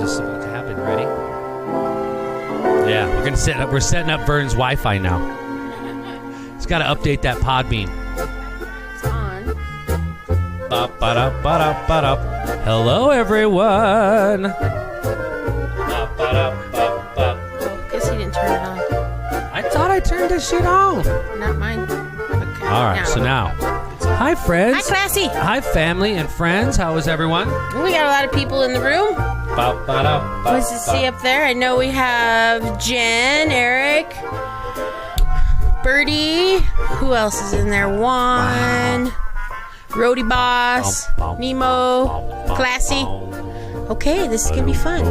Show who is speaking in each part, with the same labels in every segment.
Speaker 1: just about to happen. Ready? Yeah, we're setting up Vern's Wi-Fi now. He's got to update that Podbean.
Speaker 2: It's on.
Speaker 1: Hello, everyone.
Speaker 2: Guess he didn't turn it on.
Speaker 1: I thought I turned this shit on.
Speaker 2: Not mine. Okay.
Speaker 1: All right, so now, hi, friends.
Speaker 2: Hi, Classy.
Speaker 1: Hi, family and friends. How is everyone?
Speaker 2: We got a lot of people in the room. What's to see up there? I know we have Jen, Eric, Birdie. Who else is in there? Juan, Roadie Boss, Nemo, Classy. Okay, this is going to be fun.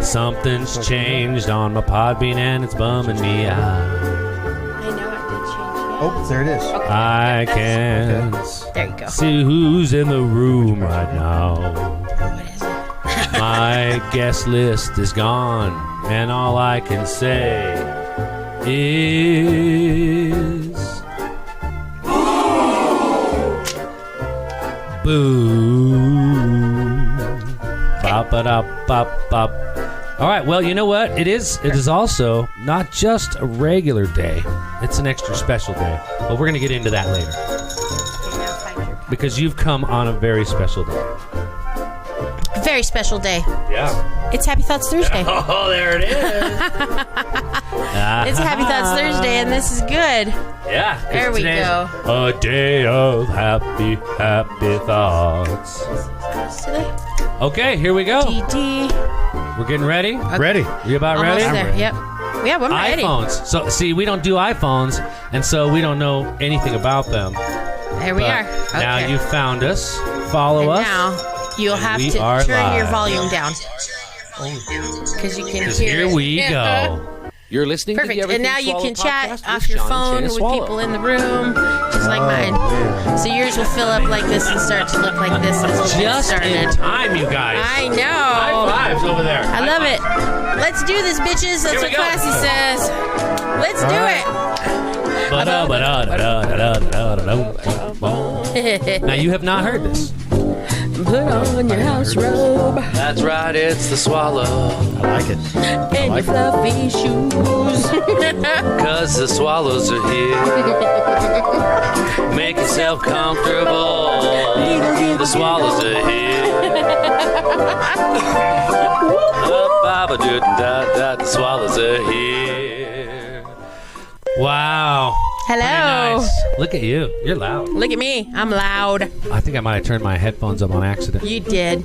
Speaker 1: Something's changed on my Podbean and it's bumming me out.
Speaker 2: I know it did change. Yeah.
Speaker 3: Oh, there it is.
Speaker 2: Okay.
Speaker 1: I can't
Speaker 2: There you go.
Speaker 1: see who's in the room right now.
Speaker 2: What is it?
Speaker 1: My guest list is gone, and all I can say is boo. Bop ba da bop bop. All right, well, you know what? It is also not just a regular day. It's an extra special day. But we're going to get into that later.
Speaker 2: Okay, now find your...
Speaker 1: Because you've come on a very special day.
Speaker 2: Very special day.
Speaker 1: Yeah.
Speaker 2: It's Happy Thoughts Thursday.
Speaker 1: Oh, there it is.
Speaker 2: It's Happy Thoughts Thursday, and this is good.
Speaker 1: Yeah.
Speaker 2: There we go.
Speaker 1: A day of happy thoughts.
Speaker 2: Today.
Speaker 1: Okay, here we go.
Speaker 2: DD.
Speaker 1: We're getting ready.
Speaker 3: Ready.
Speaker 1: You about
Speaker 2: Almost
Speaker 1: ready?
Speaker 2: there. Yep. Yeah, we're ready.
Speaker 1: iPhones. So, see, we don't do iPhones, and so we don't know anything about them.
Speaker 2: There we are. Okay.
Speaker 1: Now you found us. Follow
Speaker 2: and
Speaker 1: us.
Speaker 2: now you'll have
Speaker 1: we
Speaker 2: to
Speaker 1: are
Speaker 2: turn your
Speaker 1: live.
Speaker 2: volume down. Because you can hear
Speaker 1: Here
Speaker 2: it.
Speaker 1: we go. You're listening
Speaker 2: Perfect.
Speaker 1: to the
Speaker 2: And now you
Speaker 1: Everything
Speaker 2: can
Speaker 1: Swallow
Speaker 2: chat
Speaker 1: podcast
Speaker 2: off
Speaker 1: with
Speaker 2: your
Speaker 1: Shaina
Speaker 2: phone
Speaker 1: and
Speaker 2: with
Speaker 1: Swallow.
Speaker 2: people in the room, just like mine. So yours will fill up like this and start to look like this as we get
Speaker 1: Just
Speaker 2: started.
Speaker 1: in time, you guys.
Speaker 2: I know.
Speaker 1: High fives over there.
Speaker 2: I love it. Let's do this, bitches. That's
Speaker 1: Here we
Speaker 2: what
Speaker 1: go.
Speaker 2: Classy says. Let's do it.
Speaker 1: Now you have not heard this.
Speaker 2: Put on your house robe
Speaker 1: That's right, it's the swallow.
Speaker 3: I like it.
Speaker 2: and your fluffy shoes.
Speaker 1: Cause the swallows are here. Make yourself comfortable. The swallows are here. The swallows are here. Wow.
Speaker 2: Hello.
Speaker 1: Pretty nice. Look at you. You're loud.
Speaker 2: Look at me. I'm loud.
Speaker 1: I think I might have turned my headphones up on accident.
Speaker 2: You did.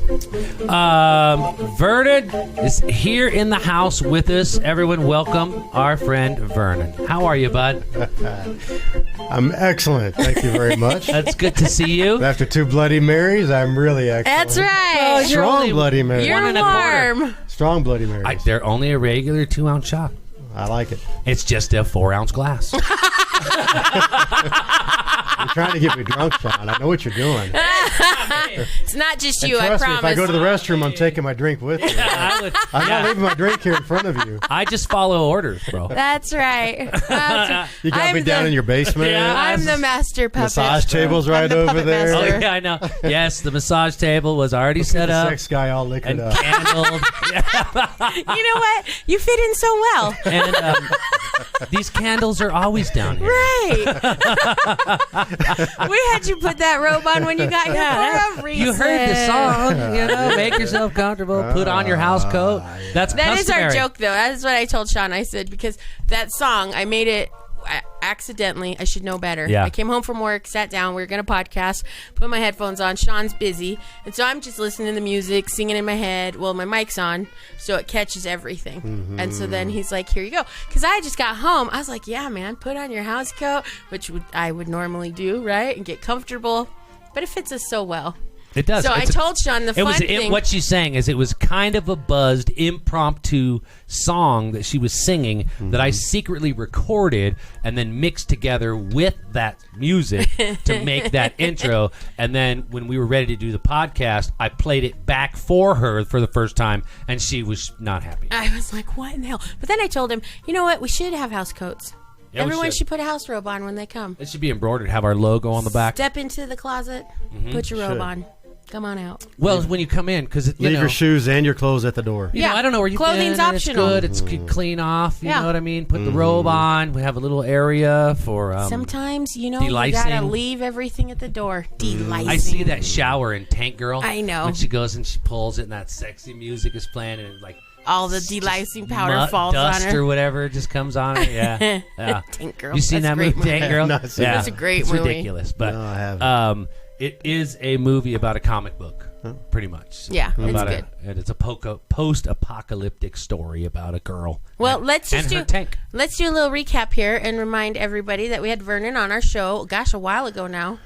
Speaker 1: Vernon is here in the house with us. Everyone, welcome our friend Vernon. How are you, bud?
Speaker 3: I'm excellent. Thank you very much.
Speaker 1: That's good to see you.
Speaker 3: After 2 Bloody Marys, I'm really excellent.
Speaker 2: That's right.
Speaker 1: you're
Speaker 3: Strong
Speaker 1: only
Speaker 3: Bloody Marys.
Speaker 2: You're
Speaker 1: one and a quarter.
Speaker 2: warm.
Speaker 3: Strong Bloody Marys.
Speaker 1: They're only a regular 2-ounce shot.
Speaker 3: I like it.
Speaker 1: It's just a 4-ounce glass.
Speaker 3: You're trying to get me drunk, Sean. I know what you're doing.
Speaker 2: It's not just
Speaker 3: And
Speaker 2: you, I
Speaker 3: trust me,
Speaker 2: promise.
Speaker 3: if I go to the restroom, I'm taking my drink with me. I'm not leaving my drink here in front of you.
Speaker 1: I just follow orders, bro.
Speaker 2: That's right.
Speaker 3: You got me down in your basement.
Speaker 1: Yeah.
Speaker 2: I'm the master puppet.
Speaker 3: Massage table's
Speaker 2: I'm
Speaker 3: right
Speaker 2: the
Speaker 3: over
Speaker 2: puppet
Speaker 3: there.
Speaker 1: Oh,
Speaker 2: master.
Speaker 1: yeah, I know. Yes, the massage table was already set
Speaker 3: The
Speaker 1: up
Speaker 3: sex guy all liquored
Speaker 1: and
Speaker 3: up.
Speaker 1: candled.
Speaker 2: You know what? You fit in so well.
Speaker 1: And these candles are always down here.
Speaker 2: Right. We had you put that robe on when you got here for a reason.
Speaker 1: You heard the song, you know, make yourself comfortable, put on your house coat. That's
Speaker 2: That is our
Speaker 1: customary.
Speaker 2: joke, though. That is what I told Sean. I said, because that song, I made it accidentally. I should know better.
Speaker 1: Yeah.
Speaker 2: I came home from work, sat down. We were going to podcast, put my headphones on. Sean's busy. And so I'm just listening to the music, singing in my head. Well, my mic's on, so it catches everything.
Speaker 3: Mm-hmm.
Speaker 2: And so then he's like, here you go. Because I just got home. I was like, yeah, man, put on your house coat, which I would normally do, right? And get comfortable. But it fits us so well.
Speaker 1: It does.
Speaker 2: So I told Sean the fun thing.
Speaker 1: What she's saying is it was kind of a buzzed, impromptu song that she was singing that I secretly recorded and then mixed together with that music to make that intro. And then when we were ready to do the podcast, I played it back for her for the first time, and she was not happy.
Speaker 2: I was like, what in the hell? But then I told him, you know what? We should have house coats.
Speaker 1: Yeah, we
Speaker 2: Everyone
Speaker 1: should.
Speaker 2: should put a house robe on when they come.
Speaker 1: It should be embroidered, have our logo on the back.
Speaker 2: Step into the closet, put your robe
Speaker 3: Should.
Speaker 2: on. Come on out.
Speaker 1: Well, when you come in, because
Speaker 3: leave your shoes and your clothes at the door.
Speaker 1: You know, I don't know where you've
Speaker 2: Clothing's
Speaker 1: been.
Speaker 2: optional.
Speaker 1: It's good. It's clean off. You know what I mean? Put the robe on. We have a little area for
Speaker 2: sometimes, you
Speaker 1: delicing.
Speaker 2: gotta leave everything at the door. Delicing.
Speaker 1: I see that shower in Tank Girl.
Speaker 2: I know.
Speaker 1: When she goes and she pulls it and that sexy music is playing and like
Speaker 2: all the delicing powder falls on
Speaker 1: dust
Speaker 2: her.
Speaker 1: or whatever just comes on her. Yeah.
Speaker 2: Tank Girl.
Speaker 1: You seen that movie, Tank Girl?
Speaker 3: No,
Speaker 2: That's a great
Speaker 1: it's
Speaker 2: movie.
Speaker 1: ridiculous. But
Speaker 3: No, I haven't.
Speaker 1: it is a movie about a comic book, pretty much.
Speaker 2: Yeah, it's
Speaker 1: About
Speaker 2: good.
Speaker 1: And it's a post-apocalyptic story about a girl.
Speaker 2: Well,
Speaker 1: and,
Speaker 2: let's just
Speaker 1: and her tank.
Speaker 2: Let's do a little recap here and remind everybody that we had Vernon on our show. Gosh, a while ago now.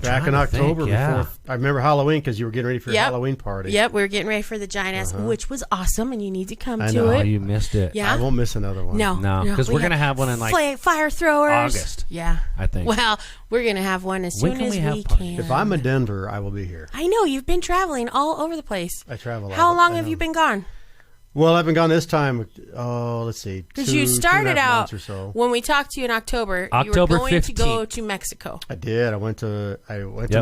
Speaker 3: Back in October, before I remember Halloween because you were getting ready for your Halloween party.
Speaker 2: Yep, we were getting ready for the giant ass, which was awesome, and you need to come to
Speaker 3: know.
Speaker 2: it.
Speaker 1: Oh, you missed it.
Speaker 2: Yeah,
Speaker 3: I won't miss another one.
Speaker 2: No,
Speaker 1: because we're gonna have one in like
Speaker 2: fire throwers.
Speaker 1: August.
Speaker 2: Yeah,
Speaker 1: I think.
Speaker 2: Well, we're gonna have one as
Speaker 1: When
Speaker 2: soon
Speaker 1: can
Speaker 2: as
Speaker 1: we have
Speaker 2: we
Speaker 1: parties?
Speaker 2: can.
Speaker 3: If I'm in Denver, I will be here.
Speaker 2: I know you've been traveling all over the place.
Speaker 3: I travel.
Speaker 2: How long have you been gone?
Speaker 3: Well, I've been gone this time. Oh, let's see.
Speaker 2: Because you started
Speaker 3: 2.5
Speaker 2: out
Speaker 3: months or so.
Speaker 2: when we talked to you in October. You
Speaker 1: October
Speaker 2: were going
Speaker 1: 15th.
Speaker 2: to go to Mexico.
Speaker 3: I did. I went to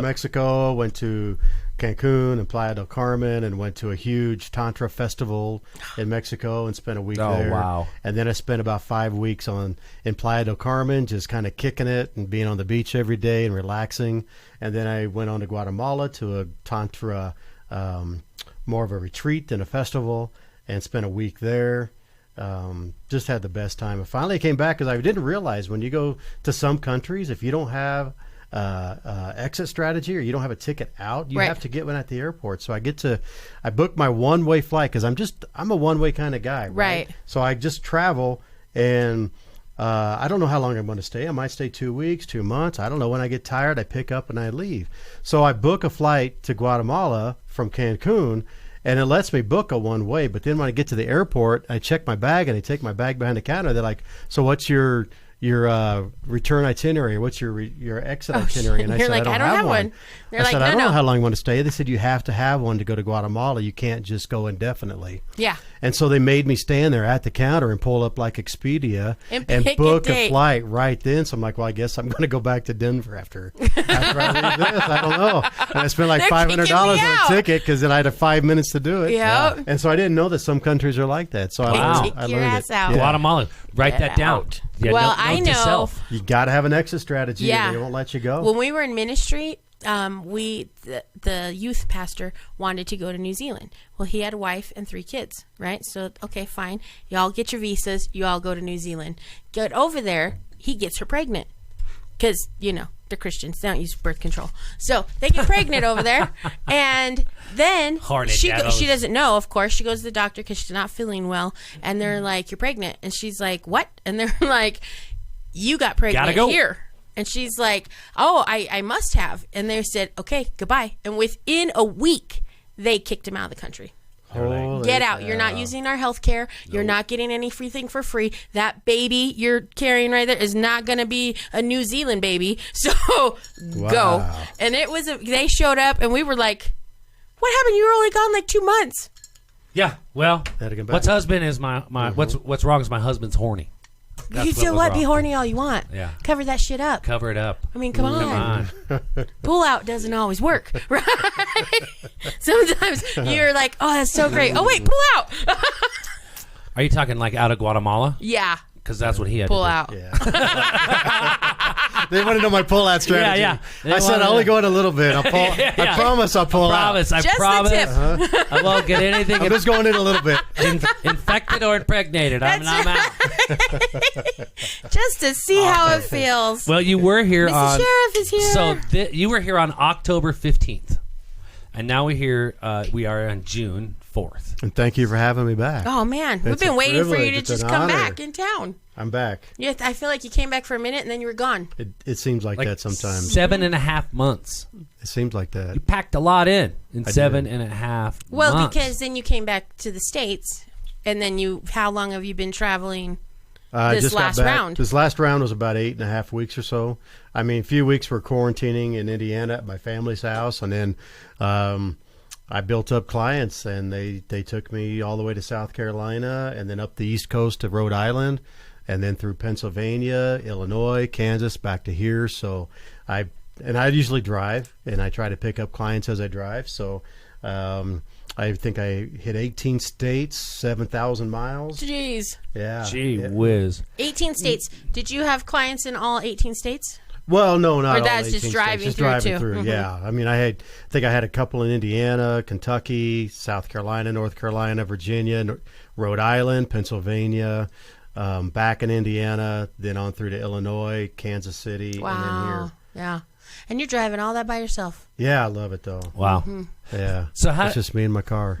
Speaker 3: Mexico, went to Cancun and Playa del Carmen, and went to a huge Tantra festival in Mexico and spent a week there.
Speaker 1: Oh, wow.
Speaker 3: And then I spent about 5 weeks in Playa del Carmen, just kind of kicking it and being on the beach every day and relaxing. And then I went on to Guatemala to a Tantra, more of a retreat than a festival, and spent a week there. Just had the best time. And finally I came back because I didn't realize when you go to some countries, if you don't have exit strategy or you don't have a ticket out, you have to get one at the airport. So I booked my one-way flight because I'm a one-way kind of guy. Right. So I just travel, and I don't know how long I'm going to stay. I might stay 2 weeks, 2 months. I don't know. When I get tired, I pick up and I leave. So I book a flight to Guatemala from Cancun, and it lets me book a one-way. But then when I get to the airport, I check my bag, and they take my bag behind the counter. They're like, so what's your return itinerary? What's your exit itinerary? And I
Speaker 2: You're
Speaker 3: said,
Speaker 2: like,
Speaker 3: I don't have one.
Speaker 2: They're
Speaker 3: I said,
Speaker 2: no,
Speaker 3: I don't
Speaker 2: no.
Speaker 3: know how long you want to stay. They said, you have to have one to go to Guatemala. You can't just go indefinitely.
Speaker 2: Yeah.
Speaker 3: And so they made me stand there at the counter and pull up like Expedia
Speaker 2: and
Speaker 3: book
Speaker 2: a
Speaker 3: a flight right then. So I'm like, well, I guess I'm going to go back to Denver after I leave this. I don't know. And I spent like $500 on a ticket because then I had 5 minutes to do it.
Speaker 2: Yep.
Speaker 3: And so I didn't know that some countries are like that. So I
Speaker 2: Take your
Speaker 3: learned
Speaker 2: ass
Speaker 3: it.
Speaker 2: out.
Speaker 1: Guatemala. Write that down. Yeah,
Speaker 2: Well,
Speaker 1: note
Speaker 2: I
Speaker 1: to
Speaker 2: know.
Speaker 1: self.
Speaker 3: You got to have an exit strategy.
Speaker 2: Yeah.
Speaker 3: Or they won't let you go.
Speaker 2: When we were in ministry, the youth pastor wanted to go to New Zealand. Well, he had a wife and 3 kids, right? So, okay, fine. Y'all get your visas. You all go to New Zealand. Get over there. He gets her pregnant because, they're Christians. They don't use birth control. So they get pregnant over there. And then she doesn't know, of course. She goes to the doctor because she's not feeling well. And they're like, you're pregnant. And she's like, what? And they're like, you got pregnant here. And she's like, oh, I must have. And they said, okay, goodbye. And within a week, they kicked him out of the country. Get out. You're not using our health care. You're not getting anything for free. That baby you're carrying right there is not going to be a New Zealand baby. So go. And they showed up and we were like, what happened? You were only gone like 2 months.
Speaker 1: Yeah. Well, what's husband is my what's wrong is my husband's horny. That's
Speaker 2: you still be horny all you want.
Speaker 1: Yeah.
Speaker 2: Cover that shit up.
Speaker 1: Cover it up.
Speaker 2: I mean, come on. Pull out doesn't always work, right? Sometimes you're like, oh, that's so great. Oh, wait, pull out.
Speaker 1: Are you talking like out of Guatemala?
Speaker 2: Yeah.
Speaker 1: Because that's what he had
Speaker 2: pull
Speaker 1: to do.
Speaker 2: out.
Speaker 3: Yeah. They want to know my pull-out strategy.
Speaker 1: Yeah.
Speaker 3: I said I'll only go in a little bit. I promise I'll pull out.
Speaker 1: I
Speaker 2: Just
Speaker 1: promise.
Speaker 2: the tip.
Speaker 1: I won't get anything.
Speaker 3: I'm just going in a little bit.
Speaker 1: Infected or impregnated. I'm out.
Speaker 2: Just to see how it feels.
Speaker 1: Well, you were here
Speaker 2: Mrs. Sheriff is here.
Speaker 1: So you were here on October 15th. And now we are on June 4th.
Speaker 3: And thank you for having me back.
Speaker 2: Oh, man. We've been waiting for you to just come back in town.
Speaker 3: I'm back.
Speaker 2: Yeah, I feel like you came back for a minute and then you were gone.
Speaker 3: It seems like that sometimes.
Speaker 1: 7.5 months.
Speaker 3: It seems like that.
Speaker 1: You packed a lot in 7.5 months.
Speaker 2: Well, because then you came back to the States, and then how long have you been traveling this last round?
Speaker 3: This last round was about 8.5 weeks or so. I mean, a few weeks we're quarantining in Indiana at my family's house, and then I built up clients, and they took me all the way to South Carolina, and then up the East Coast to Rhode Island, and then through Pennsylvania, Illinois, Kansas, back to here. So I and I usually drive, and I try to pick up clients as I drive. So I think I hit 18 states, 7,000 miles.
Speaker 2: Jeez.
Speaker 3: Yeah.
Speaker 1: Gee whiz.
Speaker 2: 18 states. Did you have clients in all 18 states?
Speaker 3: Well, no, not
Speaker 2: Or
Speaker 3: all
Speaker 2: that's
Speaker 3: 18
Speaker 2: just driving
Speaker 3: states. Just
Speaker 2: through,
Speaker 3: driving
Speaker 2: too.
Speaker 3: through.
Speaker 2: Mhm.
Speaker 3: Yeah. I mean, I think I had a couple in Indiana, Kentucky, South Carolina, North Carolina, Virginia, Rhode Island, Pennsylvania, back in Indiana, then on through to Illinois, Kansas City, and then here.
Speaker 2: Yeah. And you're driving all that by yourself.
Speaker 3: Yeah, I love it though.
Speaker 1: Wow.
Speaker 3: Yeah.
Speaker 1: So how-
Speaker 3: it's just me and my car.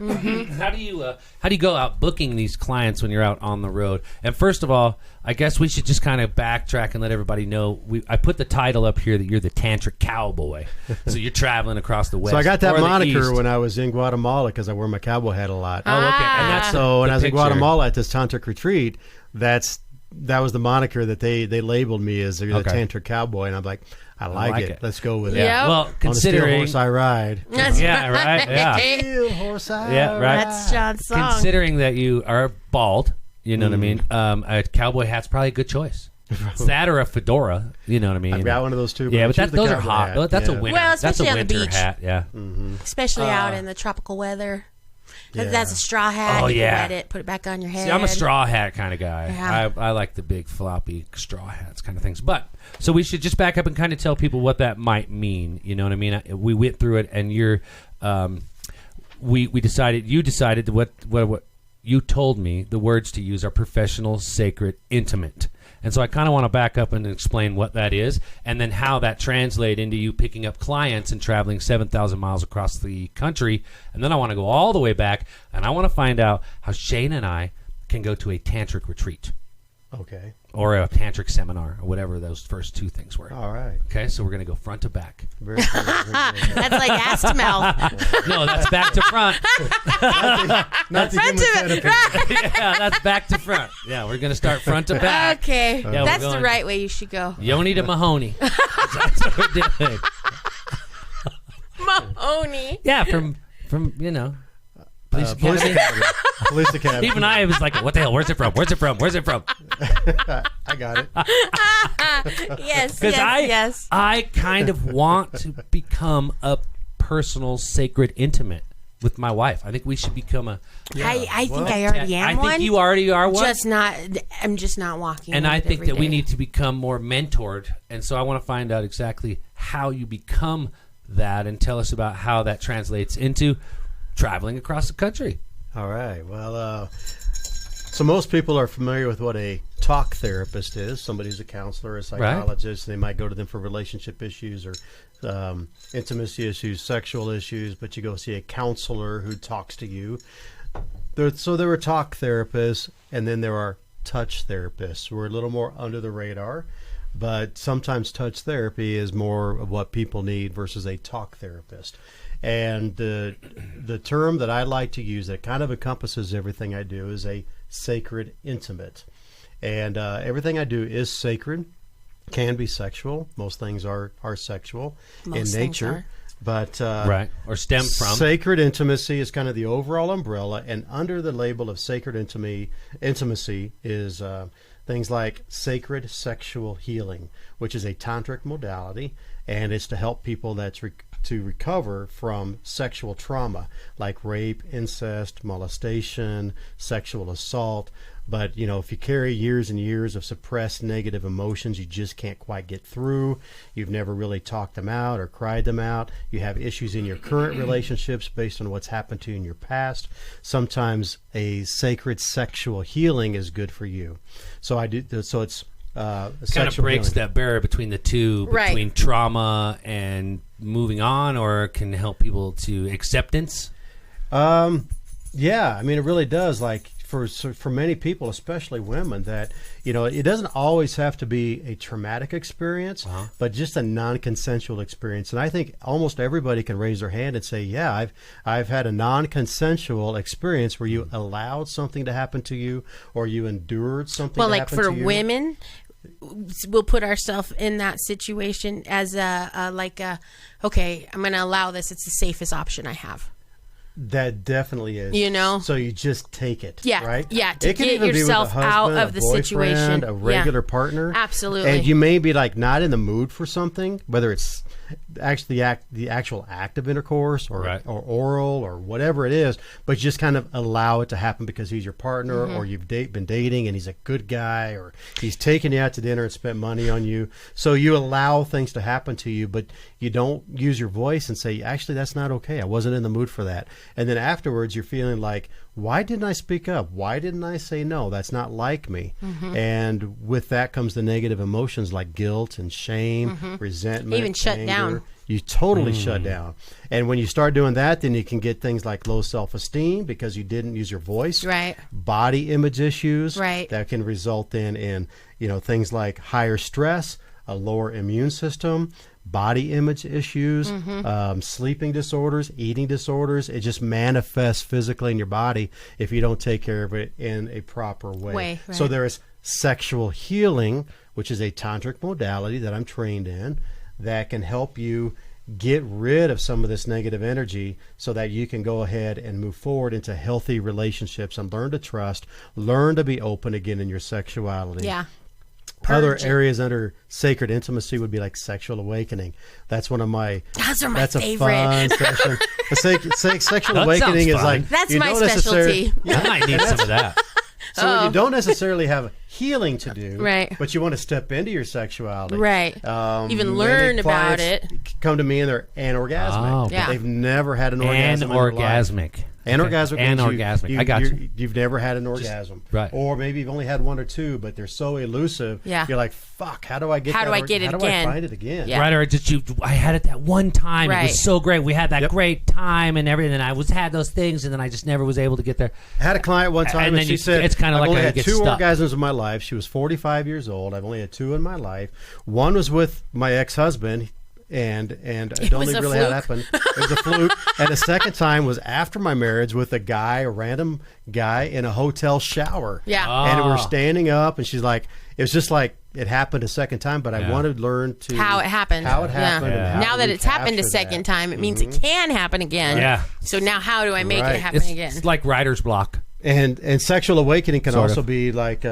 Speaker 1: How do you go out booking these clients when you're out on the road? And first of all, I guess we should just kind of backtrack and let everybody know. I put the title up here that you're the Tantric Cowboy. So you're traveling across the West.
Speaker 3: So I got that
Speaker 1: or the
Speaker 3: moniker
Speaker 1: East.
Speaker 3: when I was in Guatemala because I wear my cowboy hat a lot.
Speaker 1: Oh, okay. And that's
Speaker 3: So when
Speaker 1: the
Speaker 3: I was in
Speaker 1: picture.
Speaker 3: Guatemala at this tantric retreat, that was the moniker that they labeled me as the
Speaker 1: Okay.
Speaker 3: tantric cowboy, and I'm like, I like it. Let's go with it.
Speaker 2: Yeah.
Speaker 1: Well,
Speaker 3: On a steel
Speaker 1: considering
Speaker 3: horse I ride.
Speaker 1: yeah, right, yeah.
Speaker 3: Steel horse I
Speaker 1: Yeah, right.
Speaker 2: That's John's song.
Speaker 1: Considering that you are bald, you know what I mean? A cowboy hat's probably a good choice. It's that or a fedora, you know what I mean?
Speaker 3: I've got one of those too.
Speaker 1: Yeah,
Speaker 3: I
Speaker 1: but
Speaker 3: choose the
Speaker 1: those are
Speaker 3: cowboy
Speaker 1: hot.
Speaker 3: hat.
Speaker 1: That's a
Speaker 3: Yeah.
Speaker 1: winter.
Speaker 2: Well,
Speaker 1: that's a
Speaker 2: especially on the
Speaker 1: winter
Speaker 2: beach.
Speaker 1: hat. Yeah.
Speaker 2: Especially out in the tropical weather.
Speaker 3: Yeah.
Speaker 2: That's a straw hat.
Speaker 1: Oh,
Speaker 2: you
Speaker 1: yeah.
Speaker 2: can wet it, put it back on your head.
Speaker 1: See, I'm a straw hat kind of guy.
Speaker 2: Yeah.
Speaker 1: I like the big floppy straw hats kind of things. But so we should just back up and kind of tell people what that might mean. You know what I mean? We went through it, and we decided. You decided what you told me the words to use are professional, sacred, intimate. And so I kind of want to back up and explain what that is, and then how that translates into you picking up clients and traveling 7,000 miles across the country. And then I want to go all the way back, and I want to find out how Shaina and I can go to a tantric retreat
Speaker 3: Okay.
Speaker 1: or a tantric seminar or whatever those first two things were.
Speaker 3: All right.
Speaker 1: Okay, so we're going to go front to back.
Speaker 3: Very good, very good.
Speaker 2: That's like ass to mouth.
Speaker 1: No, that's back to front.
Speaker 3: Not to give
Speaker 2: Front to
Speaker 1: Yeah, that's back to front. Yeah, we're going to start front to back.
Speaker 2: Okay.
Speaker 1: Yeah, we're
Speaker 2: That's the
Speaker 1: going-
Speaker 2: right way you should go.
Speaker 1: Yoni to Mahoney. That's what we're doing.
Speaker 2: Mahoney.
Speaker 1: Yeah, from Police
Speaker 3: Police
Speaker 1: Academy.
Speaker 3: Academy. Police Academy.
Speaker 1: Even I was like, what the hell? Where's it from? Where's it from? Where's it from?
Speaker 3: I got it.
Speaker 2: Yes,
Speaker 1: Because
Speaker 2: yes.
Speaker 1: I kind of want to become a personal, sacred, intimate with my wife. I think we should become a.
Speaker 2: I think I already am
Speaker 1: I think
Speaker 2: one.
Speaker 1: you already are one.
Speaker 2: I'm just not walking.
Speaker 1: And
Speaker 2: in
Speaker 1: I
Speaker 2: it
Speaker 1: think
Speaker 2: every
Speaker 1: that we
Speaker 2: day.
Speaker 1: need to become more mentored. And so I want to find out exactly how you become that and tell us about how that translates into traveling across the country.
Speaker 3: All right. Well, so most people are familiar with what a talk therapist is. Somebody who's a counselor, a psychologist. They might go to them for relationship issues or intimacy issues, sexual issues, but you go see a counselor who talks to you. So there are talk therapists, and then there are touch therapists who are a little more under the radar. But sometimes touch therapy is more of what people need versus a talk therapist. And the term that I like to use that kind of encompasses everything I do is a sacred intimate. And everything I do is sacred, can be sexual. Most things are sexual
Speaker 2: Most
Speaker 3: in
Speaker 2: things
Speaker 3: nature.
Speaker 2: are.
Speaker 3: But
Speaker 1: Right. Or stem from.
Speaker 3: sacred intimacy is kind of the overall umbrella. And under the label of sacred intimacy is things like sacred sexual healing, which is a tantric modality. And it's to help people to recover from sexual trauma like rape, incest, molestation, sexual assault. But, if you carry years and years of suppressed negative emotions you just can't quite get through, you've never really talked them out or cried them out, you have issues in your current relationships based on what's happened to you in your past, sometimes a sacred sexual healing is good for you. So it's
Speaker 1: kind of breaks that barrier between the two,
Speaker 2: Right.
Speaker 1: between trauma and moving on, or can help people to acceptance.
Speaker 3: Yeah, I mean, it really does. Like for many people, especially women, that it doesn't always have to be a traumatic experience, but just a non-consensual experience. And I think almost everybody can raise their hand and say, "Yeah, I've had a non-consensual experience where you allowed something to happen to you, or you endured something."
Speaker 2: Well,
Speaker 3: to
Speaker 2: like
Speaker 3: happen
Speaker 2: for
Speaker 3: to you.
Speaker 2: women, we'll put ourselves in that situation as okay, I'm going to allow this. It's the safest option I have.
Speaker 3: That definitely is. So you just take it.
Speaker 2: Yeah,
Speaker 3: Right?
Speaker 2: yeah, to
Speaker 3: It can
Speaker 2: get
Speaker 3: even be with
Speaker 2: yourself
Speaker 3: a husband,
Speaker 2: out of
Speaker 3: a
Speaker 2: the
Speaker 3: boyfriend,
Speaker 2: situation.
Speaker 3: a regular
Speaker 2: Yeah.
Speaker 3: partner.
Speaker 2: Absolutely.
Speaker 3: And you may be like not in the mood for something, whether it's, actually the actual act of intercourse or
Speaker 1: Right.
Speaker 3: or oral or whatever it is, but you just kind of allow it to happen because he's your partner or you've been dating and he's a good guy or he's taken you out to dinner and spent money on you. So you allow things to happen to you, but you don't use your voice and say, actually, that's not okay. I wasn't in the mood for that. And then afterwards, you're feeling like, why didn't I speak up? Why didn't I say no? That's not like me. And with that comes the negative emotions like guilt and shame, resentment,
Speaker 2: Even shut
Speaker 3: anger.
Speaker 2: down.
Speaker 3: You totally shut down. And when you start doing that, then you can get things like low self-esteem because you didn't use your voice.
Speaker 2: Right.
Speaker 3: Body image issues.
Speaker 2: Right.
Speaker 3: That can result in things like higher stress, a lower immune system, body image issues, sleeping disorders, eating disorders. It just manifests physically in your body if you don't take care of it in a proper way.
Speaker 2: Right.
Speaker 3: So there is sexual healing, which is a tantric modality that I'm trained in, that can help you get rid of some of this negative energy so that you can go ahead and move forward into healthy relationships and learn to trust, learn to be open again in your sexuality.
Speaker 2: Yeah.
Speaker 3: Other
Speaker 2: Purge it.
Speaker 3: areas under sacred intimacy would be like sexual awakening. That's one of my.
Speaker 2: Those are my
Speaker 3: that's
Speaker 2: favorite.
Speaker 3: A fun session. Sexual
Speaker 1: That
Speaker 3: awakening
Speaker 1: sounds
Speaker 3: is
Speaker 1: fun.
Speaker 3: like
Speaker 2: That's
Speaker 3: you
Speaker 2: my
Speaker 3: don't necessarily-
Speaker 2: specialty.
Speaker 1: I might need some of that.
Speaker 3: So when you don't necessarily have healing to do,
Speaker 2: Right.
Speaker 3: but you want to step into your sexuality,
Speaker 2: Right. Even
Speaker 3: many
Speaker 2: learn about
Speaker 3: clients
Speaker 2: it.
Speaker 3: Come to me and they're anorgasmic.
Speaker 1: Oh,
Speaker 3: but
Speaker 2: Yeah.
Speaker 3: they've never had an orgasm. in their life.
Speaker 1: Anorgasmic.
Speaker 3: Anorgasmic. means
Speaker 1: Anorgasmic. I got you.
Speaker 3: You've never had an orgasm,
Speaker 1: right.
Speaker 3: Or maybe you've only had one or two, but they're so elusive.
Speaker 2: Yeah.
Speaker 3: You're like, fuck. How do I get?
Speaker 2: How
Speaker 3: that
Speaker 2: do I get it
Speaker 3: How do
Speaker 2: again?
Speaker 3: I find it again?
Speaker 2: Yeah.
Speaker 1: Right, or I had it that one time. It
Speaker 2: Right.
Speaker 1: was so great. We had that
Speaker 3: Yep.
Speaker 1: great time and everything. And I had those things, and then I just never was able to get there.
Speaker 3: I had a client one time,
Speaker 1: And
Speaker 3: and,
Speaker 1: then
Speaker 3: she said,
Speaker 1: it's kinda
Speaker 3: I've
Speaker 1: like
Speaker 3: only
Speaker 1: how you
Speaker 3: had
Speaker 1: get
Speaker 3: 2
Speaker 1: stuck.
Speaker 3: orgasms in my life. She was 45 years old. I've only had 2 in my life. One was with my ex-husband, and I don't
Speaker 2: was
Speaker 3: think
Speaker 2: a
Speaker 3: really how it
Speaker 2: fluke?
Speaker 3: happened. It was a fluke. And the second time was after my marriage with a random guy in a hotel shower.
Speaker 2: Yeah.
Speaker 3: And we're
Speaker 1: Ah.
Speaker 3: standing up, and she's like, it was just like it happened a second time, but I
Speaker 1: Yeah.
Speaker 3: wanted to learn to
Speaker 2: How it happened.
Speaker 3: How it happened.
Speaker 1: Yeah.
Speaker 3: and how
Speaker 2: Now
Speaker 3: to
Speaker 2: that it's happened a
Speaker 3: recapture
Speaker 2: second
Speaker 3: that.
Speaker 2: time, it means it can happen again.
Speaker 1: Yeah.
Speaker 2: So now how do I make
Speaker 3: Right.
Speaker 2: it happen
Speaker 1: It's,
Speaker 2: again?
Speaker 1: it's like writer's block.
Speaker 3: And sexual awakening can
Speaker 1: Sort
Speaker 3: also
Speaker 1: of.
Speaker 3: be like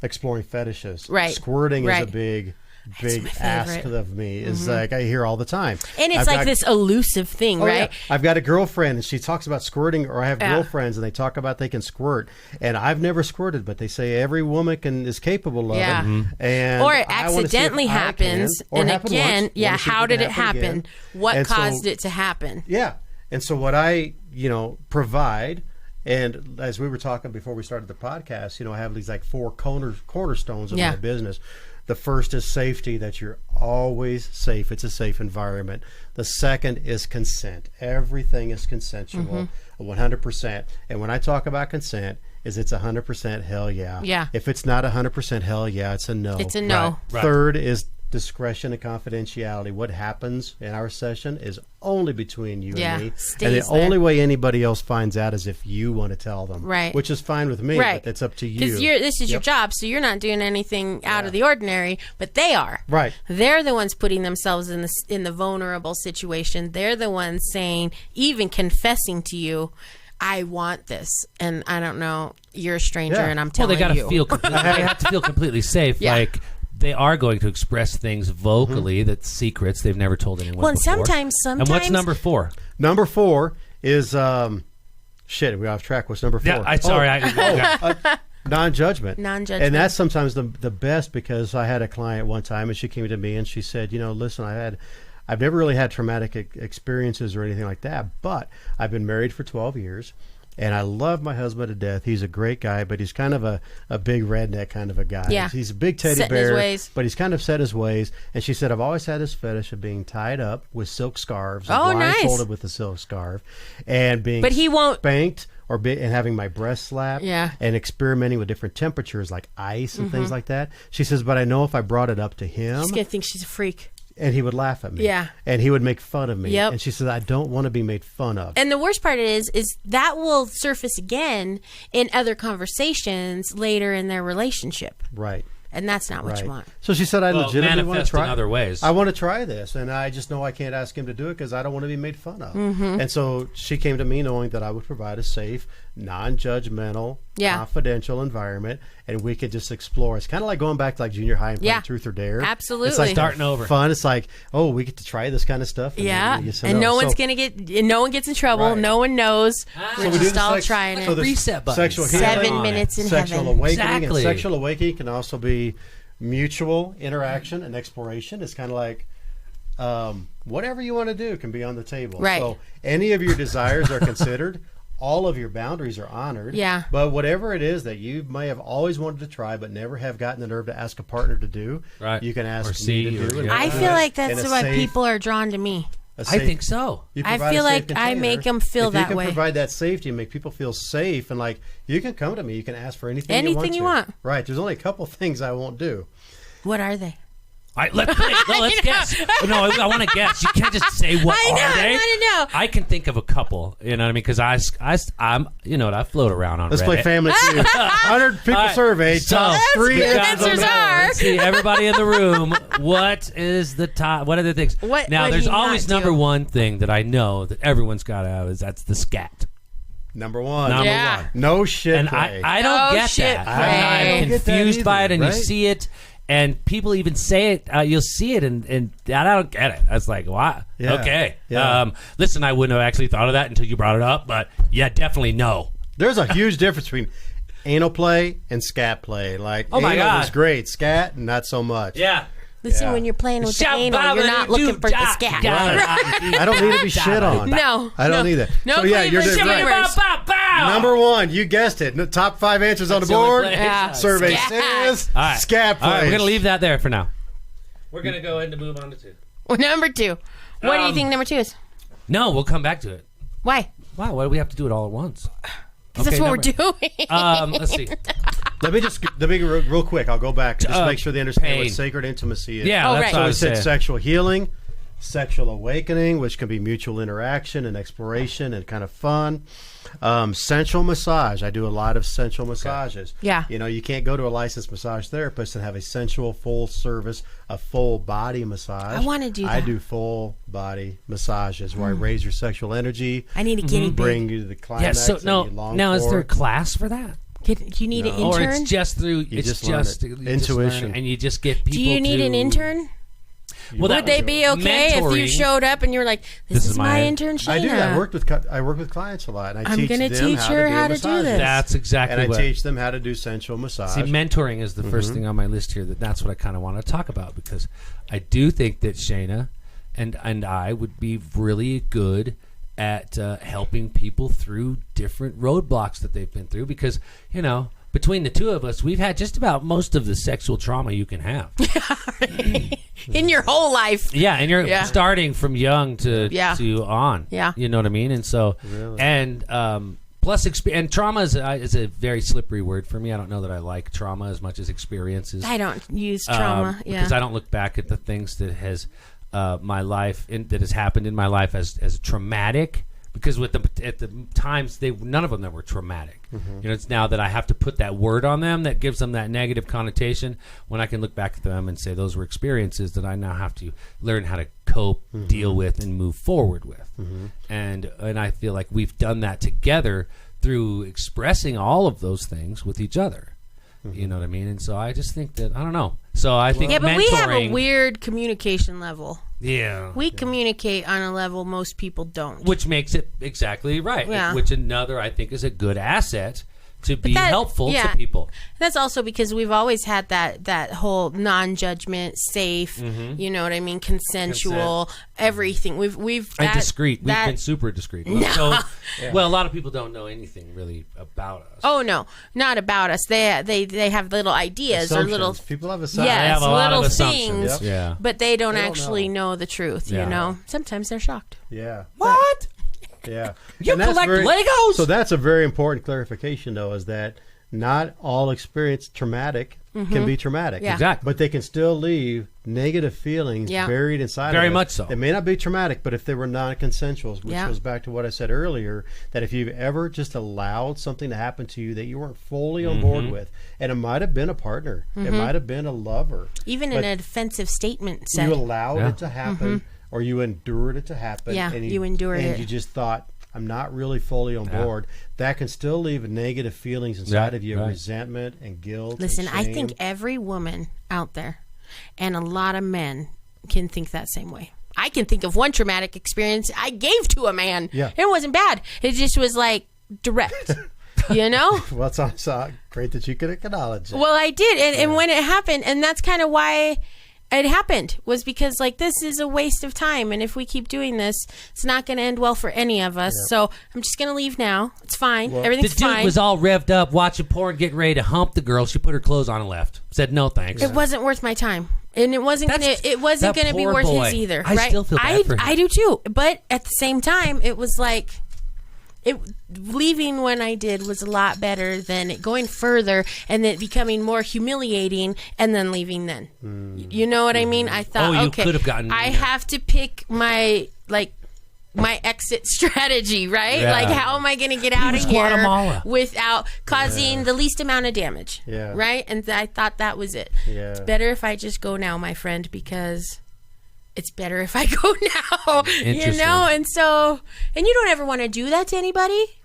Speaker 3: exploring fetishes.
Speaker 2: Right.
Speaker 3: Squirting
Speaker 2: Right.
Speaker 3: is a big
Speaker 2: my
Speaker 3: ask
Speaker 2: favorite.
Speaker 3: of me. Is like I hear all the time.
Speaker 2: And it's
Speaker 3: I've
Speaker 2: like
Speaker 3: got-
Speaker 2: this elusive thing,
Speaker 3: Oh,
Speaker 2: right?
Speaker 3: yeah. I've got a girlfriend and she talks about squirting, or I have
Speaker 2: Yeah.
Speaker 3: girlfriends and they talk about they can squirt. And I've never squirted, but they say every woman is capable of
Speaker 2: Yeah.
Speaker 3: it.
Speaker 1: Mm-hmm.
Speaker 3: And
Speaker 2: Or it
Speaker 3: I wanna see if
Speaker 2: accidentally
Speaker 3: I can,
Speaker 2: happens,
Speaker 3: or
Speaker 2: and
Speaker 3: happened
Speaker 2: again,
Speaker 3: once.
Speaker 2: yeah,
Speaker 3: Wanna see if
Speaker 2: how
Speaker 3: it
Speaker 2: did
Speaker 3: can
Speaker 2: it happen?
Speaker 3: again.
Speaker 2: What
Speaker 3: And so-
Speaker 2: caused it to happen?
Speaker 3: Yeah. And so what I, provide, and as we were talking before we started the podcast, I have these like 4 cornerstones of
Speaker 2: Yeah.
Speaker 3: my business. The first is safety, that you're always safe. It's a safe environment. The second is consent. Everything is consensual, 100%. And when I talk about consent, it's 100% hell yeah.
Speaker 2: Yeah.
Speaker 3: If it's not 100% hell yeah, it's a no.
Speaker 2: It's a no.
Speaker 1: Right.
Speaker 3: Third is discretion and confidentiality. What happens in our session is only between you
Speaker 2: Yeah,
Speaker 3: and me.
Speaker 2: stays
Speaker 3: And the
Speaker 2: there.
Speaker 3: only way anybody else finds out is if you want to tell them.
Speaker 2: Right.
Speaker 3: Which is fine with me,
Speaker 2: Right.
Speaker 3: but it's up to you.
Speaker 2: Because this is your
Speaker 3: Yep.
Speaker 2: job, so you're not doing anything out of the ordinary, but they are.
Speaker 3: Right.
Speaker 2: They're the ones putting themselves in the vulnerable situation. They're the ones saying, even confessing to you, I want this, and I don't know, you're a stranger,
Speaker 3: Yeah.
Speaker 2: and I'm
Speaker 1: Well,
Speaker 2: telling
Speaker 1: they got to
Speaker 2: you.
Speaker 1: feel. They have to feel completely safe.
Speaker 2: Yeah.
Speaker 1: Like they are going to express things vocally that's secrets they've never told anyone.
Speaker 2: Well, and
Speaker 1: before.
Speaker 2: sometimes.
Speaker 1: And what's number 4?
Speaker 3: Number 4 is shit. We got off track. What's number 4?
Speaker 1: Yeah, I'm sorry.
Speaker 3: Non-judgment.
Speaker 2: Non-judgment.
Speaker 3: And that's sometimes the best, because I had a client one time and she came to me and she said, listen, I've never really had traumatic experiences or anything like that, but I've been married for 12 years and I love my husband to death. He's a great guy, but he's kind of a big redneck kind of a guy.
Speaker 2: Yeah.
Speaker 3: He's a big teddy
Speaker 2: Set in his
Speaker 3: bear,
Speaker 2: ways.
Speaker 3: but he's kind of set his ways. And she said, I've always had this fetish of being tied up with silk scarves,
Speaker 2: Oh, nice.
Speaker 3: blindfolded with a silk scarf, and being
Speaker 2: But he won't-
Speaker 3: spanked and having my breast slapped,
Speaker 2: Yeah.
Speaker 3: and experimenting with different temperatures like ice and things like that. She says, but I know if I brought it up to him,
Speaker 2: She's going to think she's a freak.
Speaker 3: and he would laugh at me.
Speaker 2: Yeah.
Speaker 3: And he would make fun of me.
Speaker 2: Yep.
Speaker 3: And she says, I don't want to be made fun of.
Speaker 2: And the worst part is that will surface again in other conversations later in their relationship.
Speaker 3: Right.
Speaker 2: And that's not what
Speaker 3: Right.
Speaker 2: you want.
Speaker 3: So she said, I
Speaker 1: Well,
Speaker 3: legitimately want to
Speaker 1: manifest in
Speaker 3: try
Speaker 1: other ways.
Speaker 3: I want to try this, and I just know I can't ask him to do it because I don't want to be made fun of.
Speaker 2: Mm-hmm.
Speaker 3: And so she came to me knowing that I would provide a safe, non-judgmental confidential environment, and we could just explore. It's kind of like going back to like junior high and playing Truth or Dare.
Speaker 2: Absolutely.
Speaker 3: It's like
Speaker 1: starting over.
Speaker 3: Fun. It's like, oh, we get to try this kind of stuff.
Speaker 2: And no one's gonna no one gets in trouble.
Speaker 3: Right.
Speaker 2: No one knows.
Speaker 3: So
Speaker 2: We're
Speaker 3: we do
Speaker 2: just
Speaker 3: the
Speaker 2: all trying
Speaker 3: so
Speaker 2: it.
Speaker 3: the
Speaker 1: reset button.
Speaker 3: Sexual
Speaker 2: 7
Speaker 3: healing,
Speaker 2: minutes in
Speaker 3: sexual
Speaker 2: heaven.
Speaker 3: awakening,
Speaker 1: Exactly.
Speaker 3: and sexual awakening can also be mutual interaction and exploration. It's kind of like whatever you want to do can be on the table.
Speaker 2: Right.
Speaker 3: So any of your desires are considered. All of your boundaries are honored.
Speaker 2: Yeah.
Speaker 3: But whatever it is that you may have always wanted to try but never have gotten the nerve to ask a partner to do, you can ask me to do.
Speaker 2: I feel like that's why people are drawn to me.
Speaker 1: I think so.
Speaker 2: I feel like I make them feel that way.
Speaker 3: You can provide that safety and make people feel safe, and like you can come to me, you can ask for anything
Speaker 2: you want.
Speaker 3: Right. There's only a couple things I won't do.
Speaker 2: What are they?
Speaker 1: All right, let's guess. No, I want to guess. You can't just say what are they.
Speaker 2: I want to know.
Speaker 1: I can think of a couple. You know what I mean? Because I'm, you know what? I float around on
Speaker 3: Let's
Speaker 1: Reddit.
Speaker 3: play Family Feud. 100 people surveyed.
Speaker 1: So,
Speaker 3: Top 3
Speaker 2: good
Speaker 3: answers.
Speaker 2: answers are.
Speaker 1: Let's see, everybody in the room. What is the top? What are the things?
Speaker 2: What
Speaker 1: now,
Speaker 2: would
Speaker 1: there's
Speaker 2: he
Speaker 1: always
Speaker 2: not do?
Speaker 1: number one thing that I know that everyone's got to have is that's the scat.
Speaker 3: Number one. No shit.
Speaker 1: And
Speaker 3: play.
Speaker 1: I don't
Speaker 2: No
Speaker 1: get
Speaker 2: shit
Speaker 1: that.
Speaker 2: play.
Speaker 1: I'm
Speaker 3: get that
Speaker 1: confused by it,
Speaker 3: either,
Speaker 1: and
Speaker 3: right?
Speaker 1: you see it. And people even say it. You'll see it, and I don't get it. I was like, "Wow,
Speaker 3: Yeah.
Speaker 1: okay."
Speaker 3: Yeah.
Speaker 1: Listen, I wouldn't have actually thought of that until you brought it up. But yeah, definitely no.
Speaker 3: There's a huge difference between anal play and scat play. Like,
Speaker 1: Oh my
Speaker 3: anal
Speaker 1: God.
Speaker 3: was great. Scat, not so much.
Speaker 1: Yeah.
Speaker 2: Listen,
Speaker 3: Yeah.
Speaker 2: when you're playing with the
Speaker 1: Shout
Speaker 2: anal, you're not looking for the
Speaker 1: ja-
Speaker 2: scat.
Speaker 1: ja-
Speaker 3: I don't need to be shit on.
Speaker 2: No.
Speaker 3: I don't need that.
Speaker 2: No
Speaker 3: So, yeah, you're
Speaker 2: Cleveland
Speaker 3: just right.
Speaker 2: Steamers.
Speaker 3: Number one, you guessed it. The top 5 answers on the
Speaker 1: That's the only
Speaker 3: board.
Speaker 1: place.
Speaker 2: Yeah.
Speaker 3: Survey
Speaker 2: Scat.
Speaker 3: says
Speaker 1: All right.
Speaker 3: scat plays.
Speaker 1: All right, we're gonna leave that there for now. We're gonna go ahead and move on to 2.
Speaker 2: Well, number 2. What do you think number 2 is?
Speaker 1: No, we'll come back to it.
Speaker 2: Why?
Speaker 1: Wow, why do we have to do it all at once?
Speaker 2: Because that's what we're doing.
Speaker 1: Let's see.
Speaker 3: Let me real quick. I'll go back and just make sure they understand
Speaker 1: pain.
Speaker 3: what sacred intimacy is.
Speaker 1: Yeah,
Speaker 2: Oh,
Speaker 1: that's
Speaker 2: right.
Speaker 1: what
Speaker 3: So
Speaker 1: I
Speaker 3: we
Speaker 1: was
Speaker 3: said
Speaker 1: saying.
Speaker 3: sexual healing, sexual awakening, which can be mutual interaction and exploration and kind of fun. Sensual massage. I do a lot of sensual massages.
Speaker 2: Yeah.
Speaker 3: You know, you can't go to a licensed massage therapist and have a sensual full service, a full body massage.
Speaker 2: I wanna do
Speaker 3: I
Speaker 2: that.
Speaker 3: do full body massages where I raise your sexual energy,
Speaker 2: I need a guinea pig.
Speaker 3: bring you to the
Speaker 1: Yeah.
Speaker 3: climax.
Speaker 1: So
Speaker 3: that
Speaker 1: no.
Speaker 3: you long
Speaker 1: Now, is
Speaker 3: for.
Speaker 1: there a class for that?
Speaker 2: You need an
Speaker 1: Or
Speaker 2: intern?
Speaker 1: it's just through
Speaker 3: You just learn it.
Speaker 1: you just
Speaker 3: Intuition.
Speaker 1: learn it, and you just get people.
Speaker 2: Do you need
Speaker 1: to,
Speaker 2: an intern?
Speaker 1: Well, that
Speaker 2: Would they be okay if you
Speaker 1: mentoring-
Speaker 2: showed up and you were like, "This is my intern, Shaina"?
Speaker 3: I do. I work with clients a lot, and I
Speaker 2: I'm
Speaker 3: teach
Speaker 2: gonna
Speaker 3: them
Speaker 2: teach
Speaker 3: how
Speaker 2: her
Speaker 3: to do
Speaker 2: how to do
Speaker 3: massages.
Speaker 2: this.
Speaker 1: That's exactly
Speaker 3: And I
Speaker 1: what.
Speaker 3: teach them how to do sensual massage.
Speaker 1: See, mentoring is the first thing on my list here. That's what I kind of want to talk about because I do think that Shaina and I would be really good at helping people through different roadblocks that they've been through because, you know, between the two of us, we've had just about most of the sexual trauma you can have.
Speaker 2: In your whole life.
Speaker 1: Yeah, and you're
Speaker 2: Yeah.
Speaker 1: starting from young to on.
Speaker 2: Yeah.
Speaker 1: You know what I mean? And so, and plus, and trauma is a very slippery word for me. I don't know that I like trauma as much as experiences.
Speaker 2: I don't use trauma.
Speaker 1: Because I don't look back at the things that has my life that has happened in my life as traumatic. Because at the times none of them were traumatic. You know, it's now that I have to put that word on them that gives them that negative connotation. When I can look back at them and say those were experiences that I now have to learn how to cope, deal with, and move forward with. And I feel like we've done that together through expressing all of those things with each other. You know what I mean? And so I just think that I don't know. So I think
Speaker 2: Yeah, but
Speaker 1: mentoring,
Speaker 2: we have a weird communication level.
Speaker 1: yeah,
Speaker 2: We communicate on a level most people don't.
Speaker 1: which makes it exactly right.
Speaker 2: Yeah.
Speaker 1: Which another I think is a good asset to be
Speaker 2: that-
Speaker 1: helpful
Speaker 2: yeah.
Speaker 1: to people.
Speaker 2: That's also because we've always had that whole non-judgment, safe, you know what I mean, consensual, everything. We've
Speaker 1: And
Speaker 2: that,
Speaker 1: discreet. We've
Speaker 2: that-
Speaker 1: been super discreet.
Speaker 2: No.
Speaker 1: So, well, a lot of people don't know anything really about us.
Speaker 2: Oh no, not about us. They have little ideas or little
Speaker 3: Assumptions. People have assumptions.
Speaker 1: They
Speaker 2: yes,
Speaker 1: have a lot of
Speaker 2: little
Speaker 1: assumptions.
Speaker 2: things.
Speaker 1: Yeah.
Speaker 2: But they don't
Speaker 3: don't
Speaker 2: actually know the truth.
Speaker 1: Yeah.
Speaker 2: You know, sometimes they're shocked.
Speaker 3: Yeah.
Speaker 1: What?
Speaker 3: Yeah.
Speaker 1: You
Speaker 3: And that's
Speaker 1: collect
Speaker 3: very-
Speaker 1: Legos?
Speaker 3: So that's a very important clarification, though, is that not all experience traumatic can be traumatic.
Speaker 2: Yeah.
Speaker 1: Exactly.
Speaker 3: But they can still leave negative feelings
Speaker 2: Yeah.
Speaker 3: buried inside
Speaker 1: Very
Speaker 3: of us.
Speaker 1: much so.
Speaker 3: It may not be traumatic, but if they were non-consensuals, which
Speaker 2: Yeah.
Speaker 3: goes back to what I said earlier, that if you've ever just allowed something to happen to you that you weren't fully on board with, and it might have been a partner, it might have been a lover,
Speaker 2: Even
Speaker 3: but
Speaker 2: in a defensive statement said.
Speaker 3: you allowed
Speaker 1: Yeah.
Speaker 3: it to happen, or you endured it to happen.
Speaker 2: Yeah,
Speaker 3: and
Speaker 2: you endured
Speaker 3: and
Speaker 2: it.
Speaker 3: you just thought, I'm not really fully on board, that can still leave negative feelings inside of you, resentment and guilt.
Speaker 2: Listen,
Speaker 3: and
Speaker 2: I
Speaker 3: shame.
Speaker 2: think every woman out there and a lot of men can think that same way. I can think of one traumatic experience I gave to a man.
Speaker 3: Yeah.
Speaker 2: It wasn't bad. It just was like direct. You know?
Speaker 3: Well, it's great that you could acknowledge it.
Speaker 2: Well, I did. And when it happened, and that's kind of why it happened, was because, like, this is a waste of time. And if we keep doing this, it's not going to end well for any of us. Yep. So I'm just going to leave now. It's fine. Well, everything's fine.
Speaker 1: The dude was all revved up, watching porn, getting ready to hump the girl. She put her clothes on and left. Said, no, thanks.
Speaker 2: It wasn't worth my time. And it wasn't going to be worth his either.
Speaker 1: I still feel bad for him.
Speaker 2: I do too. But at the same time, it was like... leaving when I did was a lot better than it going further and it becoming more humiliating and then leaving then. You know what I mean? I thought,
Speaker 1: could have gotten
Speaker 2: I have to pick my exit strategy, right?
Speaker 1: Yeah.
Speaker 2: Like, how am I going to get out of here
Speaker 1: Guatemala.
Speaker 2: without causing the least amount of damage?
Speaker 3: Yeah.
Speaker 2: Right? And I thought that was it.
Speaker 3: Yeah.
Speaker 2: It's better if I just go now, my friend, because... it's better if I go now, you know? And so, and you don't ever want to do that to anybody,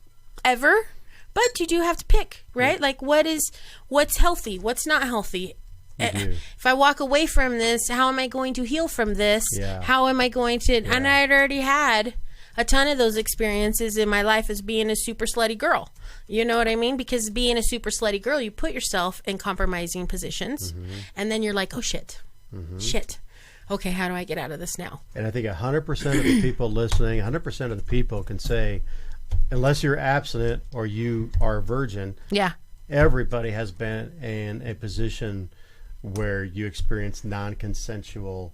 Speaker 2: ever, but you do have to pick, right? Like, what's healthy? What's not healthy? If I walk away from this, how am I going to heal from this?
Speaker 3: Yeah.
Speaker 2: How am I going to, and I had already had a ton of those experiences in my life as being a super slutty girl. You know what I mean? Because being a super slutty girl, you put yourself in compromising positions, and then you're like, oh, shit. Okay, how do I get out of this now?
Speaker 3: And I think 100% of the people listening, 100% of the people can say, unless you're abstinent or you are a virgin, everybody has been in a position where you experience non-consensual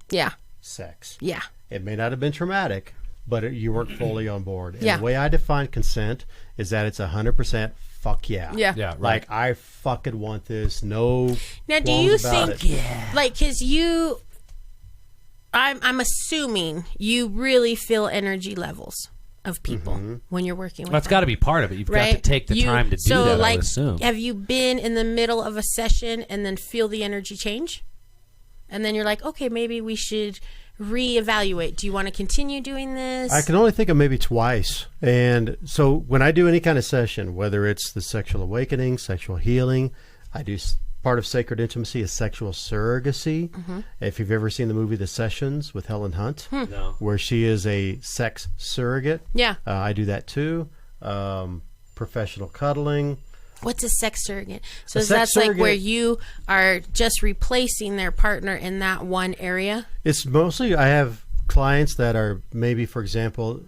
Speaker 3: sex. Yeah. It may not have been traumatic, but you weren't fully on board. And the way I define consent is that it's 100% fuck yeah.
Speaker 1: Yeah, right.
Speaker 3: Like, I fucking want this. No
Speaker 2: Now, do you
Speaker 3: think,
Speaker 2: like, because you... I'm assuming you really feel energy levels of people when you're working with them.
Speaker 1: That's got to be part of it. You've got to take the time to do that, I would assume.
Speaker 2: Have you been in the middle of a session and then feel the energy change? And then you're like, okay, maybe we should reevaluate. Do you want to continue doing this?
Speaker 3: I can only think of maybe twice. And so when I do any kind of session, whether it's the sexual awakening, sexual healing, I do... part of sacred intimacy is sexual surrogacy. If you've ever seen the movie The Sessions with Helen Hunt, where she is a sex surrogate, I do that too. Professional cuddling.
Speaker 2: What's a sex surrogate? So that's like where you are just replacing their partner in that one area? It's
Speaker 3: mostly, I have clients that are maybe, for example,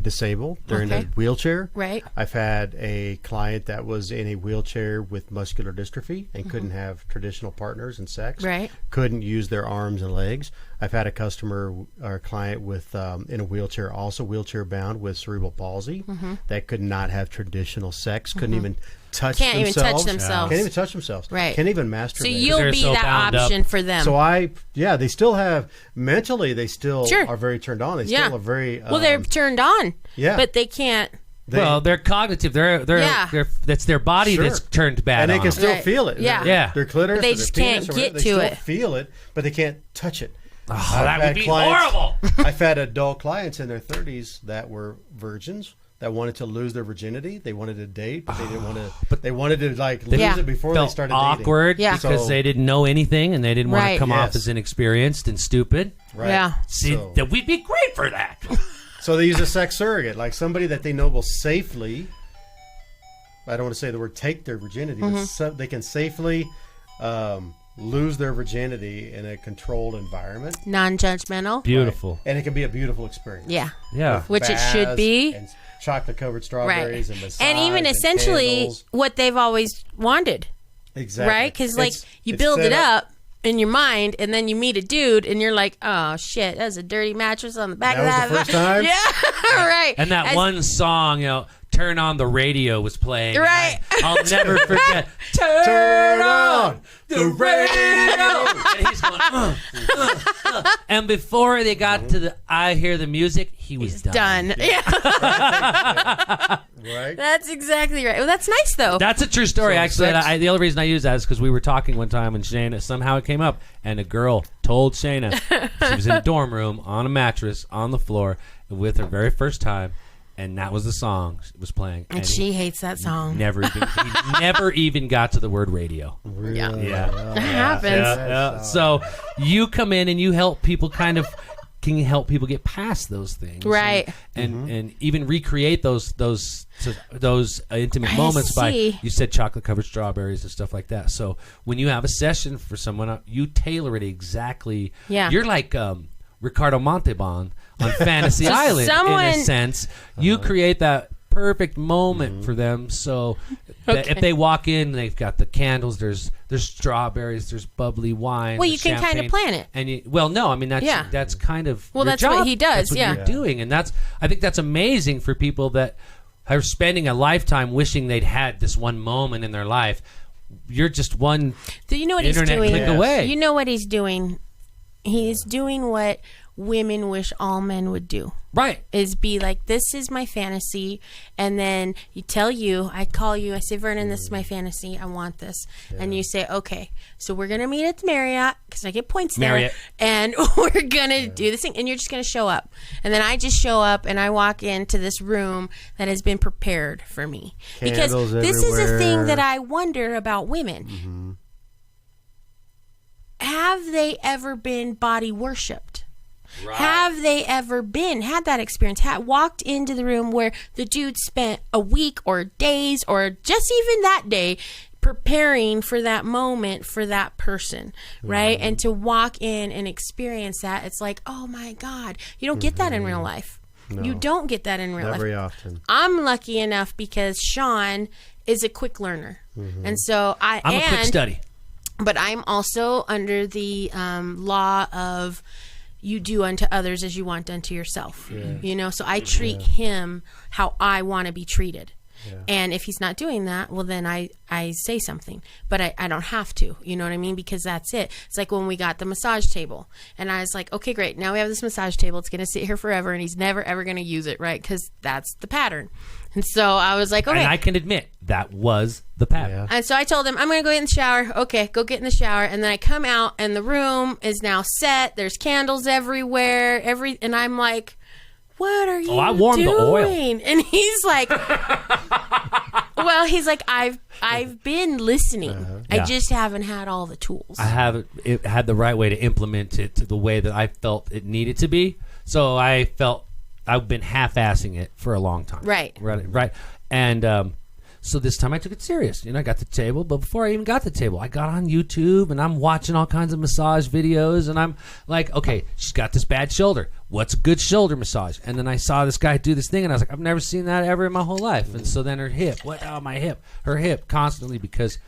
Speaker 3: disabled. They're in a wheelchair.
Speaker 2: Right.
Speaker 3: I've had a client that was in a wheelchair with muscular dystrophy and couldn't have traditional partners in sex.
Speaker 2: Right.
Speaker 3: Couldn't use their arms and legs. I've had a customer or client with in a wheelchair, also wheelchair bound with cerebral palsy, that could not have traditional sex. Couldn't even touch
Speaker 2: Can't
Speaker 3: themselves.
Speaker 2: even touch themselves.
Speaker 3: Can't even touch themselves.
Speaker 2: Right.
Speaker 3: Can't even masturbate.
Speaker 2: So you'll be that option for them.
Speaker 3: So they still have, mentally, they still are very turned on. They still are very...
Speaker 2: well, they're turned on.
Speaker 3: Yeah.
Speaker 2: But they can't...
Speaker 1: they're cognitive. They're that's their body that's turned bad
Speaker 3: and they
Speaker 1: on
Speaker 3: can still
Speaker 2: Right.
Speaker 3: feel it.
Speaker 2: Yeah.
Speaker 3: Their clitoris,
Speaker 2: They
Speaker 3: or
Speaker 2: just
Speaker 3: their
Speaker 2: can't
Speaker 3: penis, or
Speaker 2: get
Speaker 3: whatever,
Speaker 2: to
Speaker 3: they
Speaker 2: it.
Speaker 3: still feel it, but they can't touch it.
Speaker 1: Oh, that would be horrible.
Speaker 3: I've had adult clients in their 30s that were virgins that wanted to lose their virginity. They wanted to date, but they didn't want to. But they wanted to lose it before they started
Speaker 1: awkward
Speaker 3: dating.
Speaker 1: because they didn't know anything and they didn't want to come off as inexperienced and stupid.
Speaker 3: Right.
Speaker 2: Yeah.
Speaker 1: See, that we'd be great for that.
Speaker 3: So they use a sex surrogate, like somebody that they know will safely. I don't want to say the word take their virginity, but they can safely lose their virginity in a controlled environment.
Speaker 2: Non-judgmental.
Speaker 1: Beautiful.
Speaker 3: Right. And it can be a beautiful experience.
Speaker 2: Yeah.
Speaker 1: Yeah.
Speaker 2: Which it should be.
Speaker 3: And chocolate-covered strawberries and massage
Speaker 2: and even essentially
Speaker 3: candles.
Speaker 2: what they've always wanted.
Speaker 3: Exactly.
Speaker 2: Right? Because you build it up in your mind, and then you meet a dude, and you're like, oh, shit, that's a dirty mattress on the back of that.
Speaker 3: That was the first time?
Speaker 2: Yeah, right.
Speaker 1: And that one song, Turn On the Radio was playing.
Speaker 2: Right.
Speaker 1: I'll never forget. Turn on the radio. And he's going, And before they got to the I Hear the Music, he was done.
Speaker 2: Yeah.
Speaker 3: Right.
Speaker 2: That's exactly right. Well, that's nice, though.
Speaker 1: That's a true story,
Speaker 3: So
Speaker 1: actually. The only reason I use that is because we were talking one time and Shaina, somehow it came up, and a girl told Shaina she was in a dorm room on a mattress on the floor with her very first time, and that was the song it was playing.
Speaker 2: And she hates that song.
Speaker 1: He never even got to the word radio.
Speaker 3: Really?
Speaker 2: Yeah. That happens.
Speaker 1: So you come in and you help people can you help people get past those things,
Speaker 2: right?
Speaker 1: And even recreate those intimate moments by, you said, chocolate covered strawberries and stuff like that. So when you have a session for someone, you tailor it exactly.
Speaker 2: Yeah,
Speaker 1: you're like Ricardo Montalban on Fantasy Island in a sense. You create that perfect moment for them, so that if they walk in, they've got the candles, there's strawberries, there's bubbly wine.
Speaker 2: Well, you can kind of plan it.
Speaker 1: And that's kind of
Speaker 2: that's
Speaker 1: job.
Speaker 2: what he does.
Speaker 1: That's what you're doing, and I think that's amazing for people that are spending a lifetime wishing they'd had this one moment in their life. You're just one.
Speaker 2: Do you know what
Speaker 1: internet
Speaker 2: he's doing?
Speaker 1: click away.
Speaker 2: You know what he's doing? He's doing what women wish all men would do.
Speaker 1: Right.
Speaker 2: Is be like, this is my fantasy, and then I call you, I say, Vernon, this is my fantasy, I want this. And you say, okay, so we're going to meet at the Marriott, because I get points there, and we're going to do this thing, and you're just going to show up. And then I just show up, and I walk into this room that has been prepared for me.
Speaker 3: Candles
Speaker 2: because this
Speaker 3: everywhere.
Speaker 2: is a thing that I wonder about women.
Speaker 3: Mm-hmm.
Speaker 2: Have they ever been body worshipped?
Speaker 1: Right.
Speaker 2: Have they ever had that experience? Walked into the room where the dude spent a week or days or just even that day preparing for that moment for that person, right? And to walk in and experience that, it's like, oh my God, you don't get that in real life.
Speaker 3: No.
Speaker 2: You don't get that in real life.
Speaker 3: Not very often.
Speaker 2: I'm lucky enough because Sean is a quick learner. And so I'm
Speaker 1: a quick study.
Speaker 2: But I'm also under the law of you do unto others as you want done to yourself. You know, so I treat him how I want to be treated. And if he's not doing that, well, then I say something. But I don't have to. You know what I mean? Because that's it. It's like when we got the massage table. And I was like, okay, great. Now we have this massage table. It's going to sit here forever. And he's never, ever going to use it, right? Because that's the pattern. And so I was like, okay.
Speaker 1: And I can admit, that was the pattern.
Speaker 3: Yeah.
Speaker 2: And so I told him, I'm going to go get in the shower. Okay, go get in the shower. And then I come out, and the room is now set. There's candles everywhere. And I'm like, what are you
Speaker 1: I warmed
Speaker 2: doing?
Speaker 1: the oil.
Speaker 2: And he's like, well, he's like, I've been listening. I just haven't had all the tools.
Speaker 1: I haven't had the right way to implement it to the way that I felt it needed to be. So I felt I've been half-assing it for a long time.
Speaker 2: Right.
Speaker 1: And so this time I took it serious. You know, I got the table, but before I even got the table, I got on YouTube and I'm watching all kinds of massage videos, and I'm like, okay, she's got this bad shoulder. What's a good shoulder massage? And then I saw this guy do this thing, and I was like, I've never seen that ever in my whole life. And so then her hip, her hip constantly, because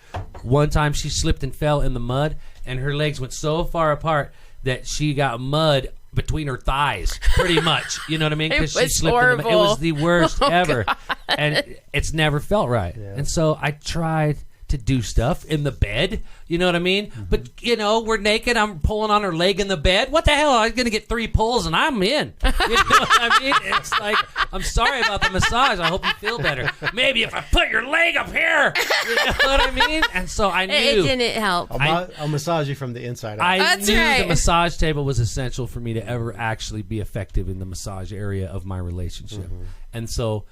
Speaker 1: one time she slipped and fell in the mud, and her legs went so far apart that she got mud between her thighs, pretty much. You know what I mean?
Speaker 2: It was
Speaker 1: slipped
Speaker 2: horrible.
Speaker 1: It was the worst ever.
Speaker 2: God.
Speaker 1: And it's never felt right. Yeah. And so I tried to do stuff in the bed. You know what I mean? Mm-hmm. But, you know, we're naked. I'm pulling on her leg in the bed. What the hell? I'm going to get 3 pulls and I'm in. You know what I mean? It's like, I'm sorry about the massage. I hope you feel better. Maybe if I put your leg up here. You know what I mean? And so I knew.
Speaker 2: It didn't help.
Speaker 3: I'll massage you from the inside out.
Speaker 1: I knew the massage table was essential for me to ever actually be effective in the massage area of my relationship. Mm-hmm. And so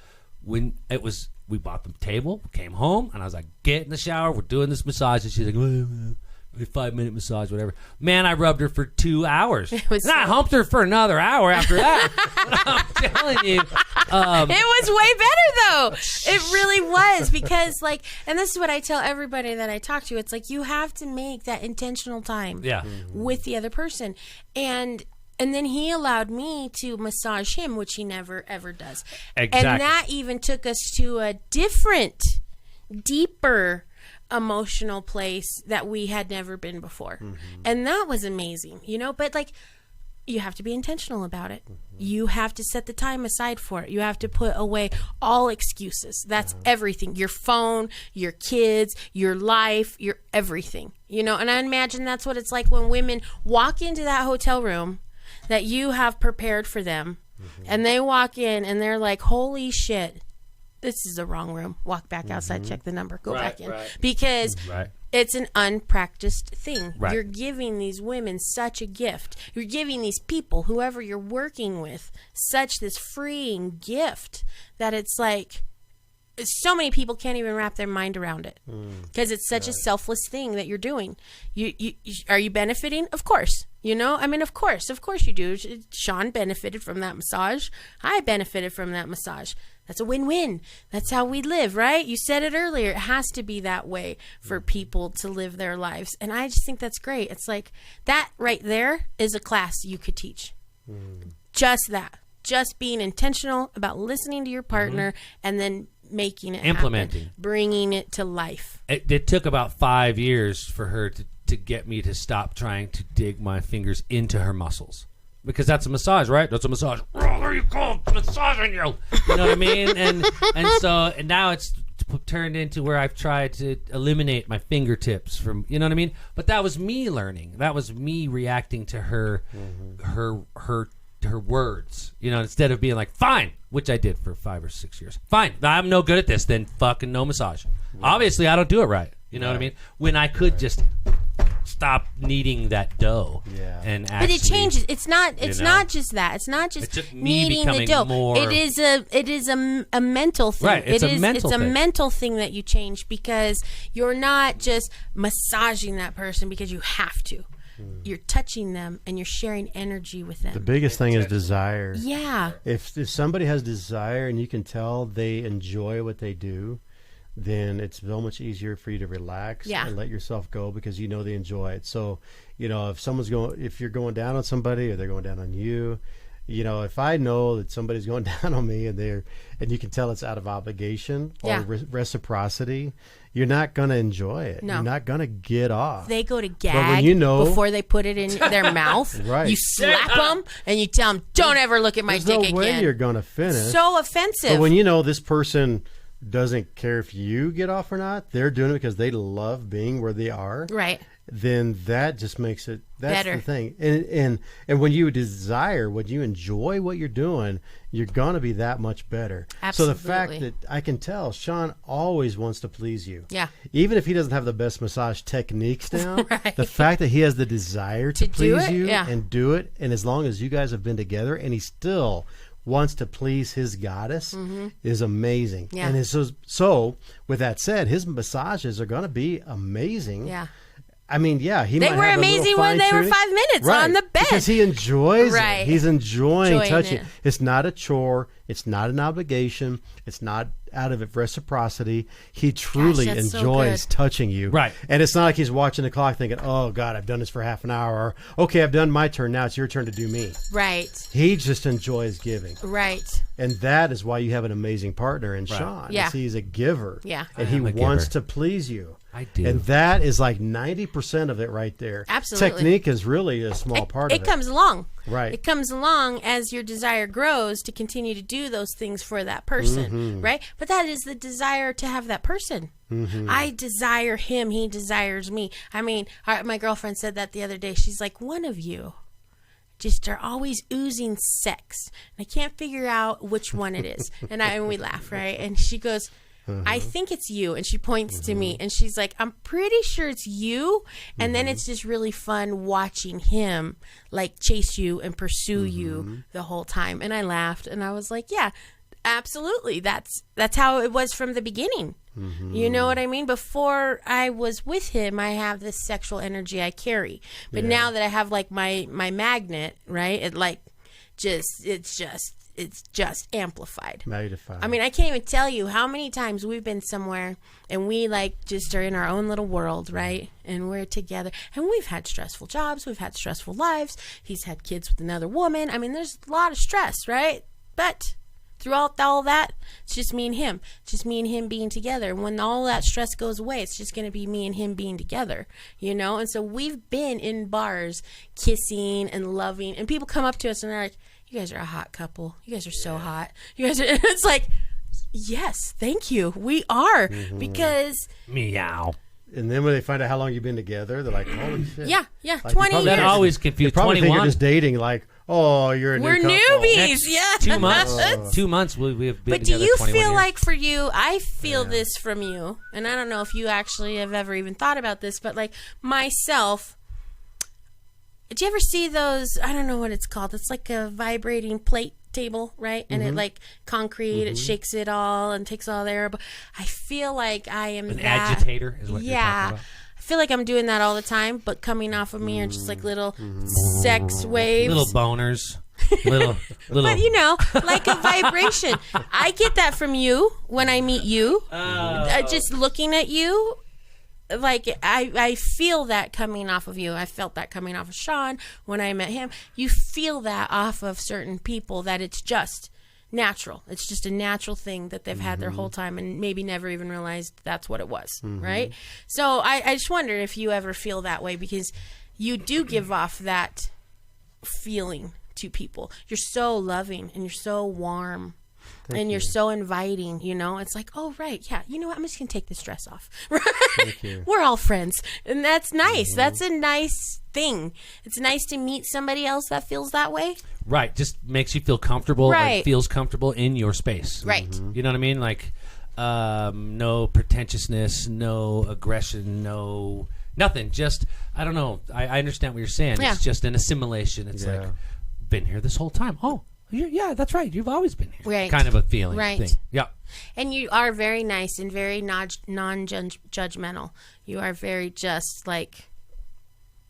Speaker 1: when it was, we bought the table, came home, and I was like, get in the shower, we're doing this massage. And she's like, 5-minute massage, whatever. Man, I rubbed her for 2 hours. I humped her for another hour after that. I'm telling you.
Speaker 2: It was way better, though. It really was. Because, like, and this is what I tell everybody that I talk to. It's like, you have to make that intentional time with the other person. And then he allowed me to massage him, which he never, ever does.
Speaker 1: Exactly.
Speaker 2: And that even took us to a different, deeper emotional place that we had never been before. Mm-hmm. And that was amazing, you know? But, like, you have to be intentional about it. Mm-hmm. You have to set the time aside for it. You have to put away all excuses. That's everything. Your phone, your kids, your life, your everything. You know? And I imagine that's what it's like when women walk into that hotel room that you have prepared for them, and they walk in and they're like, holy shit, this is the wrong room. Walk back outside, check the number, go back in. Right. Because It's an unpracticed thing.
Speaker 1: Right.
Speaker 2: You're giving these women such a gift. You're giving these people, whoever you're working with, such this freeing gift that it's like so many people can't even wrap their mind around it because it's such a selfless thing that you're doing. You are you benefiting? Of course. You know, I mean, of course you do. Sean benefited from that massage. I benefited from that massage. That's a win-win. That's how we live, right? You said it earlier. It has to be that way for people to live their lives. And I just think that's great. It's like that right there is a class you could teach. Just that. Just being intentional about listening to your partner and then making it
Speaker 1: implementing,
Speaker 2: happen, bringing it to life.
Speaker 1: It took about 5 years for her to get me to stop trying to dig my fingers into her muscles. Because that's a massage, right? That's a massage. Oh, there you go, massaging you. You know what I mean? And so now it's turned into where I've tried to eliminate my fingertips from, you know what I mean? But that was me learning. That was me reacting to her words, you know, instead of being like, fine, which I did for 5 or 6 years. Fine, I'm no good at this, then fucking no massage. Obviously, I don't do it right. You know what I mean? When I could just stop needing that dough and actually,
Speaker 2: but it changes. It's not just that. It's not just needing the dough.
Speaker 1: More,
Speaker 2: it is a mental thing.
Speaker 1: Right, it's a
Speaker 2: mental thing that you change because you're not just massaging that person because you have to. You're touching them and you're sharing energy with them.
Speaker 3: The biggest thing is desire.
Speaker 2: Yeah.
Speaker 3: If somebody has desire and you can tell they enjoy what they do, then it's so much easier for you to relax and let yourself go because you know they enjoy it. So, you know, if you're going down on somebody or they're going down on you, you know, if I know that somebody's going down on me and you can tell it's out of obligation or reciprocity, you're not going to enjoy it.
Speaker 2: No.
Speaker 3: You're not going to get off.
Speaker 2: They go to gag
Speaker 3: when you know,
Speaker 2: before they put it in their mouth.
Speaker 3: Right.
Speaker 2: You slap them and you tell them, don't ever look at my dick again.
Speaker 3: There's no way you're going to finish.
Speaker 2: So offensive.
Speaker 3: But when you know this person doesn't care if you get off or not, they're doing it because they love being where they are.
Speaker 2: Right.
Speaker 3: Then that just makes it
Speaker 2: better.
Speaker 3: The thing. And when you desire, when you enjoy what you're doing, you're going to be that much better.
Speaker 2: Absolutely.
Speaker 3: So the fact that I can tell Sean always wants to please you.
Speaker 2: Yeah.
Speaker 3: Even if he doesn't have the best massage techniques down, the fact that he has the desire to please you and do it, and as long as you guys have been together and he still wants to please his goddess is amazing. Yeah. And so with that said, his massages are going to be amazing.
Speaker 2: Yeah.
Speaker 3: I mean,
Speaker 2: they were amazing when they were 5 minutes on the bed.
Speaker 3: Because he enjoys it. He's enjoying touching it. It's not a chore. It's not an obligation. It's not out of reciprocity. He truly enjoys touching you.
Speaker 1: Right.
Speaker 3: And it's not like he's watching the clock thinking, oh, God, I've done this for half an hour. Or, okay, I've done my turn. Now it's your turn to do me.
Speaker 2: Right.
Speaker 3: He just enjoys giving.
Speaker 2: Right.
Speaker 3: And that is why you have an amazing partner in Sean.
Speaker 2: Yeah.
Speaker 3: He's a giver.
Speaker 2: Yeah.
Speaker 3: And he wants to please you.
Speaker 1: I do.
Speaker 3: And that is like 90% of it right there.
Speaker 2: Absolutely.
Speaker 3: Technique is really a small part of it.
Speaker 2: It comes along.
Speaker 3: Right.
Speaker 2: It comes along as your desire grows to continue to do those things for that person, right? But that is the desire to have that person. I desire him. He desires me. I mean, my girlfriend said that the other day. She's like, one of you just are always oozing sex. And I can't figure out which one it is. And we laugh, right? And she goes, I think it's you. And she points to me and she's like, I'm pretty sure it's you. And then it's just really fun watching him like chase you and pursue you the whole time. And I laughed and I was like, yeah, absolutely. That's how it was from the beginning. You know what I mean? Before I was with him, I have this sexual energy I carry. But now that I have like my magnet, right? It's just amplified.
Speaker 3: Magnified.
Speaker 2: I mean, I can't even tell you how many times we've been somewhere and we like just are in our own little world, right? And we're together and we've had stressful jobs. We've had stressful lives. He's had kids with another woman. I mean, there's a lot of stress, right? But throughout all that, it's just me and him. It's just me and him being together. And when all that stress goes away, it's just going to be me and him being together, you know? And so we've been in bars kissing and loving. And people come up to us and they're like, you guys are a hot couple. You guys are so hot. You guys are, it's like, yes, thank you. We are. Because.
Speaker 1: Meow.
Speaker 3: And then when they find out how long you've been together, they're like, holy shit.
Speaker 2: Yeah,
Speaker 3: like,
Speaker 2: 20 years.
Speaker 1: That always confused.
Speaker 3: They probably
Speaker 1: 21.
Speaker 3: think you're just dating like, Oh, you're a
Speaker 2: We're
Speaker 3: new couple.
Speaker 2: newbies. Yeah.
Speaker 1: 2 months. 2 months. We have been
Speaker 2: But do
Speaker 1: together
Speaker 2: you
Speaker 1: 21
Speaker 2: feel
Speaker 1: years.
Speaker 2: like for you, I feel this from you, and I don't know if you actually have ever even thought about this, but like myself, do you ever see those, I don't know what it's called, it's like a vibrating plate table, right? And it like concrete, it shakes it all and takes all the air. But I feel like I am
Speaker 1: an
Speaker 2: that,
Speaker 1: agitator is what you're talking about?
Speaker 2: I feel like I'm doing that all the time, but coming off of me are just like little sex waves.
Speaker 1: Little boners. little.
Speaker 2: But you know, like a vibration. I get that from you when I meet you. Just looking at you, like I feel that coming off of you. I felt that coming off of Sean when I met him. You feel that off of certain people, that it's just natural. It's just a natural thing that they've had their whole time and maybe never even realized that's what it was, right? So I just wonder if you ever feel that way, because you do give off that feeling to people. You're so loving and you're so warm.
Speaker 3: Thank
Speaker 2: You're
Speaker 3: you.
Speaker 2: so inviting, you know. It's like, oh, right, yeah, you know what? I'm just going to take this dress off.
Speaker 3: Thank you.
Speaker 2: We're all friends. And that's nice. That's a nice thing. It's nice to meet somebody else that feels that way.
Speaker 1: Right. Just makes you feel comfortable.
Speaker 2: Right.
Speaker 1: Like feels comfortable in your space.
Speaker 2: Right.
Speaker 1: You know what I mean? Like, no pretentiousness, no aggression, no nothing. Just, I don't know. I understand what you're saying.
Speaker 2: Yeah.
Speaker 1: It's just an assimilation. It's like, been here this whole time. Oh, yeah, that's right. You've always been here.
Speaker 2: Right.
Speaker 1: Kind of a feeling.
Speaker 2: Right.
Speaker 1: Thing. Yeah.
Speaker 2: And you are very nice and very non-judgmental. You are very just like,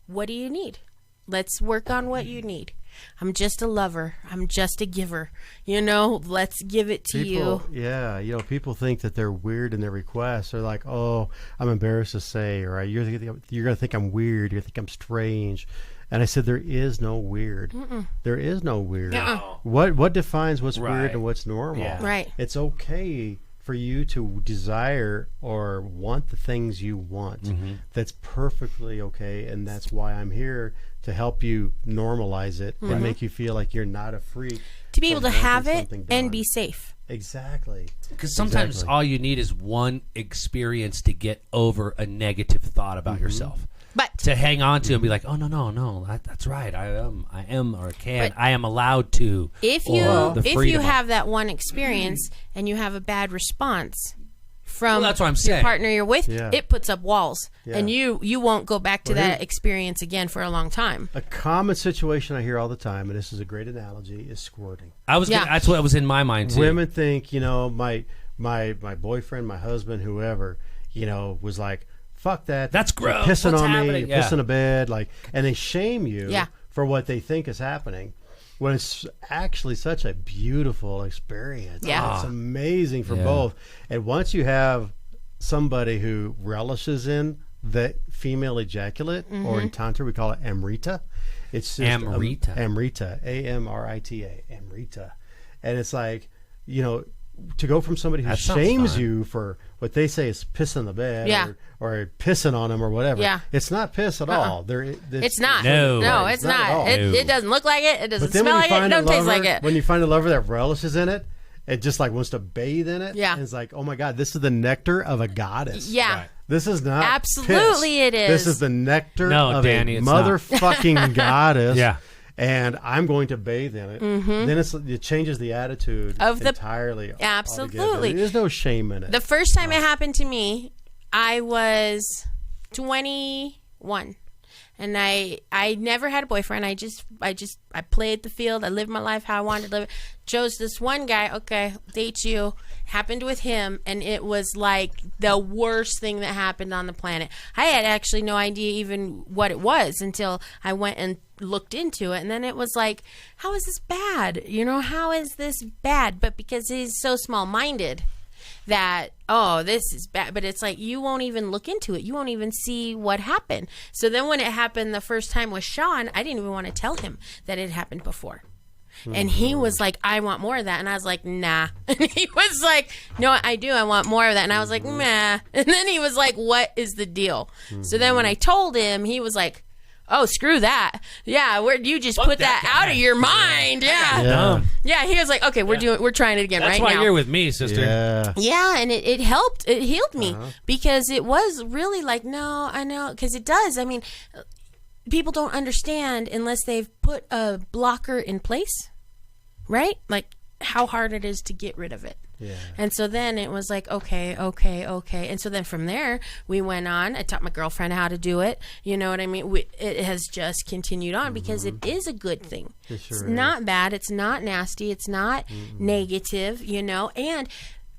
Speaker 2: what do you need? Let's work on what you need. I'm just a lover. I'm just a giver. You know, let's give it to you.
Speaker 3: Yeah, you know, people think that they're weird in their requests. They're like, oh, I'm embarrassed to say, or you're going to think I'm weird. You're going to think I'm strange. And I said, there is no weird. There is no weird. What defines what's weird and what's normal?
Speaker 1: Yeah.
Speaker 2: Right.
Speaker 3: It's okay for you to desire or want the things you want. That's perfectly okay, and that's why I'm here to help you normalize it and make you feel like you're not a freak.
Speaker 2: To be able to have it
Speaker 3: something
Speaker 2: and
Speaker 3: done.
Speaker 2: be safe.
Speaker 3: Exactly.
Speaker 1: Because sometimes all you need is one experience to get over a negative thought about yourself.
Speaker 2: But
Speaker 1: To hang on to and be like, oh, no, that's right. I am, or I am allowed to.
Speaker 2: if you have that one experience and you have a bad response from
Speaker 1: that's what I'm
Speaker 2: your
Speaker 1: saying.
Speaker 2: partner you're with,
Speaker 3: Yeah.
Speaker 2: it puts up walls,
Speaker 3: Yeah.
Speaker 2: and you won't go back to
Speaker 3: Well,
Speaker 2: that experience again for a long time.
Speaker 3: A common situation I hear all the time, and this is a great analogy, is squirting.
Speaker 1: That's what was in my mind too.
Speaker 3: Women think, you know, my boyfriend, my husband, whoever, you know, was like, fuck that.
Speaker 1: That's
Speaker 3: You're
Speaker 1: gross.
Speaker 3: pissing
Speaker 1: What's
Speaker 3: on
Speaker 1: happening?
Speaker 3: me,
Speaker 1: Yeah.
Speaker 3: pissing a bed, like, and they shame you
Speaker 2: Yeah.
Speaker 3: for what they think is happening. When it's actually such a beautiful experience.
Speaker 2: Yeah.
Speaker 3: It's amazing for
Speaker 1: Yeah.
Speaker 3: both. And once you have somebody who relishes in the female ejaculate, or in Tantra we call it Amrita. It's just
Speaker 1: Amrita.
Speaker 3: Amrita, Amrita, Amrita. And it's like, you know, to go from somebody who
Speaker 1: That sounds
Speaker 3: shames
Speaker 1: fun.
Speaker 3: you for what they say is pissing the bed,
Speaker 2: Yeah.
Speaker 3: or pissing on them or whatever.
Speaker 2: Yeah.
Speaker 3: It's not piss at all.
Speaker 2: It's not.
Speaker 1: No.
Speaker 2: No,
Speaker 3: Right.
Speaker 2: it's
Speaker 3: Not at all.
Speaker 2: not. It doesn't look like it. It doesn't
Speaker 3: But then
Speaker 2: smell
Speaker 3: when
Speaker 2: like
Speaker 3: you
Speaker 2: it. It
Speaker 3: find a
Speaker 2: don't taste
Speaker 3: lover,
Speaker 2: like it.
Speaker 3: when you find a lover that relishes in it, it just like wants to bathe in it.
Speaker 2: Yeah.
Speaker 3: And it's like, oh my God, this is the nectar of a goddess.
Speaker 2: Yeah.
Speaker 1: Right.
Speaker 3: This is not
Speaker 2: Absolutely
Speaker 3: piss.
Speaker 2: it is.
Speaker 3: This is the nectar
Speaker 1: No,
Speaker 3: of
Speaker 1: Danny,
Speaker 3: a
Speaker 1: it's not.
Speaker 3: motherfucking goddess.
Speaker 1: Yeah.
Speaker 3: And I'm going to bathe in it. Then it changes the attitude
Speaker 2: Of the-
Speaker 3: entirely.
Speaker 2: Absolutely.
Speaker 3: altogether. There's no shame in it.
Speaker 2: The first time it happened to me, I was 21. And I never had a boyfriend. I played the field. I lived my life how I wanted to live it. Chose this one guy. Okay, date you. Happened with him, and it was like the worst thing that happened on the planet. I had actually no idea even what it was until I went and looked into it, and then it was like, how is this bad? You know, how is this bad? But because he's so small-minded, that, oh, this is bad. But it's like, you won't even look into it. You won't even see what happened. So then when it happened the first time with Sean, I didn't even want to tell him that it happened before. And he was like, I want more of that. And I was like, nah. And he was like, no, I do. I want more of that. And I was like, nah. And then he was like, what is the deal? So then when I told him, he was like, oh, screw that. Yeah, where'd you just put that out of your mind? Yeah. Yeah, he was like, okay, we're trying it again
Speaker 1: That's
Speaker 2: right
Speaker 1: why
Speaker 2: now.
Speaker 1: you're with me, sister.
Speaker 3: Yeah.
Speaker 2: Yeah, and it helped. It healed me because it was really like, no, I know, because it does. I mean, people don't understand unless they've put a blocker in place, right? Like how hard it is to get rid of it.
Speaker 3: Yeah.
Speaker 2: And so then it was like, okay. And so then from there, we went on. I taught my girlfriend how to do it. You know what I mean? It has just continued on because it is a good thing.
Speaker 3: Sure
Speaker 2: it's
Speaker 3: is.
Speaker 2: not bad. It's not nasty. It's not negative, And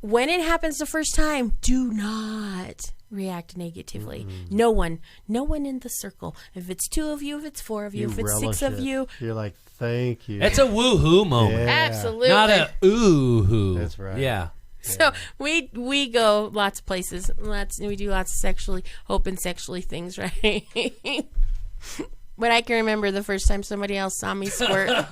Speaker 2: when it happens the first time, do not react negatively. No one in the circle. If it's 2 of you, if it's 4 of you, if it's 6 of you.
Speaker 3: You're like, thank you.
Speaker 1: It's a woohoo moment.
Speaker 3: Yeah.
Speaker 2: Absolutely.
Speaker 1: Not a ooh-hoo.
Speaker 3: That's right.
Speaker 1: Yeah.
Speaker 2: So we go lots of places. We do lots of sexually open things, right? But I can remember the first time somebody else saw me squirt.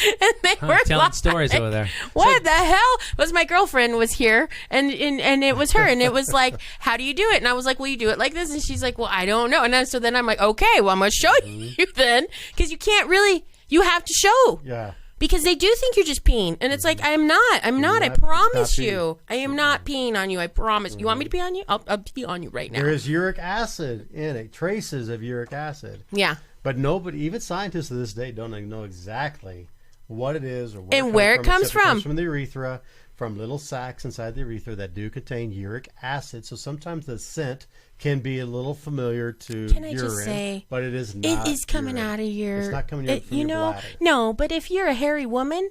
Speaker 2: And they were
Speaker 1: telling
Speaker 2: like,
Speaker 1: stories over there.
Speaker 2: What the hell? Was my girlfriend was here, and it was her, and it was like, how do you do it? And I was like, well, you do it like this, and she's like, well, I don't know. And so then I'm like, okay, well, I'm gonna show you then, because you can't really, you have to show.
Speaker 3: Yeah.
Speaker 2: Because they do think you're just peeing. And it's like, I'm not. I promise you. I am not peeing on you. I promise. You want me to pee on you? I'll pee on you right now.
Speaker 3: There is uric acid in it, traces of uric acid.
Speaker 2: Yeah.
Speaker 3: But nobody, even scientists to this day, don't know exactly what it is or
Speaker 2: where it comes
Speaker 3: except
Speaker 2: from.
Speaker 3: It comes from the urethra, from little sacs inside the urethra that do contain uric acid. So sometimes the scent can be a little familiar to
Speaker 2: Can I
Speaker 3: urine,
Speaker 2: just say,
Speaker 3: but it is not.
Speaker 2: It is coming
Speaker 3: urine.
Speaker 2: out of your.
Speaker 3: It's not coming out from your bladder.
Speaker 2: No, but if you're a hairy woman,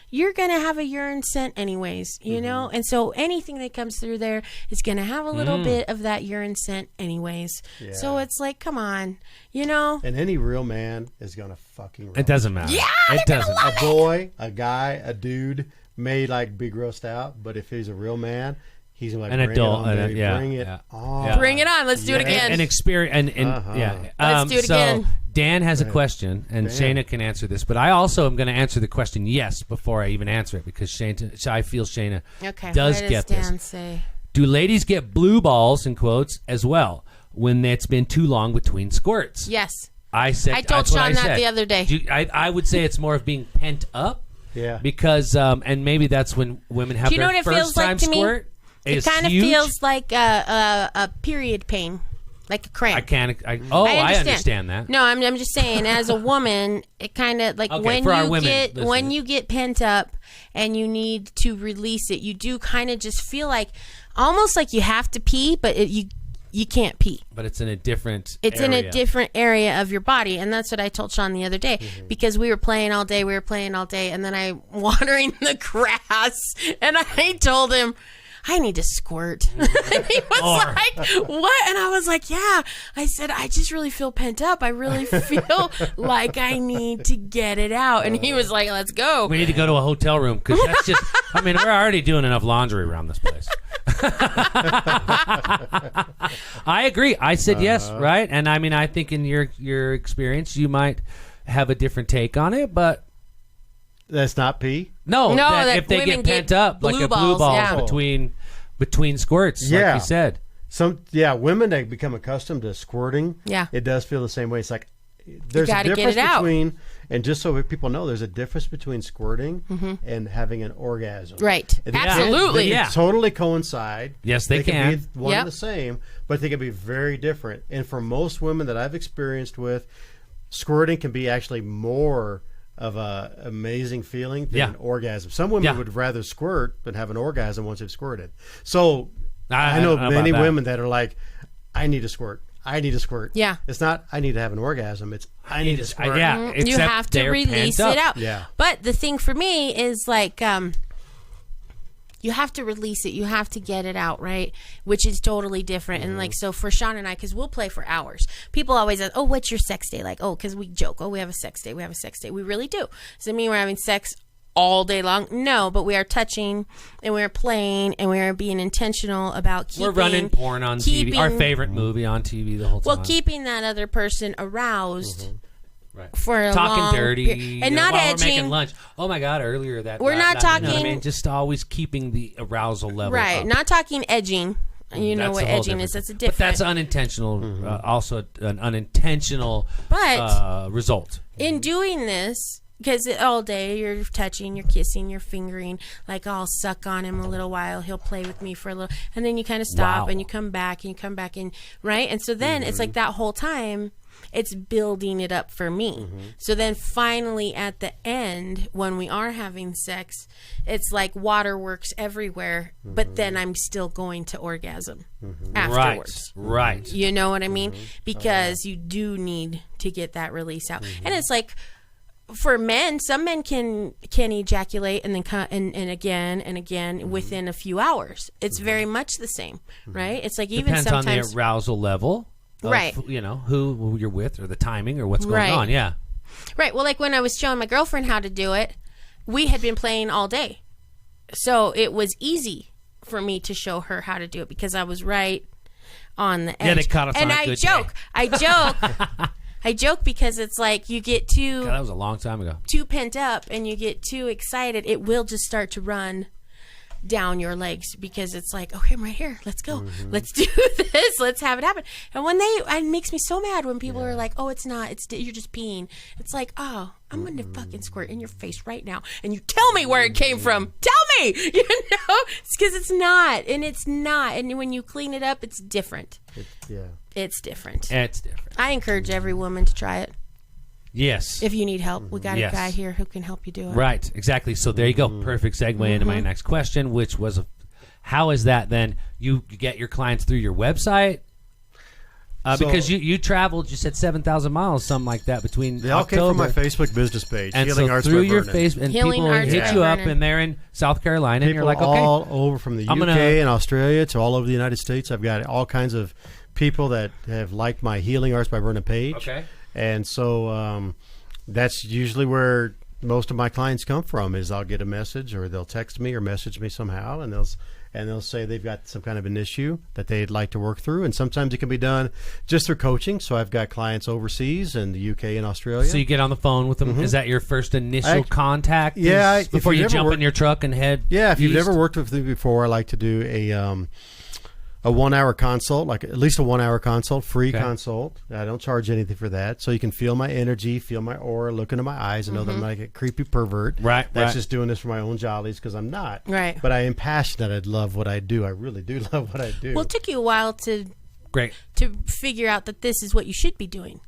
Speaker 2: you're gonna have a urine scent anyways. You know, and so anything that comes through there is gonna have a little bit of that urine scent anyways.
Speaker 3: Yeah.
Speaker 2: So it's like, come on, you know.
Speaker 3: And any real man is gonna fucking.
Speaker 1: It doesn't matter.
Speaker 2: Yeah,
Speaker 1: it
Speaker 2: they're
Speaker 1: doesn't.
Speaker 2: gonna
Speaker 3: A boy, a guy, a dude may like be grossed out, but if he's a real man, he's like
Speaker 1: An
Speaker 3: bring
Speaker 1: adult,
Speaker 3: it on, baby.
Speaker 1: yeah,
Speaker 3: bring it
Speaker 1: yeah.
Speaker 3: on.
Speaker 1: Yeah.
Speaker 2: Bring it on. Let's do it again.
Speaker 1: An experience, yeah.
Speaker 2: Let's do it
Speaker 1: so
Speaker 2: again.
Speaker 1: Dan has a question, and Shaina can answer this, but I also am going to answer the question yes before I even answer it because I feel Shaina does
Speaker 2: what
Speaker 1: get
Speaker 2: does Dan
Speaker 1: this.
Speaker 2: say?
Speaker 1: Do ladies get blue balls in quotes as well when it's been too long between squirts?
Speaker 2: Yes.
Speaker 1: I said.
Speaker 2: I told
Speaker 1: that's what
Speaker 2: Sean that
Speaker 1: said.
Speaker 2: the other day.
Speaker 1: I would say it's more of being pent up.
Speaker 3: Yeah.
Speaker 1: Because and maybe that's when women have
Speaker 2: Do you know
Speaker 1: their
Speaker 2: what it
Speaker 1: first
Speaker 2: feels like
Speaker 1: time
Speaker 2: to me?
Speaker 1: squirt.
Speaker 2: It kind of feels like a period pain, like a cramp.
Speaker 1: I understand that.
Speaker 2: No, I'm just saying, as a woman, it kind of like
Speaker 1: Okay, for our women
Speaker 2: when
Speaker 1: listeners.
Speaker 2: you get pent up and you need to release it, you do kind of just feel like almost like you have to pee, but you can't pee.
Speaker 1: But it's in a different
Speaker 2: It's
Speaker 1: area.
Speaker 2: in a different area of your body. And that's what I told Sean the other day because we were playing all day. And then I'm watering the grass. And I told him, I need to squirt. And he was like, what? And I was like, yeah. I said, I just really feel pent up. I really feel like I need to get it out. And he was like, let's go.
Speaker 1: We need to go to a hotel room because that's just, I mean, we're already doing enough laundry around this place. I agree. I said yes, right? And I mean, I think in your experience, you might have a different take on it, but
Speaker 3: That's not pee?
Speaker 1: no,
Speaker 2: that
Speaker 1: if they
Speaker 2: women
Speaker 1: get pent
Speaker 2: get
Speaker 1: up like
Speaker 2: blue
Speaker 1: a blue
Speaker 2: balls,
Speaker 1: ball
Speaker 2: yeah.
Speaker 1: between squirts, like
Speaker 3: Yeah.
Speaker 1: you said.
Speaker 3: Women that become accustomed to squirting,
Speaker 2: Yeah.
Speaker 3: it does feel the same way. It's like there's a
Speaker 2: gotta get
Speaker 3: difference
Speaker 2: it out.
Speaker 3: between, and just so people know, there's a difference between squirting and having an orgasm.
Speaker 2: Right.
Speaker 3: They
Speaker 2: Absolutely.
Speaker 1: Yeah.
Speaker 3: can totally coincide.
Speaker 1: Yes, they
Speaker 3: can.
Speaker 1: can.
Speaker 3: Be one
Speaker 2: Yep.
Speaker 3: and the same, but they can be very different. And for most women that I've experienced with, squirting can be actually more of a amazing feeling than
Speaker 1: Yeah.
Speaker 3: an orgasm. Some women
Speaker 1: Yeah.
Speaker 3: would rather squirt than have an orgasm once they've squirted. So
Speaker 1: I
Speaker 3: I know
Speaker 1: don't know about
Speaker 3: many
Speaker 1: that.
Speaker 3: women that are like, I need to squirt. I need to squirt.
Speaker 2: Yeah.
Speaker 3: It's not I need to have an orgasm. It's I need to squirt.
Speaker 1: Yeah,
Speaker 2: You
Speaker 1: except
Speaker 2: have to
Speaker 1: they're
Speaker 2: release
Speaker 1: pent
Speaker 2: it
Speaker 1: up.
Speaker 2: out.
Speaker 3: Yeah.
Speaker 2: But the thing for me is like, you have to release it. You have to get it out, right? Which is totally different. And like, so for Sean and I, because we'll play for hours. People always ask, oh, what's your sex day like? Oh, because we joke. Oh, we have a sex day. We have a sex day. We really do. Does it mean we're having sex all day long? No, but we are touching and we are playing and we are being intentional about keeping.
Speaker 1: We're running porn on TV. Our favorite movie on TV the whole time.
Speaker 2: Well, keeping that other person aroused.
Speaker 1: Right.
Speaker 2: For a
Speaker 1: talking
Speaker 2: long
Speaker 1: dirty
Speaker 2: period. And not
Speaker 1: while
Speaker 2: edging.
Speaker 1: We're making lunch. Oh my God! Earlier that
Speaker 2: We're not
Speaker 1: you know what I
Speaker 2: talking-
Speaker 1: mean? Just always keeping the arousal level
Speaker 2: Right.
Speaker 1: up.
Speaker 2: Not talking edging. You know
Speaker 1: That's
Speaker 2: what
Speaker 1: a whole
Speaker 2: edging is.
Speaker 1: different
Speaker 2: That's a
Speaker 1: thing.
Speaker 2: different.
Speaker 1: But that's unintentional. Also, an unintentional
Speaker 2: But-
Speaker 1: result.
Speaker 2: In doing this, because all day you're touching, you're kissing, you're fingering. Like I'll suck on him a little while. He'll play with me for a little, and then you kind of stop
Speaker 1: Wow.
Speaker 2: and you come back and you come back in, right? And so then it's like that whole time. It's building it up for me. So then finally at the end, when we are having sex, it's like waterworks everywhere, but then I'm still going to orgasm afterwards.
Speaker 1: Right.
Speaker 2: You know what I mean? Because you do need to get that release out. And it's like, for men, some men can ejaculate and then and again and again within a few hours. It's very much the same, right? It's like even
Speaker 1: Depends
Speaker 2: sometimes
Speaker 1: on the arousal level, of,
Speaker 2: right?
Speaker 1: You know, who you're with, or the timing, or what's going on. Yeah,
Speaker 2: right. Well, like when I was showing my girlfriend how to do it, we had been playing all day, so it was easy for me to show her how to do it because I was right on the edge.
Speaker 1: Yeah, they caught us
Speaker 2: and
Speaker 1: on a good day.
Speaker 2: I joke. I joke because it's like you get too...
Speaker 1: God, that was a long time ago.
Speaker 2: Too pent up and you get too excited. It will just start to run down your legs because it's like, okay, I'm right here. Let's go. Let's do this. Let's have it happen. And when it makes me so mad when people are like, oh, it's not. You're just peeing. It's like, oh, I'm going to fucking squirt in your face right now. And you tell me where it came from. Tell me. You know? It's because it's not. And it's not. And when you clean it up, it's different. It's different.
Speaker 1: It's different.
Speaker 2: I encourage every woman to try it.
Speaker 1: Yes.
Speaker 2: If you need help, we got a guy here who can help you do it.
Speaker 1: Right. Exactly. So there you go. Perfect segue into my next question, which was, how is that then? You get your clients through your website? Because you traveled, you said 7,000 miles, something like that, between
Speaker 3: They all
Speaker 1: October.
Speaker 3: came from my Facebook business page,
Speaker 1: And
Speaker 3: Healing
Speaker 1: so
Speaker 3: Arts
Speaker 1: through
Speaker 3: by
Speaker 1: your
Speaker 3: Vernon.
Speaker 1: Facebook, and
Speaker 2: Healing
Speaker 1: people
Speaker 2: Arts
Speaker 1: hit
Speaker 2: by
Speaker 1: you up,
Speaker 2: Vernon.
Speaker 1: and they're in South Carolina, and you're like, okay.
Speaker 3: all over from the UK and Australia to all over the United States. I've got all kinds of people that have liked my Healing Arts by Vernon page.
Speaker 1: Okay.
Speaker 3: And so that's usually where most of my clients come from. Is I'll get a message, or they'll text me or message me somehow, and they'll say they've got some kind of an issue that they'd like to work through. And sometimes it can be done just through coaching. So I've got clients overseas in the UK and Australia.
Speaker 1: So you get on the phone with them. Is that your first initial contact?
Speaker 3: Yeah.
Speaker 1: Before you jump in your truck and head
Speaker 3: if you've
Speaker 1: east?
Speaker 3: never worked with me before, I like to do a 1 hour consult, like at least a 1 hour consult, free consult. I don't charge anything for that. So you can feel my energy, feel my aura, look into my eyes, and know that I'm not a creepy pervert.
Speaker 1: Right.
Speaker 3: That's just doing this for my own jollies, because I'm not.
Speaker 2: Right.
Speaker 3: But I am passionate. I love what I do. I really do love what I do.
Speaker 2: Well, it took you a while to figure out that this is what you should be doing.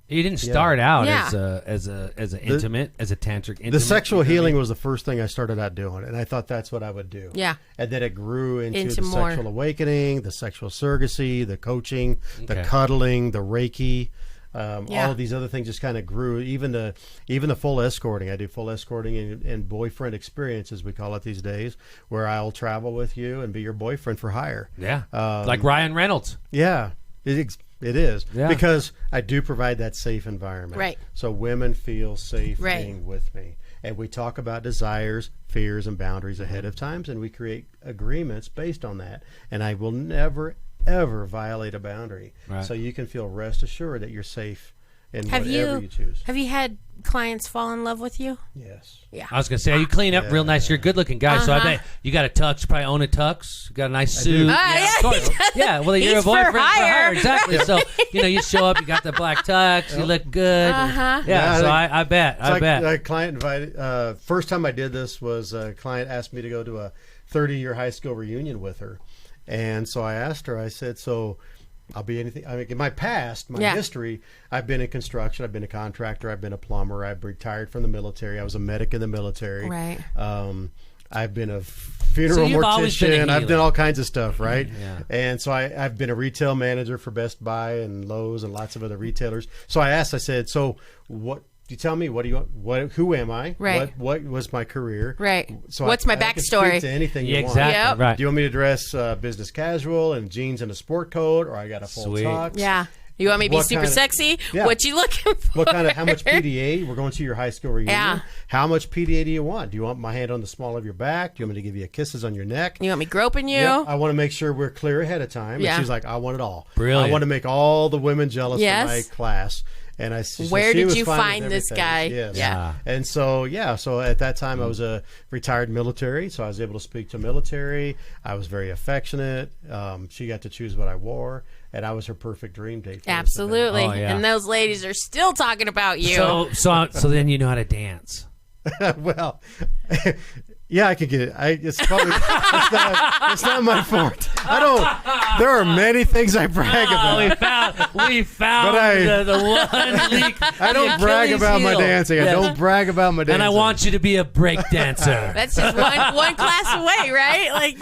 Speaker 1: You didn't start out
Speaker 2: Yeah.
Speaker 1: as a tantric intimate.
Speaker 3: The sexual healing was the first thing I started out doing, and I thought that's what I would do.
Speaker 2: Yeah.
Speaker 3: And then it grew into the
Speaker 2: more.
Speaker 3: sexual awakening, the sexual surrogacy, the coaching, the cuddling, the Reiki. All of these other things just kind of grew. Even the full escorting. I do full escorting and boyfriend experiences, we call it these days, where I'll travel with you and be your boyfriend for hire.
Speaker 1: Yeah. Like Ryan Reynolds.
Speaker 3: Yeah. It is.
Speaker 1: Yeah.
Speaker 3: Because I do provide that safe environment.
Speaker 2: Right.
Speaker 3: So women feel safe
Speaker 2: Right.
Speaker 3: being with me. And we talk about desires, fears, and boundaries ahead of times, and we create agreements based on that. And I will never, ever violate a boundary.
Speaker 1: Right.
Speaker 3: So you can feel rest assured that you're safe in whatever you choose.
Speaker 2: Have you had clients fall in love with you?
Speaker 3: Yes.
Speaker 2: Yeah.
Speaker 1: I was going to say, you clean up real nice. You're a good-looking guy, so I bet you got a tux. You probably own a tux. You got a nice suit.
Speaker 2: Yeah,
Speaker 1: of course. Yeah, well, you're a
Speaker 2: He's for
Speaker 1: boyfriend for
Speaker 2: hire.
Speaker 1: hire. Exactly. So, you show up, you got the black tux, you look good. Yeah, so I bet. I bet.
Speaker 3: A client invited, first time I did this was a client asked me to go to a 30-year high school reunion with her. And so I asked her, I said, so I'll be anything. I mean, in my past, my history, I've been in construction. I've been a contractor. I've been a plumber. I've retired from the military. I was a medic in the military.
Speaker 2: Right.
Speaker 3: I've been a funeral mortician. I've done all kinds of stuff, right?
Speaker 1: Yeah.
Speaker 3: And so I've been a retail manager for Best Buy and Lowe's and lots of other retailers. So I asked, I said, so what? You tell me, what do you want? Who am I?
Speaker 2: Right.
Speaker 3: What was my career?
Speaker 2: Right.
Speaker 3: So
Speaker 2: What's my
Speaker 3: I can
Speaker 2: backstory?
Speaker 3: speak to anything you want.
Speaker 1: Exactly.
Speaker 2: Yep.
Speaker 1: Right.
Speaker 3: Do you want me to dress business casual and jeans and a sport coat, or I got a full
Speaker 1: Sweet.
Speaker 3: tux?
Speaker 2: Yeah. You want me to be
Speaker 3: What
Speaker 2: super
Speaker 3: kind of-
Speaker 2: sexy?
Speaker 3: Yeah.
Speaker 2: What you looking for?
Speaker 3: How much PDA? We're going to your high school reunion.
Speaker 2: Yeah.
Speaker 3: How much PDA do you want? Do you want my hand on the small of your back? Do you want me to give you kisses on your neck?
Speaker 2: You want me groping you?
Speaker 3: Yep. I want to make sure we're clear ahead of time.
Speaker 2: Yeah.
Speaker 3: And she's like, I want it all.
Speaker 1: Brilliant.
Speaker 3: I want to make all the women jealous
Speaker 2: Yes.
Speaker 3: of my class. And
Speaker 2: Where
Speaker 3: she
Speaker 2: did
Speaker 3: was
Speaker 2: you
Speaker 3: fine
Speaker 2: find
Speaker 3: with
Speaker 2: this
Speaker 3: everything.
Speaker 2: guy?
Speaker 3: Yes.
Speaker 2: Yeah.
Speaker 3: And so at that time I was a retired military, so I was able to speak to military. I was very affectionate. She got to choose what I wore, and I was her perfect dream date. For
Speaker 2: Absolutely.
Speaker 1: Oh, yeah.
Speaker 2: And those ladies are still talking about you.
Speaker 1: So then you know how to dance.
Speaker 3: Well, Yeah, I could get it. It's probably it's not my fault. There are many things I brag about.
Speaker 1: We found the one leak.
Speaker 3: I don't brag about my dancing. I don't brag about my dancing.
Speaker 1: And I want you to be a break dancer.
Speaker 2: That's just one class away, right? Like,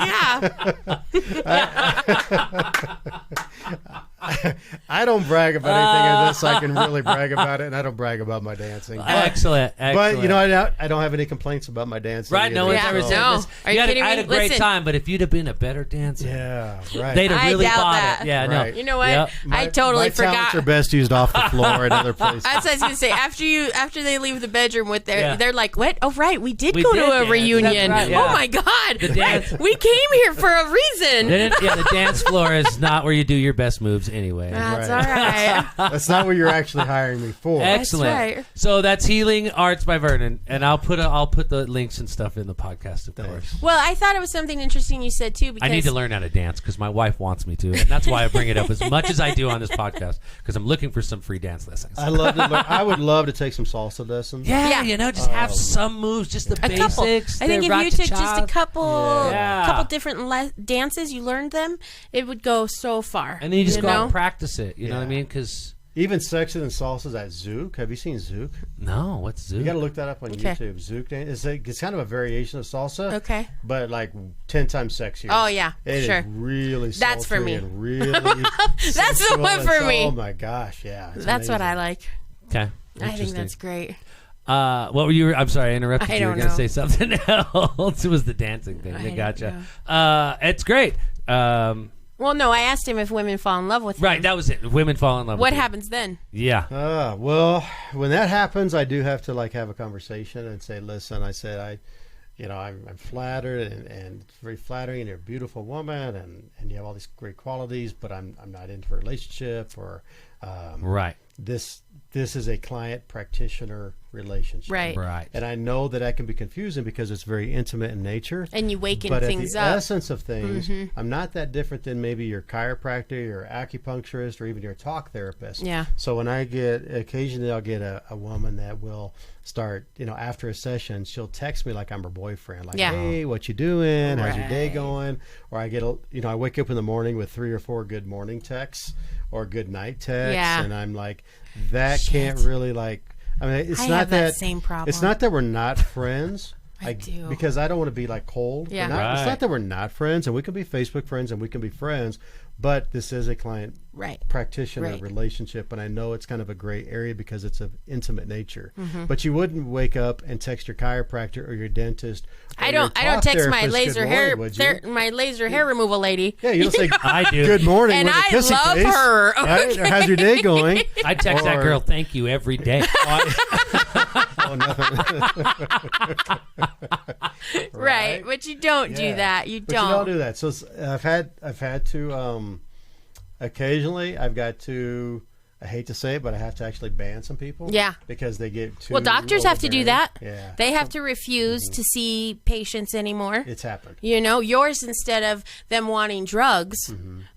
Speaker 3: I don't brag about anything unless I can really brag about it, and I don't brag about my dancing.
Speaker 1: Excellent.
Speaker 3: But I don't have any complaints about my dancing.
Speaker 1: Right? No one's ever said this.
Speaker 2: Are you kidding me?
Speaker 1: I had a great
Speaker 2: Listen.
Speaker 1: time, but if you'd have been a better dancer,
Speaker 3: right.
Speaker 1: they'd have really
Speaker 2: I doubt
Speaker 1: bought
Speaker 2: that.
Speaker 1: it. Yeah,
Speaker 3: Right.
Speaker 1: no.
Speaker 2: You know what?
Speaker 1: Yep.
Speaker 2: I totally
Speaker 3: my
Speaker 2: forgot.
Speaker 3: talents are best used off the floor and other places.
Speaker 2: That's what I was going to say. After they leave the bedroom with
Speaker 1: Yeah.
Speaker 2: they're like, what? Oh, right. We did
Speaker 1: We
Speaker 2: go
Speaker 1: did
Speaker 2: to a
Speaker 1: dance.
Speaker 2: reunion.
Speaker 1: That's right, yeah.
Speaker 2: Oh, my God.
Speaker 1: The dance-
Speaker 2: Right. We came here for a reason.
Speaker 1: The dance floor is not where you do your best moves anyway.
Speaker 2: That's
Speaker 3: Right.
Speaker 2: all right.
Speaker 3: That's not what you're actually hiring me for.
Speaker 1: Excellent.
Speaker 2: right.
Speaker 1: So that's Healing Arts by Vernon, and I'll put the links and stuff in the podcast, of course.
Speaker 2: Well, I thought it was something interesting you said, too, because
Speaker 1: I need to learn how to dance because my wife wants me to, and that's why I bring it up as much as I do on this podcast because I'm looking for some free dance lessons.
Speaker 3: I love to learn. I would love to take some salsa lessons.
Speaker 1: Yeah,
Speaker 2: Yeah.
Speaker 1: just have some moves, just the
Speaker 2: a couple.
Speaker 1: basics.
Speaker 2: I think
Speaker 1: the
Speaker 2: if you took just a
Speaker 1: cha-cha-cha.
Speaker 2: couple
Speaker 1: Yeah.
Speaker 2: couple different dances, you learned them, it would go so far.
Speaker 1: And then you just go out
Speaker 2: know?
Speaker 1: and practice it. You know what I
Speaker 3: Yeah.
Speaker 1: mean? Because
Speaker 3: Even section and salsas at Zouk. Have you seen Zouk?
Speaker 1: no, what's Zouk?
Speaker 3: You got to look that up on
Speaker 2: Okay.
Speaker 3: YouTube. Zouk dance. It's kind of a variation of salsa.
Speaker 2: Okay.
Speaker 3: But like 10 times sexier.
Speaker 2: Oh, yeah,
Speaker 3: It
Speaker 2: sure.
Speaker 3: is really
Speaker 2: That's for
Speaker 3: sultry
Speaker 2: me.
Speaker 3: and really
Speaker 2: That's the
Speaker 3: sensual
Speaker 2: one
Speaker 3: and
Speaker 2: for
Speaker 3: so-
Speaker 2: me.
Speaker 3: Oh my gosh, yeah. It's
Speaker 2: That's what I
Speaker 3: amazing.
Speaker 2: like.
Speaker 1: Okay,
Speaker 2: I think
Speaker 1: interesting.
Speaker 2: that's great.
Speaker 1: What were you? I'm sorry, I interrupted
Speaker 2: I
Speaker 1: you. You were
Speaker 2: don't
Speaker 1: going to
Speaker 2: know.
Speaker 1: say something else. It was the dancing thing.
Speaker 2: I
Speaker 1: I
Speaker 2: don't
Speaker 1: gotcha. It's great.
Speaker 2: Well, no, I asked him if women fall in love with him.
Speaker 1: Right, that was it. Women fall in love.
Speaker 2: What
Speaker 1: with you.
Speaker 2: happens then?
Speaker 1: Yeah.
Speaker 3: Well, when that happens, I do have to like have a conversation and say, listen, I'm flattered and it's very flattering, and you're a beautiful woman, and you have all these great qualities, but I'm not into a relationship, or
Speaker 1: Right.
Speaker 3: this is a client practitioner relationship,
Speaker 2: Right.
Speaker 1: Right.
Speaker 3: And I know that can be confusing because it's very intimate in nature.
Speaker 2: And you waken
Speaker 3: But
Speaker 2: things
Speaker 3: at the
Speaker 2: up.
Speaker 3: essence of things, I'm not that different than maybe your chiropractor, your acupuncturist, or even your talk therapist.
Speaker 2: Yeah.
Speaker 3: So when occasionally I'll get a woman that will start, after a session, she'll text me like I'm her boyfriend, like,
Speaker 2: Yeah.
Speaker 3: hey, what you doing? How's your day
Speaker 2: Right.
Speaker 3: going? Or I get, I wake up in the morning with 3 or 4 good morning texts or good night texts.
Speaker 2: Yeah.
Speaker 3: And I'm like, that can't really it's
Speaker 2: I
Speaker 3: not
Speaker 2: have that same problem.
Speaker 3: It's not that we're not friends.
Speaker 2: I do.
Speaker 3: Because I don't want to be like cold.
Speaker 2: Yeah.
Speaker 3: It's
Speaker 1: Right.
Speaker 3: not that we're not friends, and we can be Facebook friends and we can be friends, but this is a client
Speaker 2: Right.
Speaker 3: practitioner
Speaker 2: Right.
Speaker 3: relationship, and I know it's kind of a gray area because it's of intimate nature.
Speaker 2: Mm-hmm.
Speaker 3: But you wouldn't wake up and text your chiropractor or your dentist. Or
Speaker 2: I don't
Speaker 3: your talk
Speaker 2: text my
Speaker 3: therapist,
Speaker 2: laser
Speaker 3: "Good
Speaker 2: hair
Speaker 3: morning," would you?
Speaker 2: my laser hair removal lady.
Speaker 3: Yeah, you don't say
Speaker 1: I do.
Speaker 3: good morning
Speaker 2: And
Speaker 3: with a
Speaker 2: I
Speaker 3: kissy
Speaker 2: love
Speaker 3: face,
Speaker 2: her.
Speaker 3: right? Or how's your day going?
Speaker 1: I text that
Speaker 3: Or-
Speaker 1: girl, thank you, every day.
Speaker 3: Oh, nothing.
Speaker 2: Right. But you don't do
Speaker 3: Yeah.
Speaker 2: that. You
Speaker 3: But you don't
Speaker 2: don't.
Speaker 3: do that. So I've had to occasionally I've got to, I hate to say it, but I have to actually ban some people.
Speaker 2: Yeah.
Speaker 3: Because they get too
Speaker 2: Well, doctors have to do
Speaker 3: overbearing.
Speaker 2: that.
Speaker 3: Yeah.
Speaker 2: They have to refuse to see patients anymore.
Speaker 3: It's happened.
Speaker 2: Yours, instead of them wanting drugs,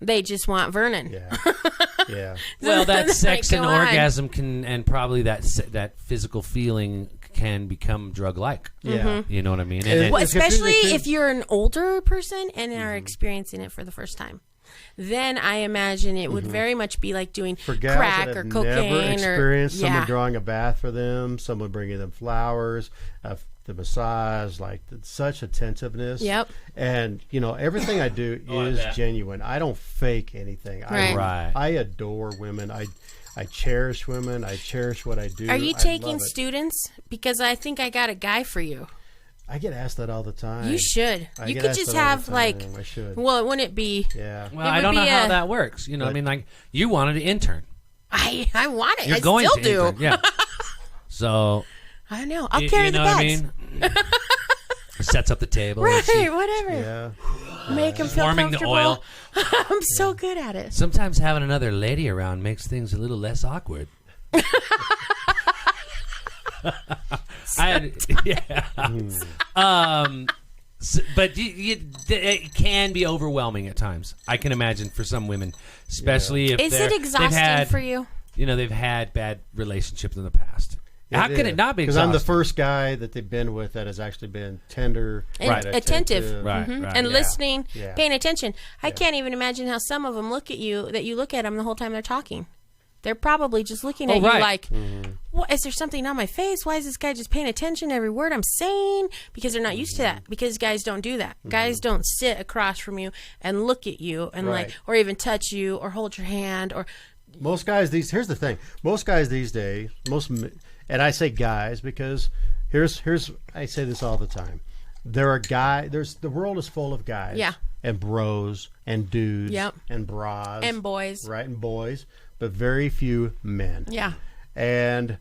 Speaker 2: they just want Vernon.
Speaker 3: Yeah. Yeah.
Speaker 1: Well, that sex
Speaker 2: Like,
Speaker 1: and
Speaker 2: go on.
Speaker 1: orgasm can, and probably that physical feeling can become drug-like.
Speaker 3: Yeah.
Speaker 1: You know what I mean?
Speaker 3: And-
Speaker 1: And
Speaker 2: Well,
Speaker 3: It's confusing
Speaker 2: especially
Speaker 3: too.
Speaker 2: if you're an older person and are experiencing it for the first time. Then I imagine it would very much be like doing
Speaker 3: For guys
Speaker 2: crack
Speaker 3: that
Speaker 2: or
Speaker 3: have
Speaker 2: cocaine
Speaker 3: never experienced
Speaker 2: or
Speaker 3: someone drawing a bath for them, someone bringing them flowers, the massage, such attentiveness.
Speaker 2: Yep.
Speaker 3: And everything I do
Speaker 1: I
Speaker 3: is
Speaker 1: bet.
Speaker 3: genuine. I don't fake anything.
Speaker 2: Right.
Speaker 1: Right.
Speaker 3: I adore women. I cherish women. I cherish what I do.
Speaker 2: Are you
Speaker 3: I
Speaker 2: taking
Speaker 3: love it.
Speaker 2: students? Because I think I got a guy for you.
Speaker 3: I get asked that all the time.
Speaker 2: You should.
Speaker 3: I
Speaker 2: You
Speaker 3: get
Speaker 2: could
Speaker 3: asked
Speaker 2: just
Speaker 3: that all
Speaker 2: have
Speaker 3: the
Speaker 2: like.
Speaker 3: time. I should.
Speaker 2: Well, wouldn't it be?
Speaker 3: Yeah.
Speaker 1: well,
Speaker 2: it
Speaker 1: I
Speaker 2: would
Speaker 1: don't know
Speaker 2: be
Speaker 1: how
Speaker 2: a-
Speaker 1: that works. You know, I mean, you wanted to intern.
Speaker 2: I want it.
Speaker 1: You're
Speaker 2: I
Speaker 1: going
Speaker 2: still
Speaker 1: to
Speaker 2: do.
Speaker 1: intern. Yeah. So
Speaker 2: I know. I'll
Speaker 1: you
Speaker 2: carry
Speaker 1: know
Speaker 2: the
Speaker 1: what
Speaker 2: bags.
Speaker 1: I mean? Sets up the table.
Speaker 2: Right.
Speaker 1: She-
Speaker 2: Whatever.
Speaker 3: Yeah.
Speaker 2: Make him feel
Speaker 1: Warming the
Speaker 2: comfortable.
Speaker 1: oil.
Speaker 2: I'm so good at it.
Speaker 1: Sometimes having another lady around makes things a little less awkward. But it can be overwhelming at times. I can imagine for some women, especially if
Speaker 2: Is it exhausting for you?
Speaker 1: They've had bad relationships in the past. How can it not be
Speaker 3: Because I'm the
Speaker 1: exhausting?
Speaker 3: first guy that they've been with that has actually been tender,
Speaker 2: And attentive.
Speaker 1: Right,
Speaker 2: Mhm.
Speaker 1: right.
Speaker 2: And
Speaker 1: Yeah.
Speaker 2: listening,
Speaker 3: Yeah.
Speaker 2: paying attention. I can't even imagine how some of them look at you, that you look at them the whole time they're talking. They're probably just looking at you
Speaker 1: right.
Speaker 2: like, what, is there something on my face? Why is this guy just paying attention to every word I'm saying? Because they're not used to that. Because guys don't do that. Guys don't sit across from you and look at you and
Speaker 3: Right.
Speaker 2: like, or even touch you or hold your hand or.
Speaker 3: Most guys here's the thing. Most guys these days, and I say guys because here's I say this all the time. The world is full of guys.
Speaker 2: Yeah.
Speaker 3: And bros and dudes.
Speaker 2: Yep.
Speaker 3: And bras.
Speaker 2: And boys.
Speaker 3: Right, and boys, but very few men.
Speaker 2: Yeah.
Speaker 3: And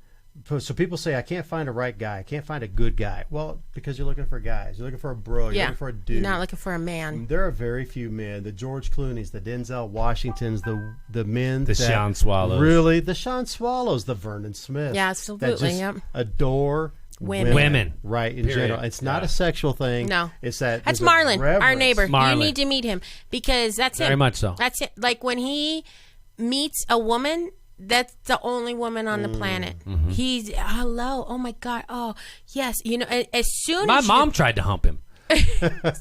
Speaker 3: so people say, I can't find a right guy. I can't find a good guy. Well, because you're looking for guys. You're looking for a bro. You're looking for a dude.
Speaker 2: You're not looking for a man.
Speaker 3: There are very few men. The George Clooney's, the Denzel Washingtons, the men
Speaker 1: The
Speaker 3: that
Speaker 1: Sean Swallows.
Speaker 3: really, the Sean Swallows, the Vernon Smiths.
Speaker 2: Yeah,
Speaker 3: that
Speaker 2: absolutely,
Speaker 3: just
Speaker 2: yep.
Speaker 3: adore
Speaker 1: Women.
Speaker 3: right? In
Speaker 1: Period.
Speaker 3: general, it's not
Speaker 1: Yeah.
Speaker 3: a sexual thing.
Speaker 2: No.
Speaker 3: It's that
Speaker 2: That's
Speaker 3: there's a
Speaker 2: Marlon, our
Speaker 3: reverence.
Speaker 2: neighbor.
Speaker 1: Marlon.
Speaker 2: You need to meet him because that's him.
Speaker 1: Very much so.
Speaker 2: That's it. Like when he meets a woman, that's the only woman on the planet.
Speaker 1: Mm-hmm.
Speaker 2: He's hello. Oh my god. Oh yes. You know, as soon
Speaker 1: My
Speaker 2: as
Speaker 1: mom tried to hump him.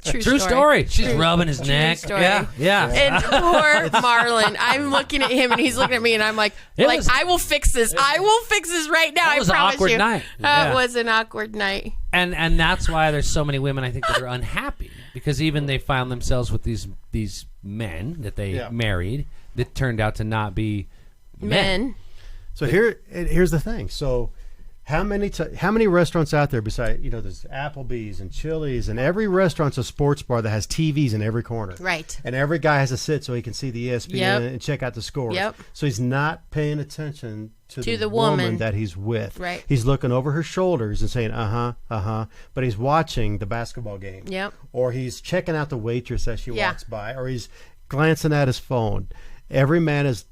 Speaker 2: true
Speaker 1: story. She's rubbing his neck.
Speaker 2: story.
Speaker 1: Yeah.
Speaker 2: And poor Marlon, I'm looking at him and he's looking at me and I'm like, I will fix this. I will fix this right now.
Speaker 1: That was
Speaker 2: I
Speaker 1: an
Speaker 2: promise
Speaker 1: awkward
Speaker 2: you.
Speaker 1: night.
Speaker 2: That
Speaker 1: Yeah.
Speaker 2: was an awkward night.
Speaker 1: And that's why there's so many women I think that are unhappy because even they found themselves with these men that they married that turned out to not be men.
Speaker 3: So here's the thing. So how many restaurants out there besides, there's Applebee's and Chili's and every restaurant's a sports bar that has TVs in every corner.
Speaker 2: Right.
Speaker 3: And every guy has to sit so he can see the ESPN and check out the scores.
Speaker 2: Yep.
Speaker 3: So he's not paying attention to the
Speaker 2: woman
Speaker 3: woman that he's with.
Speaker 2: Right.
Speaker 3: He's looking over her shoulders and saying, but he's watching the basketball game.
Speaker 2: Yep.
Speaker 3: Or he's checking out the waitress as she walks by, or he's glancing at his phone. Every man is,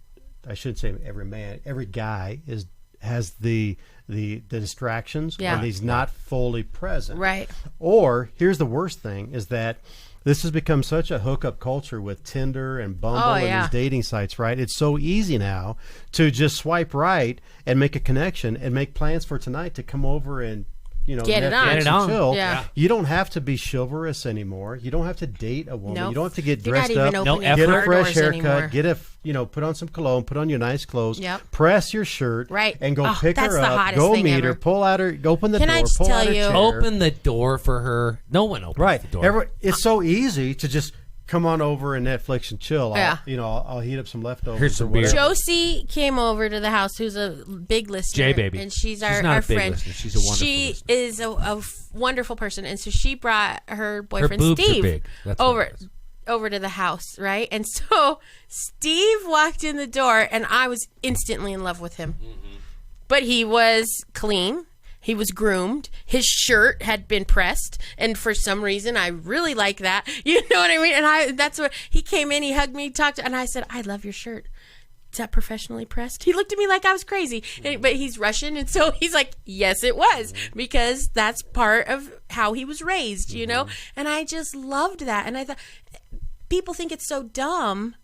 Speaker 3: I shouldn't say every man, every guy has the distractions and he's not fully present.
Speaker 2: Right.
Speaker 3: Or here's the worst thing is that this has become such a hookup culture with Tinder and Bumble and these dating sites, right? It's so easy now to just swipe right and make a connection and make plans for tonight to come over and
Speaker 2: Get it on.
Speaker 3: Netflix
Speaker 1: Get it
Speaker 3: and
Speaker 1: on.
Speaker 3: chill.
Speaker 2: Yeah.
Speaker 3: You don't have to be chivalrous anymore. You don't have to date a woman.
Speaker 2: Nope.
Speaker 3: You don't have to get
Speaker 2: You're not
Speaker 3: dressed
Speaker 2: even
Speaker 3: up.
Speaker 2: opening
Speaker 1: No
Speaker 3: Get
Speaker 1: effort.
Speaker 3: a fresh
Speaker 2: doors
Speaker 3: haircut.
Speaker 2: anymore.
Speaker 3: Get put on some cologne. Put on your nice clothes.
Speaker 2: Yep.
Speaker 3: Press your shirt.
Speaker 2: Right.
Speaker 3: And go
Speaker 2: Oh,
Speaker 3: pick
Speaker 2: that's
Speaker 3: her
Speaker 2: the
Speaker 3: up.
Speaker 2: hottest
Speaker 3: Go
Speaker 2: thing
Speaker 3: meet her.
Speaker 2: ever.
Speaker 3: Pull out her. Open the
Speaker 2: Can
Speaker 3: door.
Speaker 2: I just
Speaker 3: pull
Speaker 2: tell
Speaker 3: out her
Speaker 2: you-
Speaker 3: chair.
Speaker 1: Open the door for her. No one opens
Speaker 3: Right.
Speaker 1: the door.
Speaker 3: It's so easy to just come on over and Netflix and chill.
Speaker 2: Yeah.
Speaker 3: I'll heat up some leftovers.
Speaker 1: Here's some
Speaker 3: or whatever.
Speaker 1: beer.
Speaker 2: Josie came over to the house, who's a big listener.
Speaker 1: J-Baby.
Speaker 2: And she's
Speaker 1: She's
Speaker 2: our,
Speaker 1: not
Speaker 2: our
Speaker 1: a big
Speaker 2: friend.
Speaker 1: listener. She's a wonderful
Speaker 2: She
Speaker 1: listener.
Speaker 2: is a wonderful person. And so she brought her boyfriend,
Speaker 1: boobs are
Speaker 2: Steve,
Speaker 1: big. That's what it
Speaker 2: over to the house, right? And so Steve walked in the door, and I was instantly in love with him.
Speaker 1: Mm-hmm.
Speaker 2: But he was clean. He was groomed. His shirt had been pressed, and for some reason, I really like that. You know what I mean? And that's what he came in. He hugged me, and I said, "I love your shirt. Is that professionally pressed?" He looked at me like I was crazy, but he's Russian, and so he's like, "Yes, it was," because that's part of how he was raised, you know. And I just loved that, and I thought people think it's so dumb.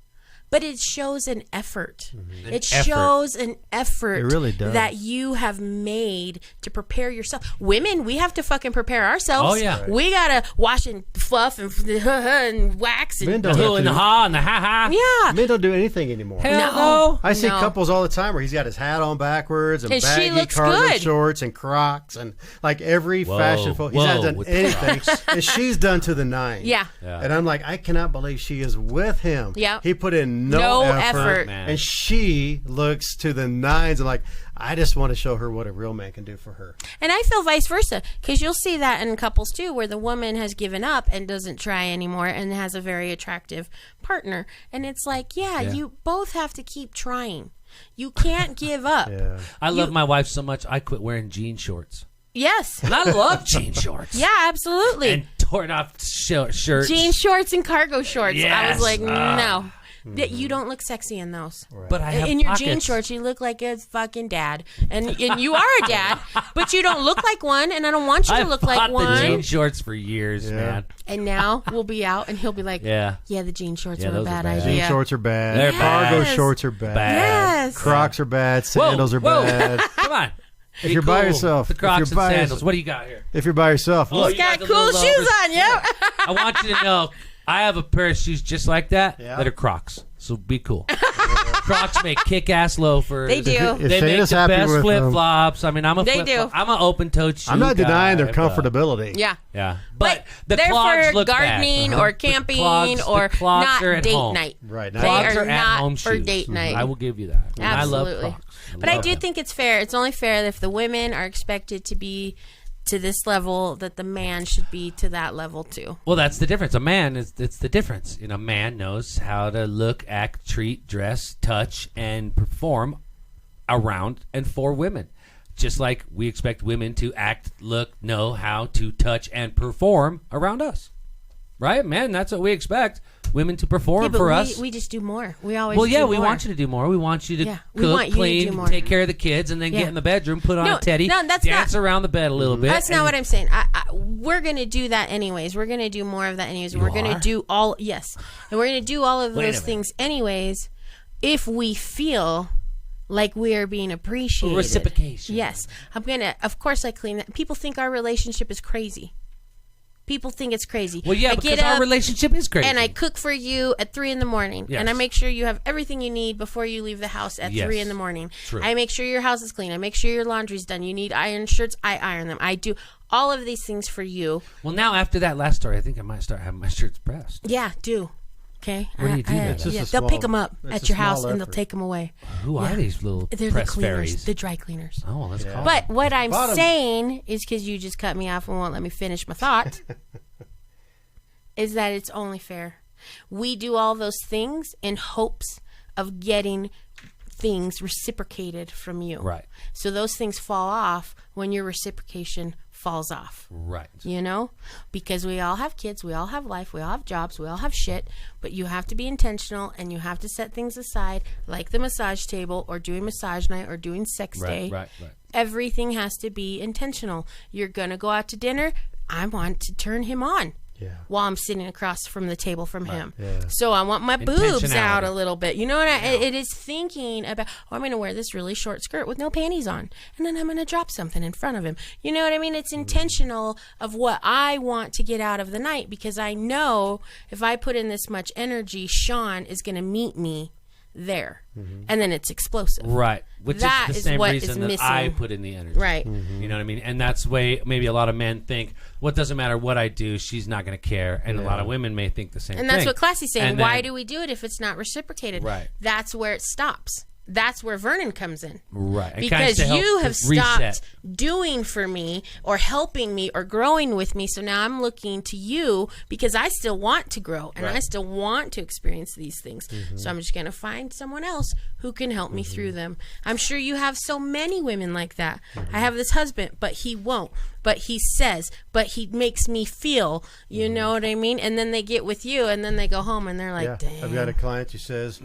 Speaker 2: But it shows an effort. It shows an effort
Speaker 3: It really does.
Speaker 2: that you have made to prepare yourself. Women, we have to fucking prepare ourselves.
Speaker 1: Oh, yeah. Right.
Speaker 2: We got to wash and fluff and wax.
Speaker 3: Men
Speaker 2: And
Speaker 3: don't
Speaker 1: The
Speaker 3: have
Speaker 1: who and
Speaker 3: to
Speaker 1: the
Speaker 3: do-
Speaker 1: ha and the ha ha.
Speaker 2: yeah.
Speaker 3: Men don't do anything anymore.
Speaker 1: Hell
Speaker 2: No.
Speaker 1: no.
Speaker 3: I see
Speaker 2: No.
Speaker 3: couples all the time where he's got his hat on backwards and
Speaker 2: And she
Speaker 3: baggy
Speaker 2: looks
Speaker 3: cargo
Speaker 2: good.
Speaker 3: shorts and Crocs and like every
Speaker 1: Whoa.
Speaker 3: fashion He's not
Speaker 1: Whoa,
Speaker 3: done
Speaker 1: with the
Speaker 3: anything, and she's done to the nine.
Speaker 2: Yeah.
Speaker 1: Yeah.
Speaker 3: And I'm like, I cannot believe she is with him.
Speaker 2: Yeah.
Speaker 3: He put in no,
Speaker 2: No
Speaker 3: effort,
Speaker 2: effort.
Speaker 1: Man.
Speaker 3: and she looks to the nines and like, I just want to show her what a real man can do for her.
Speaker 2: And I feel vice versa, because you'll see that in couples too, where the woman has given up and doesn't try anymore and has a very attractive partner. And it's like, yeah. You both have to keep trying. You can't give up.
Speaker 3: Yeah.
Speaker 1: I love my wife so much, I quit wearing jean shorts.
Speaker 2: Yes.
Speaker 1: And I love jean shorts.
Speaker 2: Yeah, absolutely.
Speaker 1: And torn off shirts.
Speaker 2: Jean shorts and cargo shorts. I
Speaker 1: Yes.
Speaker 2: was like, no. That you don't look sexy in those.
Speaker 1: But I have
Speaker 2: In your jean
Speaker 1: pockets.
Speaker 2: shorts, you look like a fucking dad, and you are a dad, but you don't look like one, and I don't want you to
Speaker 1: I've
Speaker 2: look like
Speaker 1: bought the jean
Speaker 2: one.
Speaker 1: shorts for years,
Speaker 3: Yeah.
Speaker 1: man.
Speaker 2: And now we'll be out, and he'll be like,
Speaker 1: Yeah.
Speaker 2: the jean shorts
Speaker 1: Yeah,
Speaker 2: were a
Speaker 1: those are
Speaker 2: bad
Speaker 1: bad.
Speaker 2: idea.
Speaker 3: Jean shorts are bad.
Speaker 1: They're
Speaker 3: Cargo
Speaker 2: bad.
Speaker 3: shorts are bad.
Speaker 1: Bad.
Speaker 2: Yes.
Speaker 3: Crocs are bad. Sandals are
Speaker 1: Whoa.
Speaker 3: bad.
Speaker 1: Come on.
Speaker 3: If you're by yourself,
Speaker 1: the Crocs
Speaker 3: if you're
Speaker 1: and
Speaker 3: by
Speaker 1: sandals. What do you got here?
Speaker 3: If you're by yourself,
Speaker 1: Oh,
Speaker 2: He's
Speaker 1: you
Speaker 2: got
Speaker 1: the
Speaker 2: cool
Speaker 1: little
Speaker 2: shoes
Speaker 1: loafers.
Speaker 2: on, yep.
Speaker 1: I want you to know, I have a pair of shoes just like that
Speaker 3: Yeah.
Speaker 1: that are Crocs. So be cool. Crocs make kick-ass loafers.
Speaker 2: They do.
Speaker 3: If
Speaker 1: They make
Speaker 3: Shayna's
Speaker 1: the
Speaker 3: happy
Speaker 1: best
Speaker 3: with
Speaker 1: flip-flops. I mean, I'm a
Speaker 2: They
Speaker 1: flip-flop.
Speaker 2: do.
Speaker 1: I'm an open-toed shoe
Speaker 3: I'm not denying their
Speaker 1: guy, but-
Speaker 3: comfortability.
Speaker 2: Yeah.
Speaker 1: Yeah, but the
Speaker 2: they're
Speaker 1: clogs
Speaker 2: for
Speaker 1: look
Speaker 2: gardening
Speaker 1: bad.
Speaker 2: or
Speaker 1: The
Speaker 2: camping
Speaker 1: clogs
Speaker 2: or
Speaker 1: are
Speaker 2: not
Speaker 1: at
Speaker 2: date
Speaker 1: home.
Speaker 2: night.
Speaker 3: Right.
Speaker 2: They
Speaker 1: Clogs
Speaker 2: are
Speaker 1: at
Speaker 2: not
Speaker 1: home
Speaker 2: for
Speaker 1: shoes.
Speaker 2: date night.
Speaker 1: I will give you that. And
Speaker 2: Absolutely.
Speaker 1: I love Crocs.
Speaker 2: But I
Speaker 1: love
Speaker 2: do
Speaker 1: them.
Speaker 2: think it's fair. It's only fair that if the women are expected to be to this level, that the man should be to that level too.
Speaker 1: Well, that's the difference. A man it's the difference. You know, a man knows how to look, act, treat, dress, touch, and perform around and for women. Just like we expect women to act, look, know how to touch and perform around us. Right? Man, that's what we expect. Women to perform
Speaker 2: But
Speaker 1: for us.
Speaker 2: we just do more. We always
Speaker 1: Well, yeah,
Speaker 2: do
Speaker 1: we
Speaker 2: more.
Speaker 1: want you to do more. We want you to
Speaker 2: Yeah, we
Speaker 1: cook,
Speaker 2: want you to
Speaker 1: clean,
Speaker 2: do more.
Speaker 1: take care of the kids, and then
Speaker 2: Yeah.
Speaker 1: get in the bedroom, put on
Speaker 2: No,
Speaker 1: a teddy,
Speaker 2: no, that's
Speaker 1: dance
Speaker 2: not-
Speaker 1: around the bed a little bit.
Speaker 2: That's not what I'm saying. We're going to do that anyways. We're going to do more of that anyways. And
Speaker 1: You
Speaker 2: we're going to
Speaker 1: are?
Speaker 2: do all, yes. And we're going to do all of
Speaker 1: Wait a
Speaker 2: those
Speaker 1: minute.
Speaker 2: things anyways if we feel like we are being appreciated.
Speaker 1: Reciprocation.
Speaker 2: Yes. I'm going to, of course I clean that. People think our relationship is crazy. People think it's crazy.
Speaker 1: Well, yeah,
Speaker 2: I
Speaker 1: because
Speaker 2: get
Speaker 1: our
Speaker 2: up
Speaker 1: relationship is crazy.
Speaker 2: and I cook for you at 3 a.m.
Speaker 1: Yes.
Speaker 2: and I make sure you have everything you need before you leave the house at
Speaker 1: Yes.
Speaker 2: 3 a.m.
Speaker 1: True.
Speaker 2: I make sure your house is clean. I make sure your laundry's done. You need iron shirts, I iron them. I do all of these things for you.
Speaker 1: Well, now after that last story, I think I might start having my shirts pressed.
Speaker 2: Yeah, do. Okay.
Speaker 1: Where do you do that? It's
Speaker 3: just
Speaker 2: Yeah,
Speaker 3: a
Speaker 2: they'll
Speaker 3: small-
Speaker 2: pick them up
Speaker 3: it's
Speaker 2: at
Speaker 3: a
Speaker 2: your house
Speaker 3: small
Speaker 2: and they'll
Speaker 3: effort.
Speaker 2: take them away.
Speaker 1: Who are these little
Speaker 2: They're the
Speaker 1: press
Speaker 2: cleaners,
Speaker 1: fairies?
Speaker 2: the dry cleaners.
Speaker 1: Oh, let's call
Speaker 2: But what I'm
Speaker 3: Bottom.
Speaker 2: saying is, because you just cut me off and won't let me finish my thought, is that it's only fair. We do all those things in hopes of getting things reciprocated from you.
Speaker 1: Right.
Speaker 2: So those things fall off when your reciprocation falls off.
Speaker 1: Right.
Speaker 2: You know? Because we all have kids, we all have life, we all have jobs, we all have shit, but you have to be intentional and you have to set things aside, like the massage table or doing massage night or doing sex day.
Speaker 1: Right.
Speaker 2: Everything has to be intentional. You're going to go out to dinner, I want to turn him on.
Speaker 3: Yeah.
Speaker 2: While I'm sitting across from the table from him.
Speaker 3: Yeah.
Speaker 2: So I want my boobs out
Speaker 1: Intentionality.
Speaker 2: a little bit. You know what it is thinking about, I'm going to wear this really short skirt with no panties on. And then I'm going to drop something in front of him. You know what I mean? It's intentional of what I want to get out of the night, because I know if I put in this much energy, Sean is going to meet me there. And then it's explosive.
Speaker 1: Right. Which
Speaker 2: That
Speaker 1: is
Speaker 2: is
Speaker 1: the same
Speaker 2: what
Speaker 1: reason
Speaker 2: is
Speaker 1: that
Speaker 2: missing.
Speaker 1: I put in the energy.
Speaker 2: Right.
Speaker 1: You know what I mean? And that's the way maybe a lot of men think, well, it doesn't matter what I do, she's not going to care. And a lot of women may think the same
Speaker 2: And
Speaker 1: thing.
Speaker 2: that's what Classy's saying.
Speaker 1: And
Speaker 2: Why
Speaker 1: then-
Speaker 2: do we do it if it's not reciprocated?
Speaker 1: Right.
Speaker 2: That's where it stops. That's where Vernon comes in.
Speaker 1: Right. And
Speaker 2: Because
Speaker 1: kinda to help
Speaker 2: you have stopped
Speaker 1: reset.
Speaker 2: doing for me or helping me or growing with me. So now I'm looking to you because I still want to grow and I still want to experience these things. So I'm just going to find someone else who can help me through them. I'm sure you have so many women like that. I have this husband, but he won't. But he says, but he makes me feel, you know what I mean? And then they get with you and then they go home and they're like,
Speaker 3: Yeah.
Speaker 2: damn.
Speaker 3: I've got a client who says,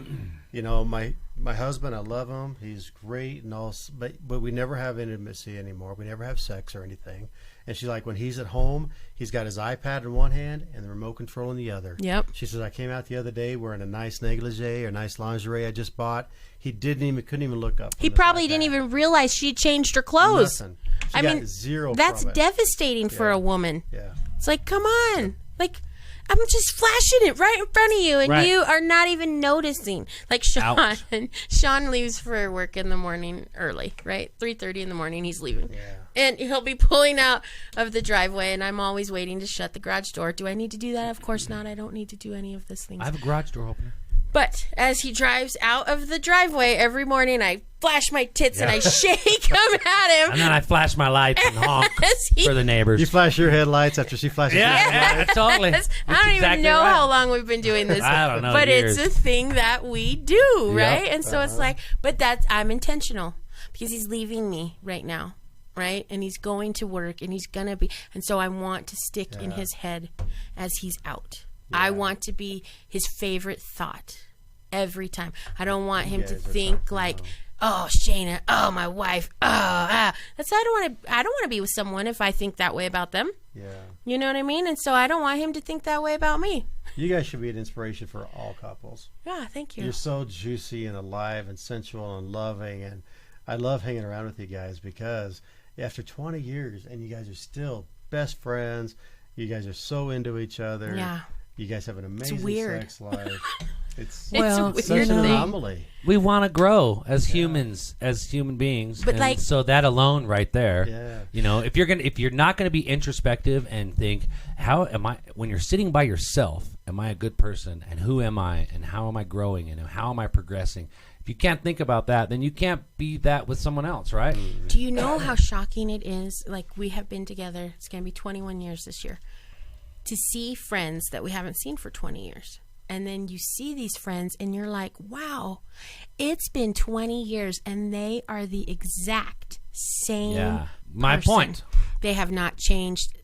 Speaker 3: you know, my husband, I love him. He's great and all, but we never have intimacy anymore. We never have sex or anything. And she's like, when he's at home, he's got his iPad in one hand and the remote control in the other.
Speaker 2: Yep.
Speaker 3: She says, I came out the other day wearing a nice negligee or nice lingerie I just bought. He couldn't even look up.
Speaker 2: He
Speaker 3: from his
Speaker 2: probably
Speaker 3: iPad.
Speaker 2: didn't even realize she changed her clothes.
Speaker 3: Nothing. She
Speaker 2: I
Speaker 3: got
Speaker 2: mean,
Speaker 3: zero.
Speaker 2: that's
Speaker 3: from it.
Speaker 2: devastating for
Speaker 3: Yeah.
Speaker 2: a woman.
Speaker 3: Yeah.
Speaker 2: It's like, come on. Like, I'm just flashing it right in front of you, and
Speaker 1: Right.
Speaker 2: you are not even noticing. Like Sean,
Speaker 1: Ouch.
Speaker 2: Sean leaves for work in the morning early, right? 3:30 in the morning, he's leaving.
Speaker 3: Yeah.
Speaker 2: And he'll be pulling out of the driveway, and I'm always waiting to shut the garage door. Do I need to do that? Of course not. I don't need to do any of these things.
Speaker 1: I have a garage door opener.
Speaker 2: But as he drives out of the driveway every morning, I flash my tits and I shake them at him.
Speaker 1: And then I flash my lights and honk
Speaker 2: as he
Speaker 1: for the neighbors.
Speaker 3: You flash your headlights after she flashes.
Speaker 1: Yeah,
Speaker 3: her headlights.
Speaker 1: yeah, totally.
Speaker 2: Yes. I
Speaker 1: That's
Speaker 2: don't
Speaker 1: exactly
Speaker 2: even know
Speaker 1: right.
Speaker 2: how long we've been doing this.
Speaker 1: I don't know,
Speaker 2: But
Speaker 1: years.
Speaker 2: it's a thing that we do, right?
Speaker 1: Yep.
Speaker 2: And so it's like, but I'm intentional because he's leaving me right now, right? And he's going to work and he's going to be, and so I want to stick in his head as he's out. I want to be his favorite thought every time. I don't want him to
Speaker 3: guys are
Speaker 2: think
Speaker 3: talking
Speaker 2: like,
Speaker 3: about-
Speaker 2: oh, Shaina, oh, my wife, that's, I don't want to be with someone if I think that way about them.
Speaker 3: Yeah.
Speaker 2: You know what I mean? And so I don't want him to think that way about me.
Speaker 3: You guys should be an inspiration for all couples.
Speaker 2: Yeah, thank you.
Speaker 3: You're so juicy and alive and sensual and loving, and I love hanging around with you guys because after 20 years and you guys are still best friends. You guys are so into each other.
Speaker 2: Yeah.
Speaker 3: You guys have an amazing
Speaker 2: weird.
Speaker 3: sex life. It's
Speaker 2: such
Speaker 3: an
Speaker 2: thing.
Speaker 3: anomaly.
Speaker 1: We want to grow as humans, as human beings,
Speaker 2: But
Speaker 1: and
Speaker 2: like-
Speaker 1: so that alone, right there.
Speaker 3: Yeah.
Speaker 1: You know, if you're not going to be introspective and think, how am I? When you're sitting by yourself, am I a good person? And who am I? And how am I growing? And how am I progressing? If you can't think about that, then you can't be that with someone else, right?
Speaker 2: Do you know how shocking it is? Like, we have been together, it's going to be 21 years this year, to see friends that we haven't seen for 20 years. And then you see these friends and you're like, wow, it's been 20 years and they are the exact same
Speaker 1: Yeah. My
Speaker 2: person.
Speaker 1: point.
Speaker 2: They have not changed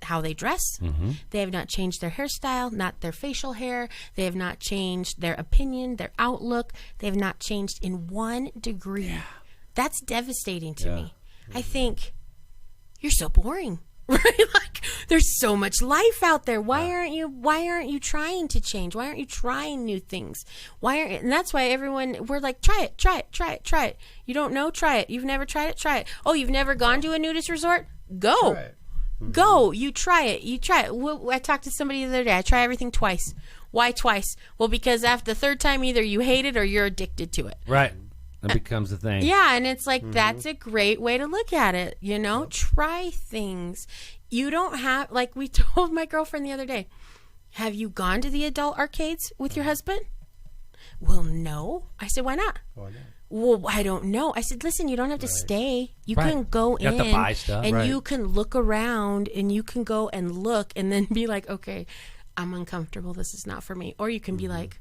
Speaker 2: how they dress.
Speaker 1: Mm-hmm.
Speaker 2: They have not changed their hairstyle, not their facial hair. They have not changed their opinion, their outlook. They have not changed in 1 degree. Yeah. That's devastating to me. I think, you're so boring. Right? Like, there's so much life out there. Why aren't you trying to change? Why aren't you trying new things? And that's why we're like, try it. You don't know? Try it. You've never tried it? Try it. Oh, you've never gone to a nudist resort? Go.
Speaker 3: Try it.
Speaker 2: Go. You try it. Well, I talked to somebody the other day. I try everything twice. Why twice? Well, because after the third time, either you hate it or you're addicted to it.
Speaker 1: Right. That becomes the thing.
Speaker 2: Yeah, and it's like, that's a great way to look at it, you know? Try things. You don't have, like we told my girlfriend the other day, have you gone to the adult arcades with your husband? Well, no. I said, why not?
Speaker 3: Why not?
Speaker 2: Well, I don't know. I said, listen, you don't have to stay. You
Speaker 1: Right.
Speaker 2: can go
Speaker 1: You
Speaker 2: in
Speaker 1: have to buy stuff.
Speaker 2: and
Speaker 3: Right.
Speaker 2: you can look around and you can go and look and then be like, okay, I'm uncomfortable. This is not for me. Or you can be like,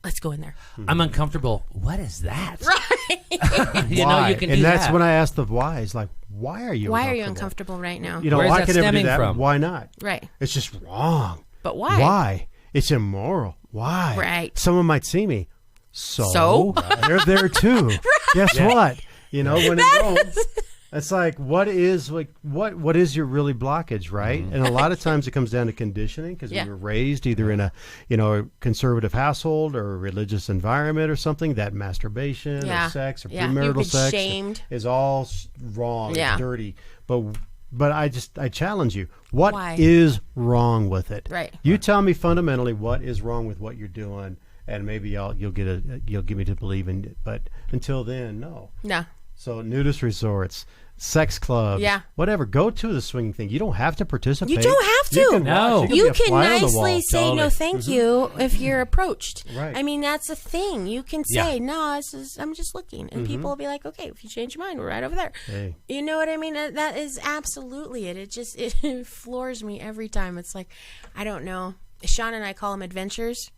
Speaker 2: let's go in there.
Speaker 1: I'm uncomfortable. What is that?
Speaker 2: Right.
Speaker 1: You know,
Speaker 3: Why?
Speaker 1: you can
Speaker 3: and
Speaker 1: do
Speaker 3: that's
Speaker 1: that.
Speaker 3: when I ask the whys, like, why are you
Speaker 2: Why are you uncomfortable right now?
Speaker 3: You know,
Speaker 1: Where's
Speaker 3: I
Speaker 1: that
Speaker 3: could never do
Speaker 1: stemming
Speaker 3: that.
Speaker 1: from?
Speaker 3: Why not?
Speaker 2: Right.
Speaker 3: It's just wrong.
Speaker 2: But why?
Speaker 3: Why? It's immoral. Why?
Speaker 2: Right.
Speaker 3: Someone might see me.
Speaker 2: So?
Speaker 3: They're there too. Guess what? You know, when it goes, it's like, what is your really blockage, right? And a lot of times it comes down to conditioning because
Speaker 2: Yeah.
Speaker 3: we were raised either in a conservative household or a religious environment or something. That masturbation
Speaker 2: Yeah.
Speaker 3: or sex or
Speaker 2: Yeah.
Speaker 3: premarital
Speaker 2: You've been
Speaker 3: sex
Speaker 2: shamed.
Speaker 3: is all wrong,
Speaker 2: Yeah.
Speaker 3: and dirty. But I challenge you. What
Speaker 2: Why?
Speaker 3: is wrong with it?
Speaker 2: Right.
Speaker 3: You tell me fundamentally what is wrong with what you're doing, and maybe you'll get me to believe in it. But until then, no.
Speaker 2: No.
Speaker 3: So nudist resorts, sex clubs,
Speaker 2: Yeah.
Speaker 3: whatever. Go to the swinging thing. You don't have to participate.
Speaker 2: You don't have to.
Speaker 3: You can
Speaker 1: No.
Speaker 3: watch.
Speaker 2: You
Speaker 3: be a
Speaker 2: can
Speaker 3: fly on the wall.
Speaker 2: nicely say no
Speaker 1: Totally.
Speaker 2: thank you if you're approached.
Speaker 3: Right.
Speaker 2: I mean, that's a thing. You can say,
Speaker 1: Yeah.
Speaker 2: no, I'm just looking. And people will be like, okay, if you change your mind, we're right over there.
Speaker 3: Hey.
Speaker 2: You know what I mean? That is absolutely it. It floors me every time. It's like, I don't know. Shaina and I call them adventures.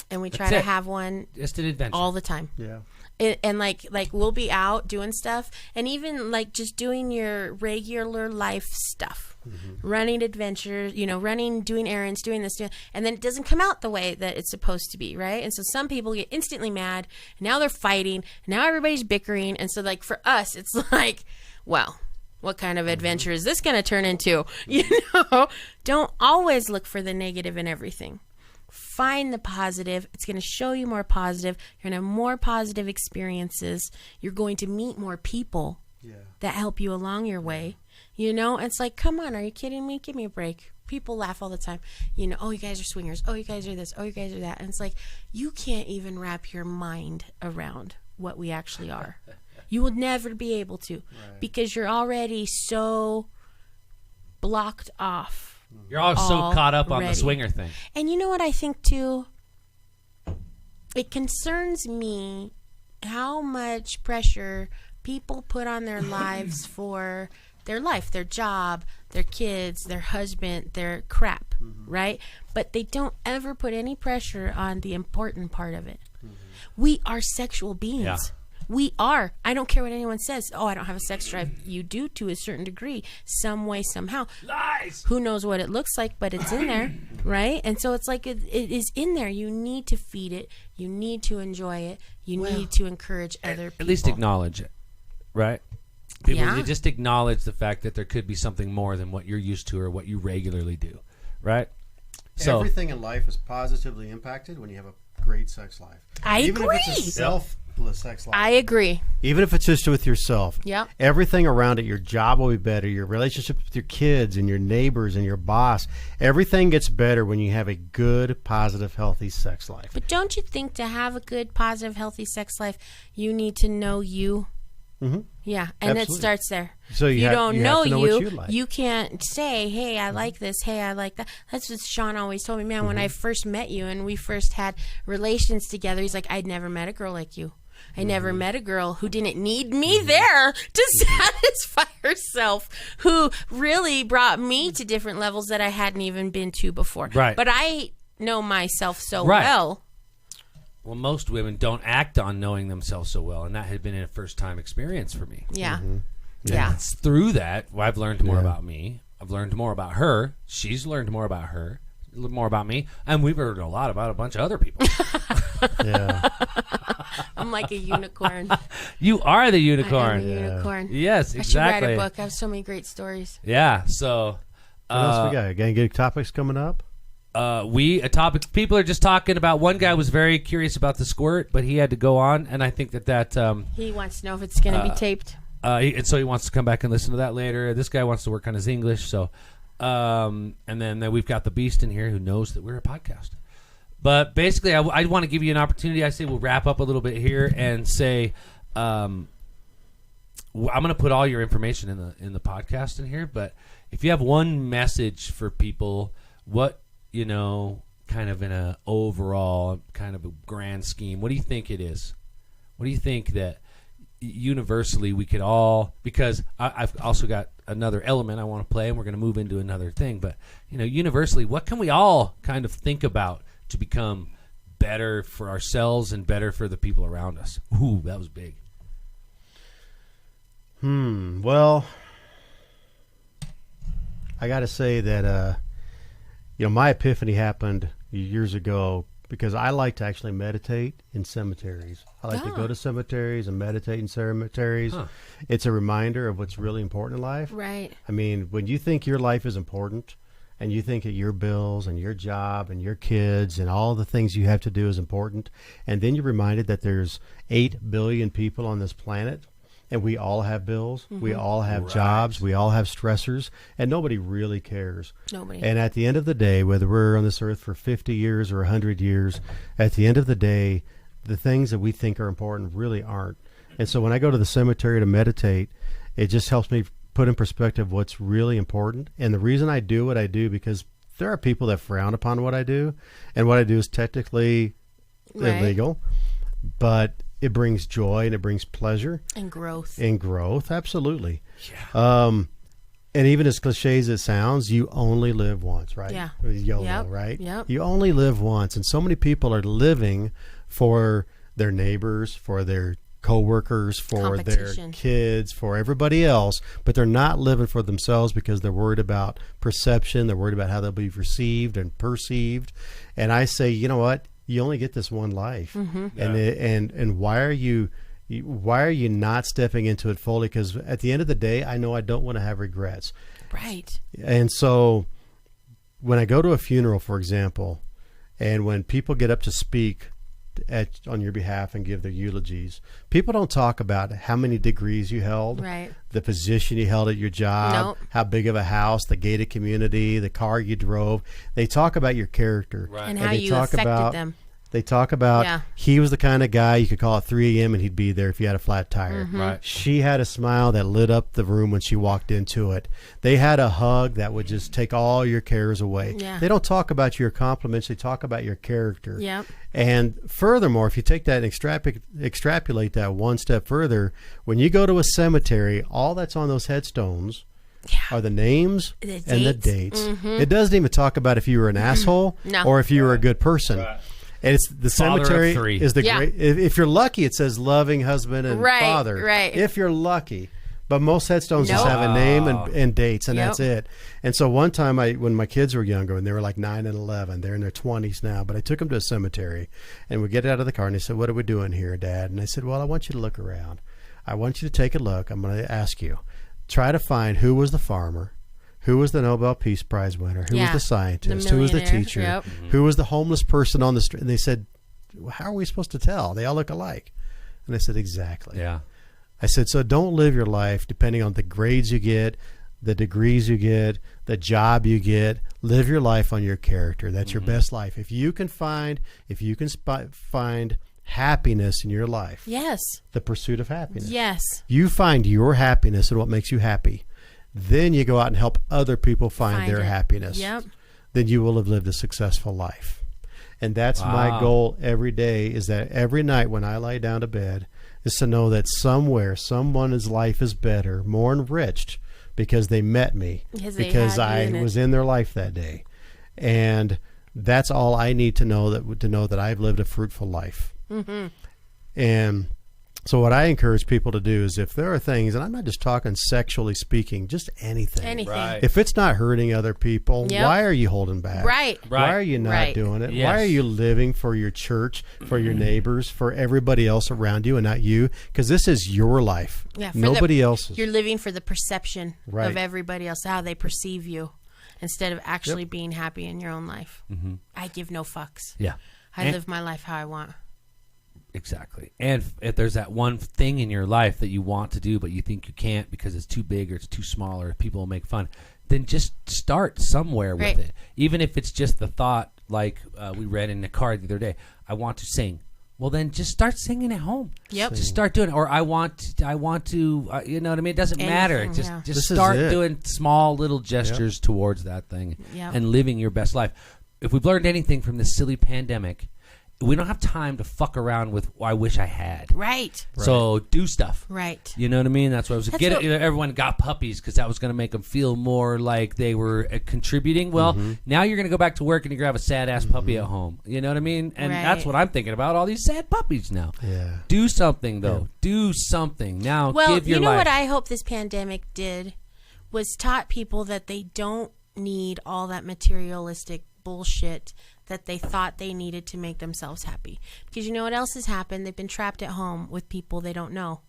Speaker 2: And we try
Speaker 1: That's
Speaker 2: to
Speaker 1: it.
Speaker 2: have one
Speaker 1: Just an adventure.
Speaker 2: all the time.
Speaker 3: Yeah.
Speaker 2: And like we'll be out doing stuff, and even like just doing your regular life stuff, running adventures, doing errands, doing this, and then it doesn't come out the way that it's supposed to be, right? And so some people get instantly mad, and now they're fighting, and now everybody's bickering, and so like for us, it's like, well, what kind of adventure is this going to turn into? Don't always look for the negative in everything. Find the positive. It's going to show you more positive. You're going to have more positive experiences. You're going to meet more people that help you along your way. It's like, come on, are you kidding me? Give me a break. People laugh all the time. Oh, you guys are swingers. Oh, you guys are this. Oh, you guys are that. And it's like, you can't even wrap your mind around what we actually are. You will never be able to because you're already so blocked off.
Speaker 1: You're all so caught up on the
Speaker 2: Already.
Speaker 1: swinger thing.
Speaker 2: And you know what I think too? It concerns me how much pressure people put on their lives for their life, their job, their kids, their husband, their crap, right? But they don't ever put any pressure on the important part of it. We are sexual beings.
Speaker 1: Yeah.
Speaker 2: We are. I don't care what anyone says. Oh, I don't have a sex drive. You do to a certain degree, some way, somehow.
Speaker 1: Lies.
Speaker 2: Who knows what it looks like, but it's in there, right? And so it's like it is in there. You need to feed it. You need to enjoy it. You need to encourage other people.
Speaker 1: At least acknowledge it, right? People,
Speaker 2: Yeah.
Speaker 1: you just acknowledge the fact that there could be something more than what you're used to or what you regularly do, right? So
Speaker 3: Everything in life is positively impacted when you have a great sex life.
Speaker 2: Even
Speaker 3: if
Speaker 2: agree.
Speaker 3: it's a selfless sex life.
Speaker 2: I agree.
Speaker 3: Even if it's just with yourself.
Speaker 2: Yep.
Speaker 3: Everything around it, your job will be better, your relationships with your kids and your neighbors and your boss, everything gets better when you have a good, positive, healthy sex life.
Speaker 2: But don't you think to have a good, positive, healthy sex life, you need to know you?
Speaker 3: Mm-hmm.
Speaker 2: Yeah, and
Speaker 3: Absolutely.
Speaker 2: it starts there.
Speaker 3: So
Speaker 2: if you don't know
Speaker 3: have to know what you like.
Speaker 2: you can't say, hey, I like this, hey, I like that. That's what Sean always told me, man, when I first met you and we first had relations together, he's like, I'd never met a girl like you. I never met a girl who didn't need me there to satisfy herself, who really brought me to different levels that I hadn't even been to before.
Speaker 1: Right.
Speaker 2: But I know myself so
Speaker 1: Right.
Speaker 2: well.
Speaker 1: Well, most women don't act on knowing themselves so well, and that had been a first-time experience for me.
Speaker 2: Yeah.
Speaker 1: Yeah. It's through that I've learned more about me. I've learned more about her. She's learned more about her, more about me, and we've learned a lot about a bunch of other people.
Speaker 3: Yeah.
Speaker 2: I'm like a unicorn.
Speaker 1: You are the
Speaker 2: I am
Speaker 1: unicorn.
Speaker 2: a unicorn.
Speaker 1: Yes,
Speaker 2: I should
Speaker 1: exactly.
Speaker 2: write a book. I have so many great stories.
Speaker 1: Yeah. So,
Speaker 3: What else we got? Got any good topics coming up?
Speaker 1: a topic people are just talking about. One guy was very curious about the squirt, but he had to go on, and I think that
Speaker 2: He wants to know if it's going to be taped.
Speaker 1: and so he wants to come back and listen to that later. This guy wants to work on his English, so and then we've got the Beast in here who knows that we're a podcast. But basically, I want to give you an opportunity. I say we'll wrap up a little bit here and say I'm going to put all your information in the podcast in here. But if you have one message for people, what kind of in a overall kind of a grand scheme, what do you think it is? What do you think that universally we could all, because I've also got another element I want to play, and we're going to move into another thing, but universally, what can we all kind of think about to become better for ourselves and better for the people around us? Ooh, that was big.
Speaker 3: Well, I got to say that my epiphany happened years ago because I like to actually meditate in cemeteries. I like to go to cemeteries and meditate in cemeteries. Huh. It's a reminder of what's really important in life.
Speaker 2: Right.
Speaker 3: I mean, when you think your life is important and you think that your bills and your job and your kids and all the things you have to do is important, and then you're reminded that there's 8 billion people on this planet, and we all have bills, we all have jobs, we all have stressors, and nobody really cares.
Speaker 2: Nobody.
Speaker 3: And at the end of the day, whether we're on this earth for 50 years or 100 years, at the end of the day, the things that we think are important really aren't. And so when I go to the cemetery to meditate, it just helps me put in perspective what's really important. And the reason I do what I do, because there are people that frown upon what I do, and what I do is technically illegal, but it brings joy and it brings pleasure
Speaker 2: and growth.
Speaker 3: Absolutely. Yeah. And even as cliche as it sounds, you only live once, right?
Speaker 2: Yeah.
Speaker 3: YOLO, right?
Speaker 2: Yep.
Speaker 3: You only live once, and so many people are living for their neighbors, for their coworkers, for their kids, for everybody else, but they're not living for themselves because they're worried about perception. They're worried about how they'll be received and perceived. And I say, you know what? You only get this one life, and why are you not stepping into it fully? Because at the end of the day, I know I don't want to have regrets.
Speaker 2: Right.
Speaker 3: And so, when I go to a funeral, for example, and when people get up to speak on your behalf and give their eulogies, people don't talk about how many degrees you held,
Speaker 2: right,
Speaker 3: the position you held at your job, how big of a house, the gated community, the car you drove. They talk about your character,
Speaker 2: right, and how you affected them.
Speaker 3: They talk about he was the kind of guy you could call at 3 a.m. and he'd be there if you had a flat tire.
Speaker 1: Right.
Speaker 3: She had a smile that lit up the room when she walked into it. They had a hug that would just take all your cares away.
Speaker 2: Yeah.
Speaker 3: They don't talk about your compliments. They talk about your character.
Speaker 2: Yep.
Speaker 3: And furthermore, if you take that and extrapolate that one step further, when you go to a cemetery, all that's on those headstones are the names and the dates. It doesn't even talk about if you were an asshole or if you were a good person. Right. And it's the cemetery is the great. If you're lucky, it says loving husband and father.
Speaker 2: Right.
Speaker 3: If you're lucky, but most headstones just have a name and dates, and that's it. And so one time, when my kids were younger, and they were like 9 and 11, they're in their 20s now, but I took them to a cemetery, and we get out of the car, and they said, "What are we doing here, Dad?" And I said, "Well, I want you to look around. I want you to take a look. I'm going to ask you, try to find who was the farmer." Who was the Nobel Peace Prize winner? Who was the scientist? Who was the teacher? Who was the homeless person on the street? And they said, how are we supposed to tell? They all look alike. And I said, exactly.
Speaker 1: Yeah.
Speaker 3: I said, so don't live your life depending on the grades you get, the degrees you get, the job you get. Live your life on your character. That's your best life. If you can find happiness in your life.
Speaker 2: Yes.
Speaker 3: The pursuit of happiness.
Speaker 2: Yes.
Speaker 3: You find your happiness and what makes you happy. Then you go out and help other people find their happiness.
Speaker 2: Yep.
Speaker 3: Then you will have lived a successful life. And that's my goal every day, is that every night when I lie down to bed is to know that somewhere, someone's life is better, more enriched because they met me, because I was in their life that day. And that's all I need to know that I've lived a fruitful life. Mm-hmm. And so what I encourage people to do is, if there are things, and I'm not just talking sexually speaking, just anything.
Speaker 1: Right.
Speaker 3: If it's not hurting other people, why are you holding back?
Speaker 2: Right.
Speaker 3: Why are you not doing it?
Speaker 1: Yes.
Speaker 3: Why are you living for your church, for your neighbors, for everybody else around you and not you? Because this is your life.
Speaker 2: Yeah,
Speaker 3: Nobody else's.
Speaker 2: You're living for the perception of everybody else, how they perceive you, instead of actually being happy in your own life. Mm-hmm. I give no fucks.
Speaker 1: Yeah.
Speaker 2: I live my life how I want.
Speaker 1: Exactly. And if there's that one thing in your life that you want to do but you think you can't because it's too big or it's too small or people will make fun, then just start somewhere with it. Even if it's just the thought, like we read in the card the other day, I want to sing. Well, then just start singing at home.
Speaker 2: Yep.
Speaker 1: Just start doing it. Or I want to you know what I mean? It doesn't matter. Just start doing small little gestures towards that thing and living your best life. If we've learned anything from this silly pandemic, we don't have time to fuck around with I wish I had.
Speaker 2: Right.
Speaker 1: So do stuff.
Speaker 2: Right.
Speaker 1: You know what I mean? That's what I was everyone got puppies because that was going to make them feel more like they were contributing. Well, now you're going to go back to work and you're going to have a sad-ass puppy at home. You know what I mean? And that's what I'm thinking about, all these sad puppies now.
Speaker 3: Yeah.
Speaker 1: Do something, though. Yeah. Do something. Now, give your life.
Speaker 2: Well, you know what I hope this pandemic did was taught people that they don't need all that materialistic bullshit that they thought they needed to make themselves happy. Because you know what else has happened? They've been trapped at home with people they don't know.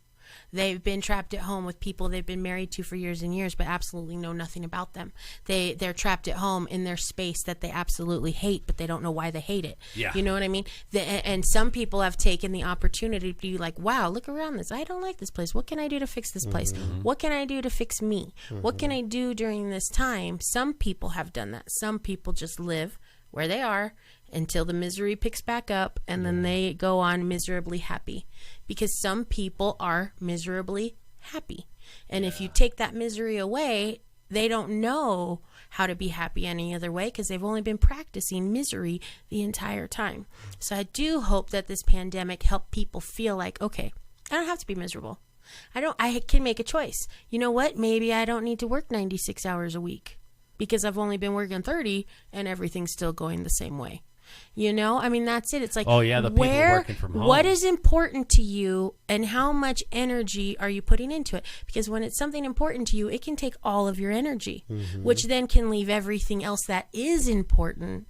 Speaker 2: They've been trapped at home with people they've been married to for years and years, but absolutely know nothing about them. They're trapped at home in their space that they absolutely hate, but they don't know why they hate it.
Speaker 1: Yeah.
Speaker 2: You know what I mean? And some people have taken the opportunity to be like, wow, look around this. I don't like this place. What can I do to fix this place? What can I do to fix me? What can I do during this time? Some people have done that. Some people just live where they are until the misery picks back up, and then they go on miserably happy, because some people are miserably happy. And if you take that misery away, they don't know how to be happy any other way because they've only been practicing misery the entire time. So I do hope that this pandemic helped people feel like, okay, I don't have to be miserable. I can make a choice. You know what? Maybe I don't need to work 96 hours a week, because I've only been working 30 and everything's still going the same way. You know, I mean, that's it. It's like,
Speaker 1: the people working from home.
Speaker 2: What is important to you and how much energy are you putting into it? Because when it's something important to you, it can take all of your energy, which then can leave everything else that is important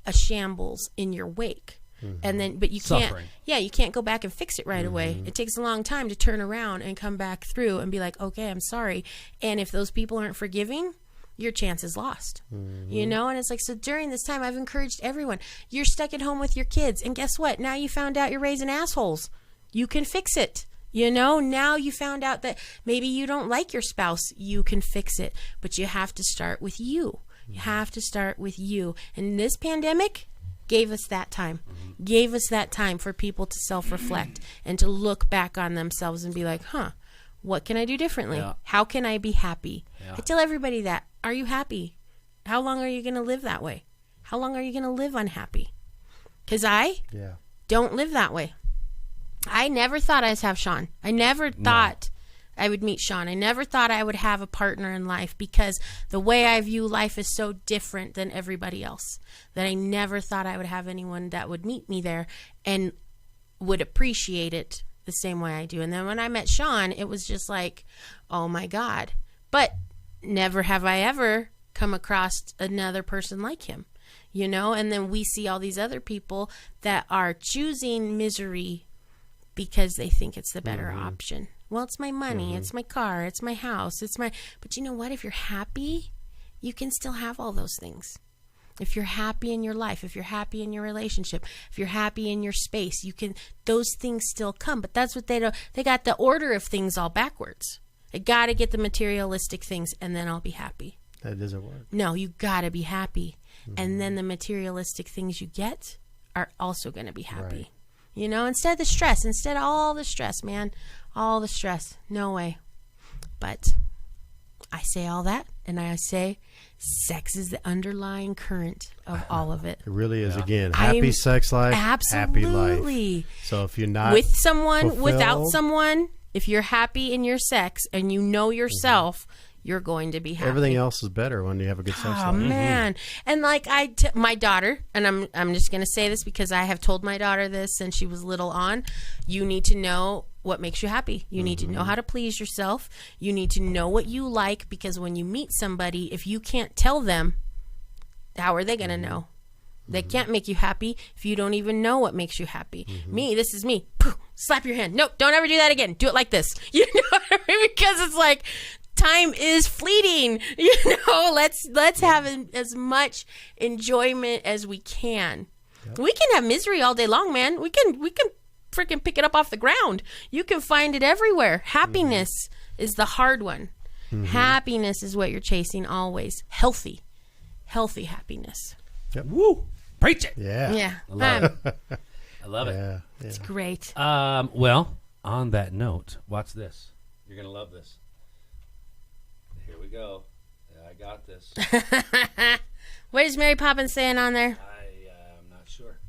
Speaker 2: a shambles in your wake. And then, but you can't, you can't go back and fix it right away. It takes a long time to turn around and come back through and be like, okay, I'm sorry. And if those people aren't forgiving, your chance is lost, you know? And it's like, so during this time, I've encouraged everyone, you're stuck at home with your kids. And guess what? Now you found out you're raising assholes. You can fix it. You know, now you found out that maybe you don't like your spouse. You can fix it, but you have to start with you. You have to start with you. And this pandemic gave us that time, gave us that time for people to self-reflect and to look back on themselves and be like, what can I do differently? Yeah. How can I be happy? Yeah. I tell everybody that. Are you happy? How long are you going to live that way? How long are you going to live unhappy? Because I don't live that way. I never thought I'd have Sean. I never thought I would meet Sean. I never thought I would have a partner in life, because the way I view life is so different than everybody else that I never thought I would have anyone that would meet me there and would appreciate it the same way I do. And then when I met Sean, it was just like, oh my God. But never have I ever come across another person like him, you know? And then we see all these other people that are choosing misery because they think it's the better option. Well, it's my money, it's my car, it's my house, but you know what? If you're happy, you can still have all those things. If you're happy in your life, if you're happy in your relationship, if you're happy in your space, those things still come. But that's what they got the order of things all backwards. I got to get the materialistic things and then I'll be happy.
Speaker 3: That doesn't work.
Speaker 2: No, you got to be happy. And then the materialistic things you get are also going to be happy. Right. Instead of all the stress, man, all the stress. No way. But I say all that, and I say sex is the underlying current of all of it.
Speaker 3: It really is. Again, happy sex life, happy life. So if you're not
Speaker 2: with someone,
Speaker 3: fulfilled,
Speaker 2: without someone, if you're happy in your sex and you know yourself, you're going to be happy.
Speaker 3: Everything else is better when you have a good sex life.
Speaker 2: Oh man! And like my daughter, and I'm just going to say this because I have told my daughter this since she was little on. You need to know what makes you happy. You need to know how to please yourself. You need to know what you like, because when you meet somebody, if you can't tell them, how are they going to know? They can't make you happy if you don't even know what makes you happy. This is me. Slap your hand. Nope, don't ever do that again. Do it like this. You know what I mean? Because it's like, time is fleeting. Let's have as much enjoyment as we can. Yep. We can have misery all day long, man. We can freaking pick it up off the ground. You can find it everywhere. Happiness is the hard one. Happiness is what you're chasing always. Healthy happiness.
Speaker 3: Yep.
Speaker 1: Woo! Preach it.
Speaker 2: Yeah.
Speaker 1: I love it. I love it.
Speaker 3: Yeah.
Speaker 2: It's great.
Speaker 1: Well, on that note, watch this. You're gonna love this. Here we go. I got this.
Speaker 2: What is Mary Poppins saying on there?
Speaker 1: I'm not sure.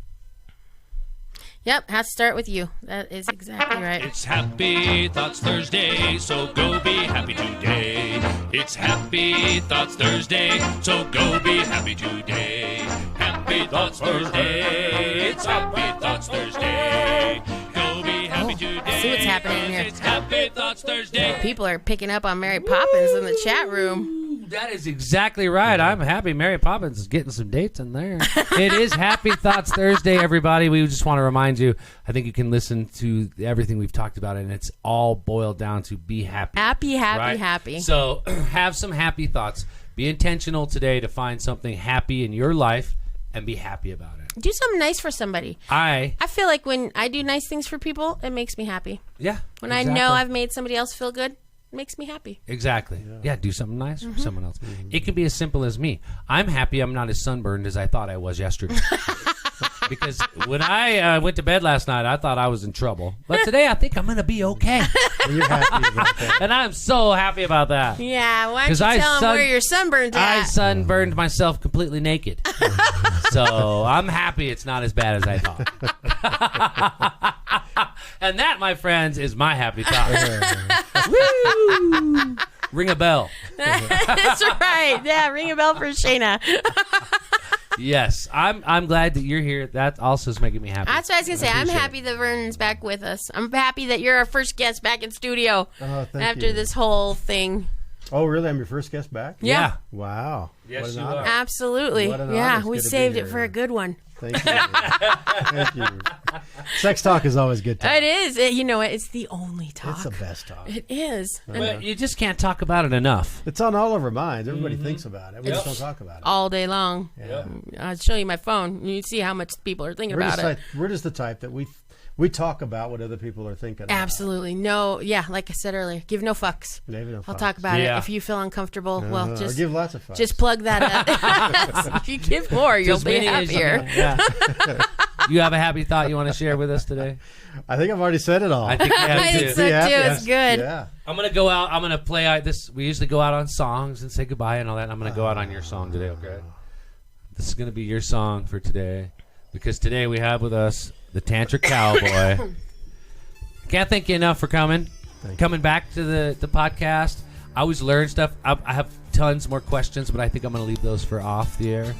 Speaker 2: Yep, has to start with you. That is exactly right.
Speaker 4: It's Happy Thoughts Thursday, so go be happy today. It's Happy Thoughts Thursday, so go be happy today. Happy Thoughts Thursday, it's Happy Thoughts Thursday. Go be happy today.
Speaker 2: See what's happening here.
Speaker 4: It's Happy Thoughts Thursday.
Speaker 2: People are picking up on Mary Poppins in the chat room.
Speaker 1: That is exactly right. I'm happy Mary Poppins is getting some dates in there. It is Happy Thoughts Thursday, everybody. We just want to remind you, I think you can listen to everything we've talked about, and it's all boiled down to be happy.
Speaker 2: Happy.
Speaker 1: So have some happy thoughts. Be intentional today to find something happy in your life and be happy about it.
Speaker 2: Do something nice for somebody. I feel like when I do nice things for people, it makes me happy.
Speaker 1: Yeah.
Speaker 2: When I know I've made somebody else feel good, it makes me happy.
Speaker 1: Exactly. Yeah, do something nice for someone else. It can be as simple as me. I'm happy I'm not as sunburned as I thought I was yesterday. Because when I went to bed last night, I thought I was in trouble. But today, I think I'm going to be okay.
Speaker 3: You're happy about that.
Speaker 1: And I'm so happy about that.
Speaker 2: Yeah, why don't you tell them where your sunburn's at?
Speaker 1: I sunburned myself completely naked. So I'm happy it's not as bad as I thought. And that, my friends, is my happy thought. Woo! Ring a bell.
Speaker 2: That's right. Yeah, ring a bell for Shaina.
Speaker 1: Yes, I'm glad that you're here. That also is making me happy.
Speaker 2: That's what I was going to say. I'm happy that Vernon's back with us. I'm happy that you're our first guest back in studio after this whole thing.
Speaker 3: Oh, really? I'm your first guest back?
Speaker 2: Yeah.
Speaker 3: Wow.
Speaker 1: Yes, you
Speaker 3: honor.
Speaker 1: are.
Speaker 2: Absolutely.
Speaker 3: What an honor.
Speaker 2: Yeah,
Speaker 3: It's
Speaker 2: we
Speaker 3: good to be
Speaker 2: saved it
Speaker 3: here.
Speaker 2: for a good one.
Speaker 3: Thank you. Thank you. Sex talk is always good talk.
Speaker 2: It is. You know what? It's the only talk.
Speaker 3: It's the best talk.
Speaker 2: It is.
Speaker 1: But you just can't talk about it enough.
Speaker 3: It's on all of our minds. Everybody thinks about it. We just don't talk about it.
Speaker 2: All day long.
Speaker 3: Yeah.
Speaker 2: I'll show you my phone. You see how much people are thinking about it.
Speaker 3: We're just the type that we talk about what other people are thinking about.
Speaker 2: Absolutely. No, yeah, like I said earlier, give no fucks.
Speaker 3: Maybe no
Speaker 2: I'll
Speaker 3: fucks.
Speaker 2: talk about
Speaker 1: Yeah.
Speaker 2: it. If you feel uncomfortable, well,
Speaker 3: Or
Speaker 2: just
Speaker 3: give lots of fucks.
Speaker 2: just plug that up. If you give more, you'll
Speaker 1: Just
Speaker 2: be
Speaker 1: many as you
Speaker 2: happier.
Speaker 1: can. Yeah. You have a happy thought you want to share with us today?
Speaker 3: I think I've already said it all.
Speaker 1: I think you have
Speaker 2: I
Speaker 1: to.
Speaker 2: think so too. It's good.
Speaker 3: Yeah.
Speaker 1: I'm gonna go out. I'm gonna play out this. We usually go out on songs and say goodbye and all that. I'm gonna go out on your song today. Okay. This is gonna be your song for today, because today we have with us the Tantric Cowboy. Can't thank you enough for coming back to the podcast. I always learn stuff. I have tons more questions, but I think I'm going to leave those for off the air.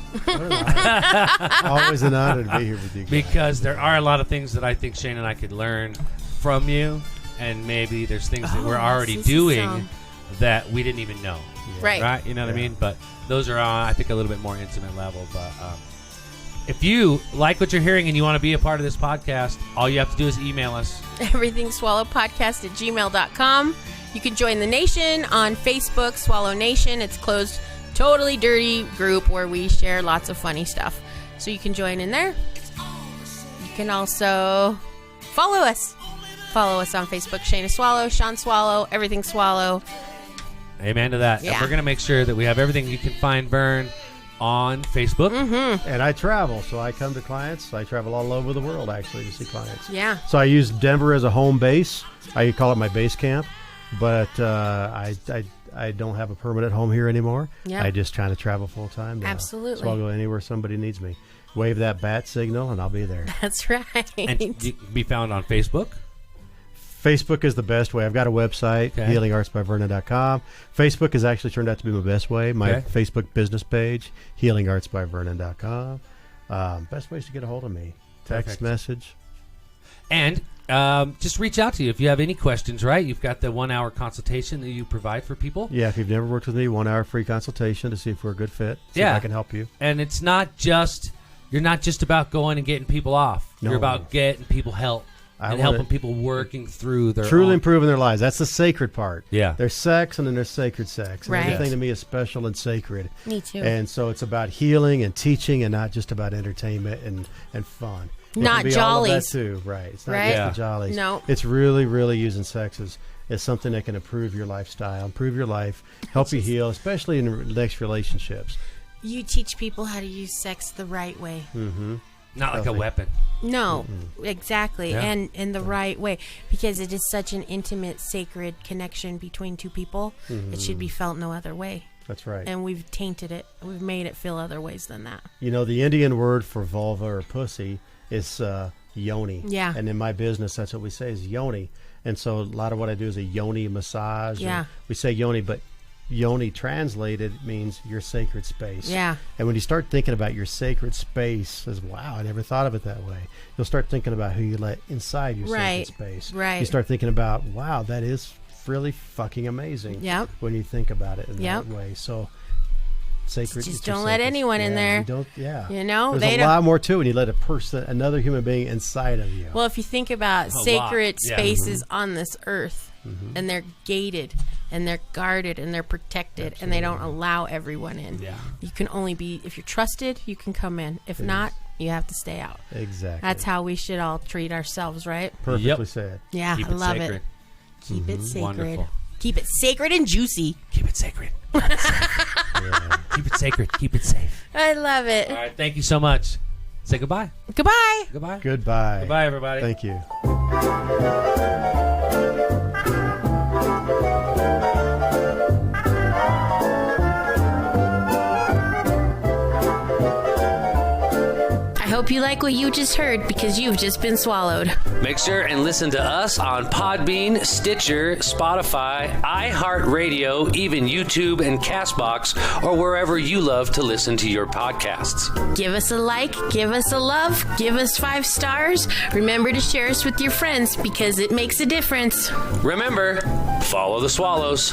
Speaker 3: Always an honor to be here with you guys.
Speaker 1: Because there are a lot of things that I think Shane and I could learn from you, and maybe there's things that we're already doing that we didn't even know.
Speaker 2: Right.
Speaker 1: Right? You know what I mean? But those are on, I think, a little bit more intimate level. But if you like what you're hearing and you want to be a part of this podcast, all you have to do is email us.
Speaker 2: EverythingSwallowpodcast@gmail.com. You can join the nation on Facebook, Swallow Nation. It's closed totally dirty group where we share lots of funny stuff. So you can join in there. You can also follow us. Follow us on Facebook, Shaina Swallow, Sean Swallow, Everything Swallow.
Speaker 1: Amen to that.
Speaker 2: Yeah.
Speaker 1: And we're going to make sure that we have everything. You can find Vern on Facebook.
Speaker 3: And I travel, so I come to clients. I travel all over the world, actually, to see clients.
Speaker 2: Yeah.
Speaker 3: So I use Denver as a home base. I call it my base camp. But I don't have a permanent home here anymore.
Speaker 2: Yeah.
Speaker 3: I just kind of travel full time now.
Speaker 2: Absolutely.
Speaker 3: So I'll go anywhere somebody needs me. Wave that bat signal, and I'll be there.
Speaker 2: That's right.
Speaker 1: And you can be found on Facebook.
Speaker 3: Facebook is the best way. I've got a website, healingartsbyvernon.com. Facebook has actually turned out to be my best way. My Facebook business page, healingartsbyvernon.com. Best ways to get a hold of me. Text message.
Speaker 1: And just reach out to you if you have any questions, right? You've got the 1 hour consultation that you provide for people.
Speaker 3: Yeah, if you've never worked with me, 1 hour free consultation to see if we're a good fit. See if I can help you.
Speaker 1: And it's not just, you're not just about going and getting people off.
Speaker 3: No.
Speaker 1: You're about getting people help. And helping people working through their
Speaker 3: truly improving their lives. That's the sacred part.
Speaker 1: Yeah.
Speaker 3: There's sex and then there's sacred sex. And
Speaker 2: Right.
Speaker 3: everything to me is special and sacred.
Speaker 2: Me too.
Speaker 3: And so it's about healing and teaching and not just about entertainment and fun. It
Speaker 2: Not
Speaker 3: can be all of that
Speaker 2: jollies.
Speaker 3: too, right? It's not
Speaker 2: Right?
Speaker 3: just the jollies.
Speaker 2: No.
Speaker 3: It's really, really using sex as something that can improve your lifestyle, improve your life, help you heal, especially in the next relationships.
Speaker 2: You teach people how to use sex the right way.
Speaker 3: Mm-hmm.
Speaker 1: not like a weapon.
Speaker 2: No, exactly.
Speaker 1: Yeah.
Speaker 2: And in the right way. Because it is such an intimate, sacred connection between two people. It should be felt no other way.
Speaker 3: That's right.
Speaker 2: And we've tainted it. We've made it feel other ways than that.
Speaker 3: You know, the Indian word for vulva or pussy is yoni.
Speaker 2: Yeah.
Speaker 3: And in my business, that's what we say is yoni. And so a lot of what I do is a yoni massage.
Speaker 2: Yeah.
Speaker 3: We say yoni, but yoni translated means your sacred space.
Speaker 2: Yeah.
Speaker 3: And when you start thinking about your sacred space as, wow, I never thought of it that way. You'll start thinking about who you let inside your
Speaker 2: Right.
Speaker 3: sacred space.
Speaker 2: Right.
Speaker 3: You start thinking about, wow, that is really fucking amazing.
Speaker 2: Yep.
Speaker 3: When you think about it in
Speaker 2: Yep.
Speaker 3: that way. So sacred.
Speaker 2: Just
Speaker 3: it's your
Speaker 2: don't let
Speaker 3: sacred-
Speaker 2: anyone in
Speaker 3: yeah,
Speaker 2: there.
Speaker 3: you don't, yeah.
Speaker 2: You know,
Speaker 3: There's
Speaker 2: they
Speaker 3: a
Speaker 2: don't-
Speaker 3: lot more to it when you let a person, another human being inside of you.
Speaker 2: Well, if you think about
Speaker 1: lot.
Speaker 2: sacred
Speaker 1: Yeah.
Speaker 2: spaces on this earth, and they're gated, and they're guarded, and they're protected, and they don't allow everyone in.
Speaker 1: Yeah.
Speaker 2: You can only be, if you're trusted, you can come in. If not, you have to stay out.
Speaker 3: Exactly.
Speaker 2: That's how we should all treat ourselves, right?
Speaker 3: Perfectly
Speaker 1: Yep.
Speaker 3: said.
Speaker 2: Yeah,
Speaker 1: Keep
Speaker 2: I love
Speaker 1: sacred.
Speaker 2: it. Keep it sacred.
Speaker 1: Wonderful.
Speaker 2: Keep it sacred and juicy.
Speaker 1: Keep it sacred. Keep it safe. Keep it sacred. Keep it safe.
Speaker 2: I love it.
Speaker 1: All right. Thank you so much. Say goodbye.
Speaker 2: Goodbye.
Speaker 1: Goodbye.
Speaker 3: Goodbye.
Speaker 1: Goodbye, everybody.
Speaker 3: Thank you.
Speaker 2: I hope you like what you just heard because you've just been swallowed.
Speaker 1: Make sure and listen to us on Podbean, Stitcher, Spotify, iHeartRadio, even YouTube and Castbox, or wherever you love to listen to your podcasts.
Speaker 2: Give us a like, give us a love, give us 5 stars. Remember to share us with your friends because it makes a difference.
Speaker 1: Remember, follow the swallows.